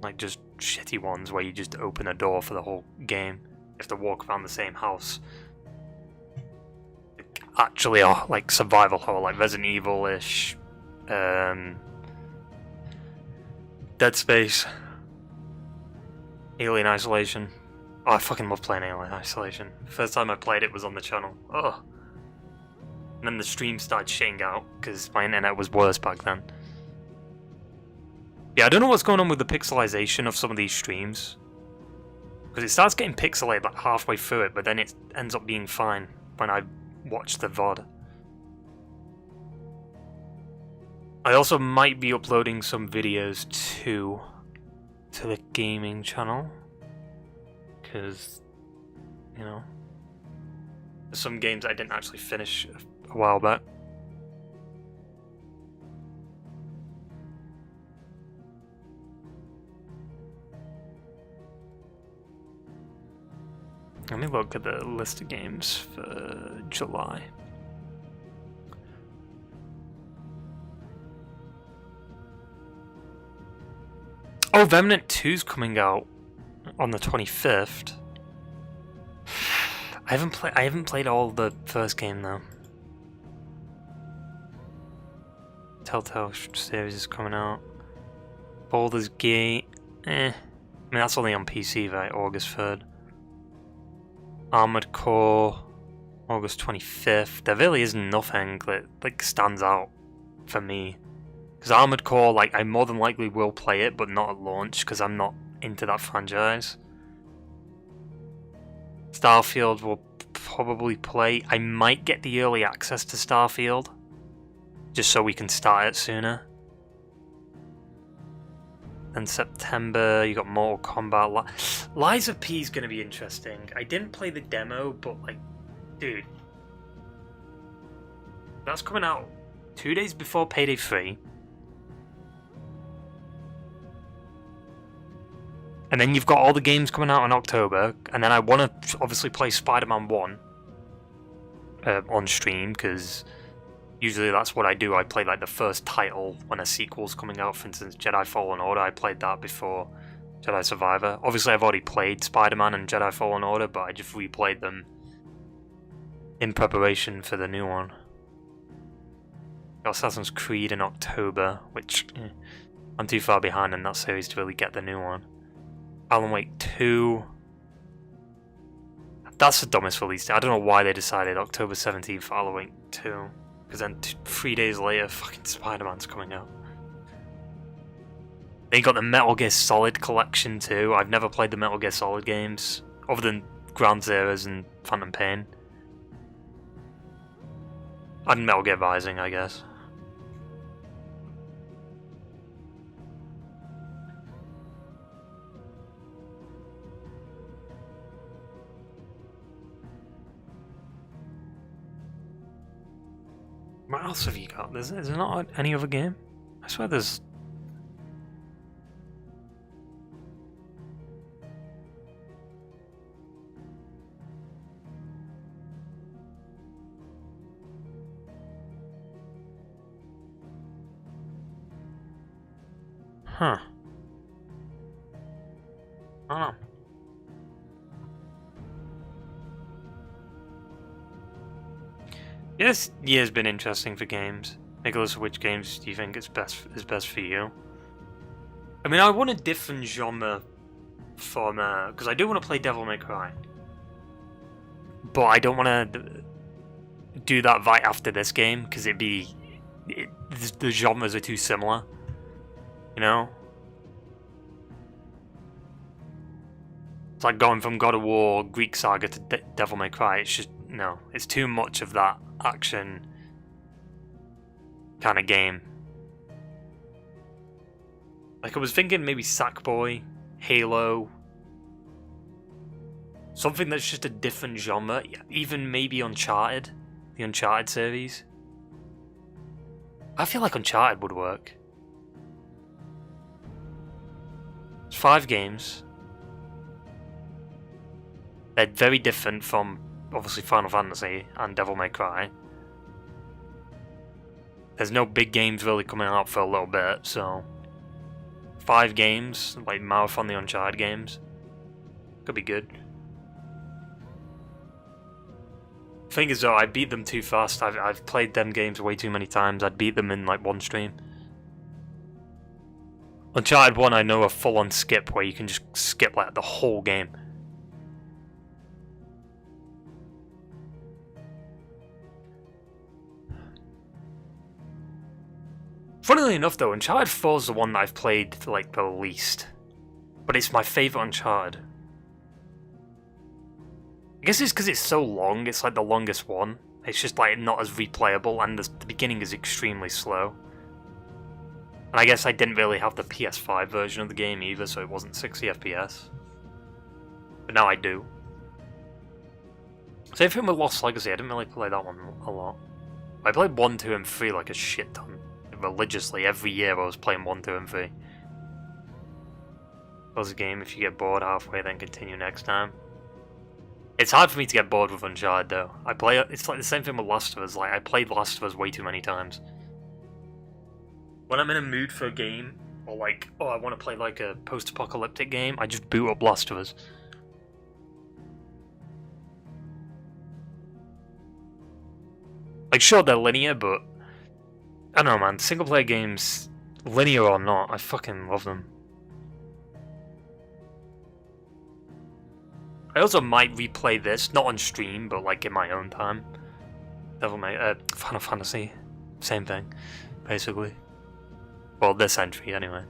like, just shitty ones where you just open a door for the whole game. You have to walk around the same house. Actually, like survival horror, like Resident Evil-ish, Dead Space, Alien Isolation. Oh, I fucking love playing Alien Isolation. First time I played it was on the channel. Oh. And then the stream started shitting out because my internet was worse back then. Yeah, I don't know what's going on with the pixelization of some of these streams. Because it starts getting pixelated like halfway through it, but then it ends up being fine when I watch the VOD. I also might be uploading some videos too to the gaming channel. Because, you know, there's some games I didn't actually finish a while back. Let me look at the list of games for July. Oh, Remnant 2's coming out on the 25th. I haven't played all the first game though. Telltale series is coming out. Baldur's Gate, I mean, that's only on PC, right? August 3rd. Armored Core, August 25th. There really is nothing that like stands out for me. Because Armored Core, like, I more than likely will play it, but not at launch, because I'm not into that franchise. Starfield will probably play. I might get the early access to Starfield, just so we can start it sooner. Then September, you got Mortal Kombat. Lies of P is going to be interesting. I didn't play the demo, but like, dude, that's coming out 2 days before Payday 3. And then you've got all the games coming out in October, and then I want to obviously play Spider-Man 1 on stream, because usually that's what I do. I play like the first title when a sequel's coming out. For instance, Jedi Fallen Order, I played that before Jedi Survivor. Obviously I've already played Spider-Man and Jedi Fallen Order, but I just replayed them in preparation for the new one. Got Assassin's Creed in October, which I'm too far behind in that series to really get the new one. Alan Wake 2. That's the dumbest release date. I don't know why they decided October 17th for Alan Wake 2. Because then 3 days later, fucking Spider-Man's coming out. Then you got the Metal Gear Solid collection too. I've never played the Metal Gear Solid games, other than Ground Zeroes and Phantom Pain. And Metal Gear Rising, I guess. What else have you got? Is there not any other game? I swear there's... Huh. I don't know. This year's been interesting for games. Nicholas, which games do you think is best for you? I mean, I want a different genre from because I do want to play Devil May Cry, but I don't want to do that right after this game because the genres are too similar. You know, it's like going from God of War, Greek Saga to Devil May Cry. It's just no, it's too much of that action kind of game. Like I was thinking maybe Sackboy, Halo, something that's just a different genre, even maybe Uncharted, the Uncharted series. I feel like Uncharted would work. It's 5 games. They're very different from obviously Final Fantasy and Devil May Cry. There's no big games really coming out for a little bit, so 5 games, like marathon the Uncharted games, could be good. Thing is though, I beat them too fast. I've played them games way too many times. I'd beat them in like one stream. Uncharted 1 I know a full-on skip where you can just skip like the whole game. Funnily enough though, Uncharted 4 is the one that I've played like the least. But it's my favourite Uncharted. I guess it's because it's so long, it's like the longest one. It's just like not as replayable and the beginning is extremely slow. And I guess I didn't really have the PS5 version of the game either, so it wasn't 60 FPS. But now I do. Same thing with Lost Legacy, I didn't really play that one a lot. I played 1, 2 and 3 like a shit ton. Religiously, every year I was playing 1, 2 and 3. Close the game, if you get bored halfway then continue next time. It's hard for me to get bored with Uncharted though. It's like the same thing with Last of Us, like I played Last of Us way too many times. When I'm in a mood for a game, or like, oh I want to play like a post-apocalyptic game, I just boot up Last of Us. Like sure they're linear, but I don't know man, single player games, linear or not, I fucking love them. I also might replay this, not on stream, but like in my own time. Final Fantasy, same thing, basically. Well, this entry anyway.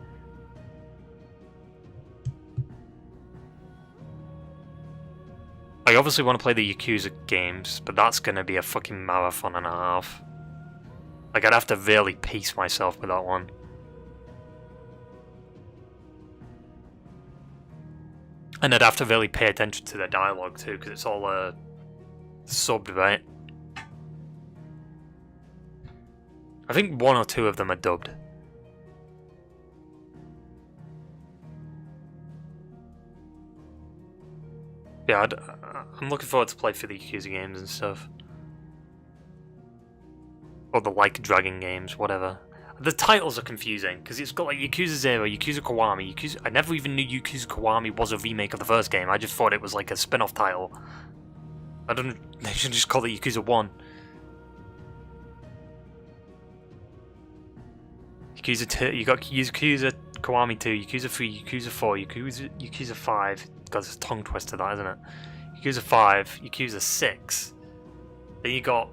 I obviously want to play the Yakuza games, but that's gonna be a fucking marathon and a half. Like, I'd have to really pace myself with that one. And I'd have to really pay attention to the dialogue too, because it's all subbed, right? I think 1 or 2 of them are dubbed. Yeah, I'm looking forward to play through the Yakuza games and stuff. Or the Like Dragon games, whatever. The titles are confusing, because it's got like Yakuza 0, Yakuza Kiwami, I never even knew Yakuza Kiwami was a remake of the first game, I just thought it was like a spin-off title. They should just call it Yakuza 1. Yakuza 2, you got Yakuza Kiwami 2, Yakuza 3, Yakuza 4, Yakuza 5, God, it's a tongue twister that, isn't it? Yakuza 5, Yakuza 6, then you got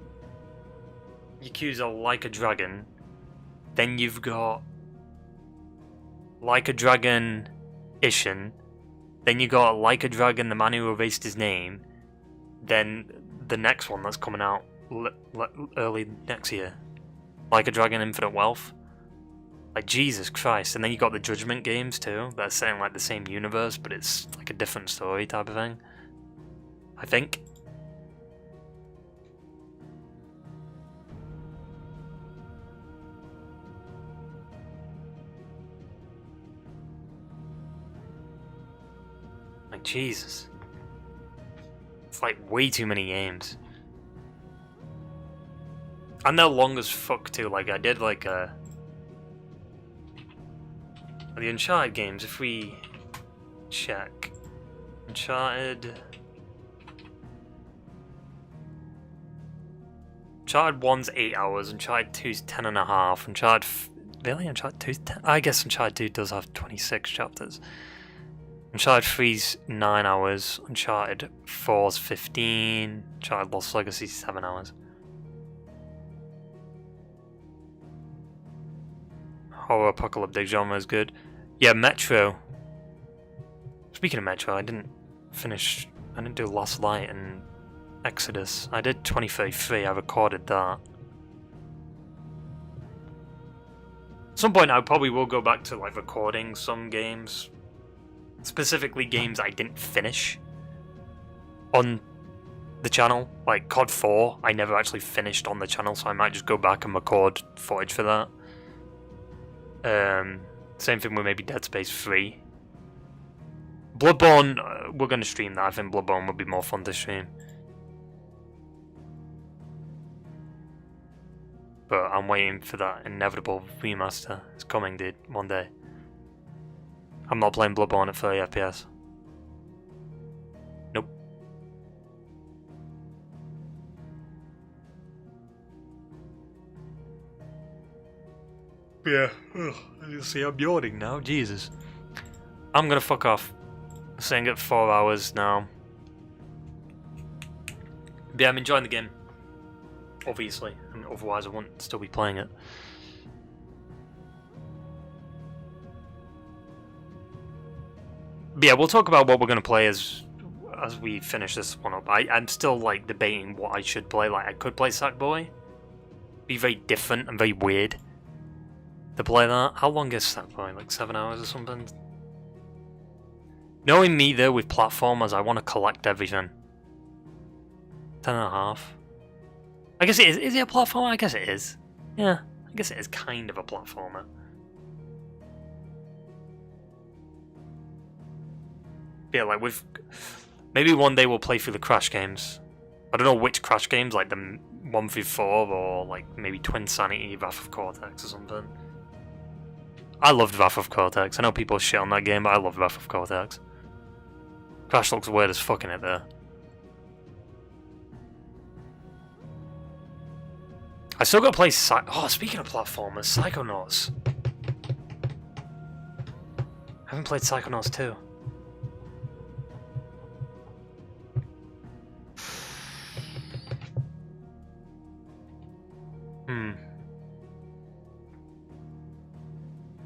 Yakuza Like a Dragon, then you've got Like a Dragon Ishin, then you got Like a Dragon The Man Who Erased His Name, then the next one that's coming out early next year, Like a Dragon Infinite Wealth. Like, Jesus Christ. And then you got the Judgment games too, that's saying like the same universe, but it's like a different story type of thing, I think. Like, Jesus. It's like way too many games. And they're long as fuck too. Like, I did like the Uncharted games, if we check. Uncharted 1's 8 hours, Uncharted 2's 10.5, really? Uncharted 2's 10? I guess Uncharted 2 does have 26 chapters. Uncharted 3's 9 hours, Uncharted 4's 15, Uncharted Lost Legacy's 7 hours. Horror apocalyptic genre is good. Yeah, Metro. Speaking of Metro, I didn't do Last Light and Exodus. I did 2033, I recorded that. At some point I probably will go back to like recording some games. Specifically games I didn't finish on the channel. Like COD 4, I never actually finished on the channel, so I might just go back and record footage for that. Same thing with maybe Dead Space 3. Bloodborne, we're going to stream that. I think Bloodborne would be more fun to stream. But I'm waiting for that inevitable remaster. It's coming, dude, one day. I'm not playing Bloodborne at 30 FPS. Nope. Yeah. You see, I'm yawning now. Jesus. I'm gonna fuck off. I'm saying it 4 hours now. But yeah, I'm enjoying the game. Obviously. I mean, otherwise I wouldn't still be playing it. But yeah, we'll talk about what we're gonna play as we finish this one up. I'm still like debating what I should play. Like, I could play Sackboy. Be very different and very weird to play that. How long is Sackboy? Like 7 hours or something? Knowing me though with platformers, I want to collect everything. 10.5. I guess it is. Is it a platformer? I guess it is. Yeah, I guess it is kind of a platformer. Yeah, like with... Maybe one day we'll play through the Crash games. I don't know which Crash games, like the 1 through 4, or like maybe Twin Sanity, Wrath of Cortex or something. I loved Wrath of Cortex. I know people shit on that game, but I loved Wrath of Cortex. Crash looks weird as fuck in it there. I still gotta play oh, speaking of platformers, Psychonauts. I haven't played Psychonauts 2. And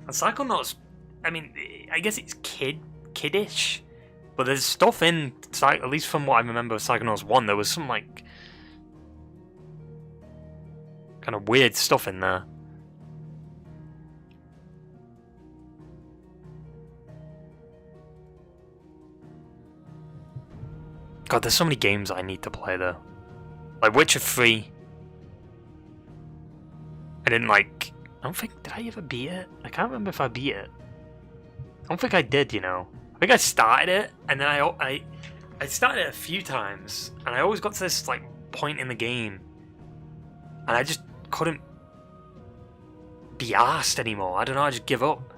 Psychonauts, I mean, I guess it's kiddish, but there's stuff in, at least from what I remember of Psychonauts 1, there was some, like, kind of weird stuff in there. God, there's so many games I need to play though. Like Witcher 3. I didn't like... I don't think... Did I ever beat it? I can't remember if I beat it. I don't think I did, you know. I think I started it, and then I started it a few times, and I always got to this like point in the game, and I just couldn't be arsed anymore. I don't know, I just give up.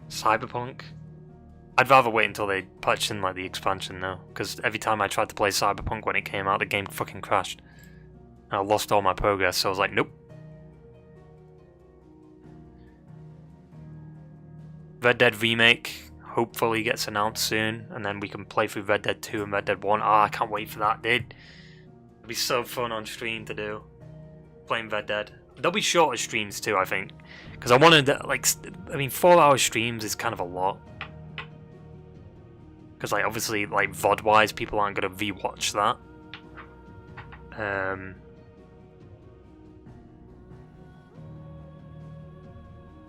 Cyberpunk. I'd rather wait until they patched in like the expansion though, because every time I tried to play Cyberpunk when it came out, the game fucking crashed. And I lost all my progress, so I was like, nope. Red Dead Remake hopefully gets announced soon, and then we can play through Red Dead 2 and Red Dead 1. Ah, I can't wait for that, dude. It'll be so fun on stream to do. Playing Red Dead. There'll be shorter streams too, I think. Because I wanted to, like, I mean, 4-hour streams is kind of a lot. Because, like, obviously, like, VOD-wise, people aren't going to rewatch that.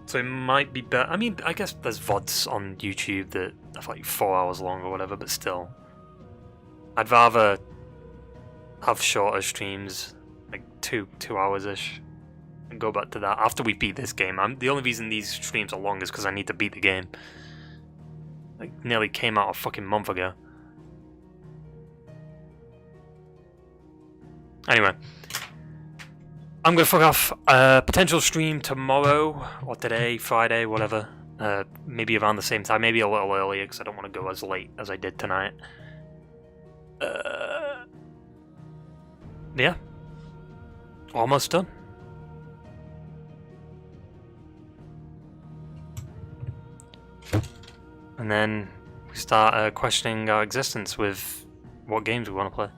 So it might be better. I mean, I guess there's VODs on YouTube that are, like, 4 hours long or whatever, but still. I'd rather have shorter streams, like, 2 hours-ish, and go back to that after we beat this game. The only reason these streams are long is because I need to beat the game. Like, nearly came out a fucking month ago. Anyway. I'm gonna fuck off. Potential stream tomorrow, or today, Friday, whatever. Maybe around the same time, maybe a little earlier, because I don't want to go as late as I did tonight. Yeah. Almost done. And then we start questioning our existence with what games we want to play.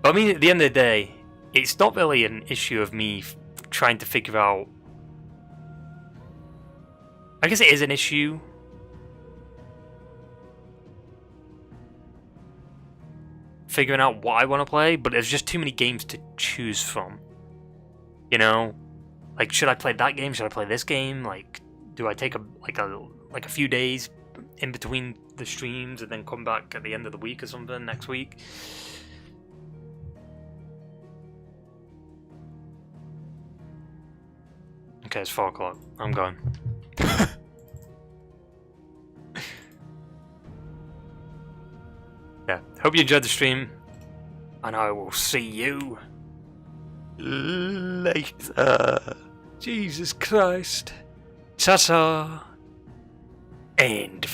But I mean, at the end of the day, it's not really an issue of me trying to figure out... I guess it is an issue. Figuring out what I want to play, but there's just too many games to choose from. You know? Like, should I play that game? Should I play this game? Like, do I take a few days in between the streams and then come back at the end of the week or something next week? Okay, it's 4 o'clock. I'm going. Yeah, hope you enjoyed the stream, and I will see you later. Jesus Christ. Ta-ta. And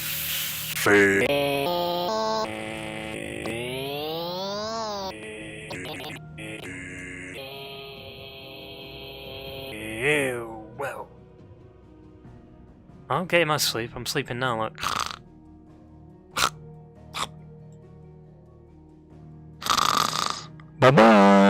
well. Okay, my sleep. I'm sleeping now, look. Bye-bye.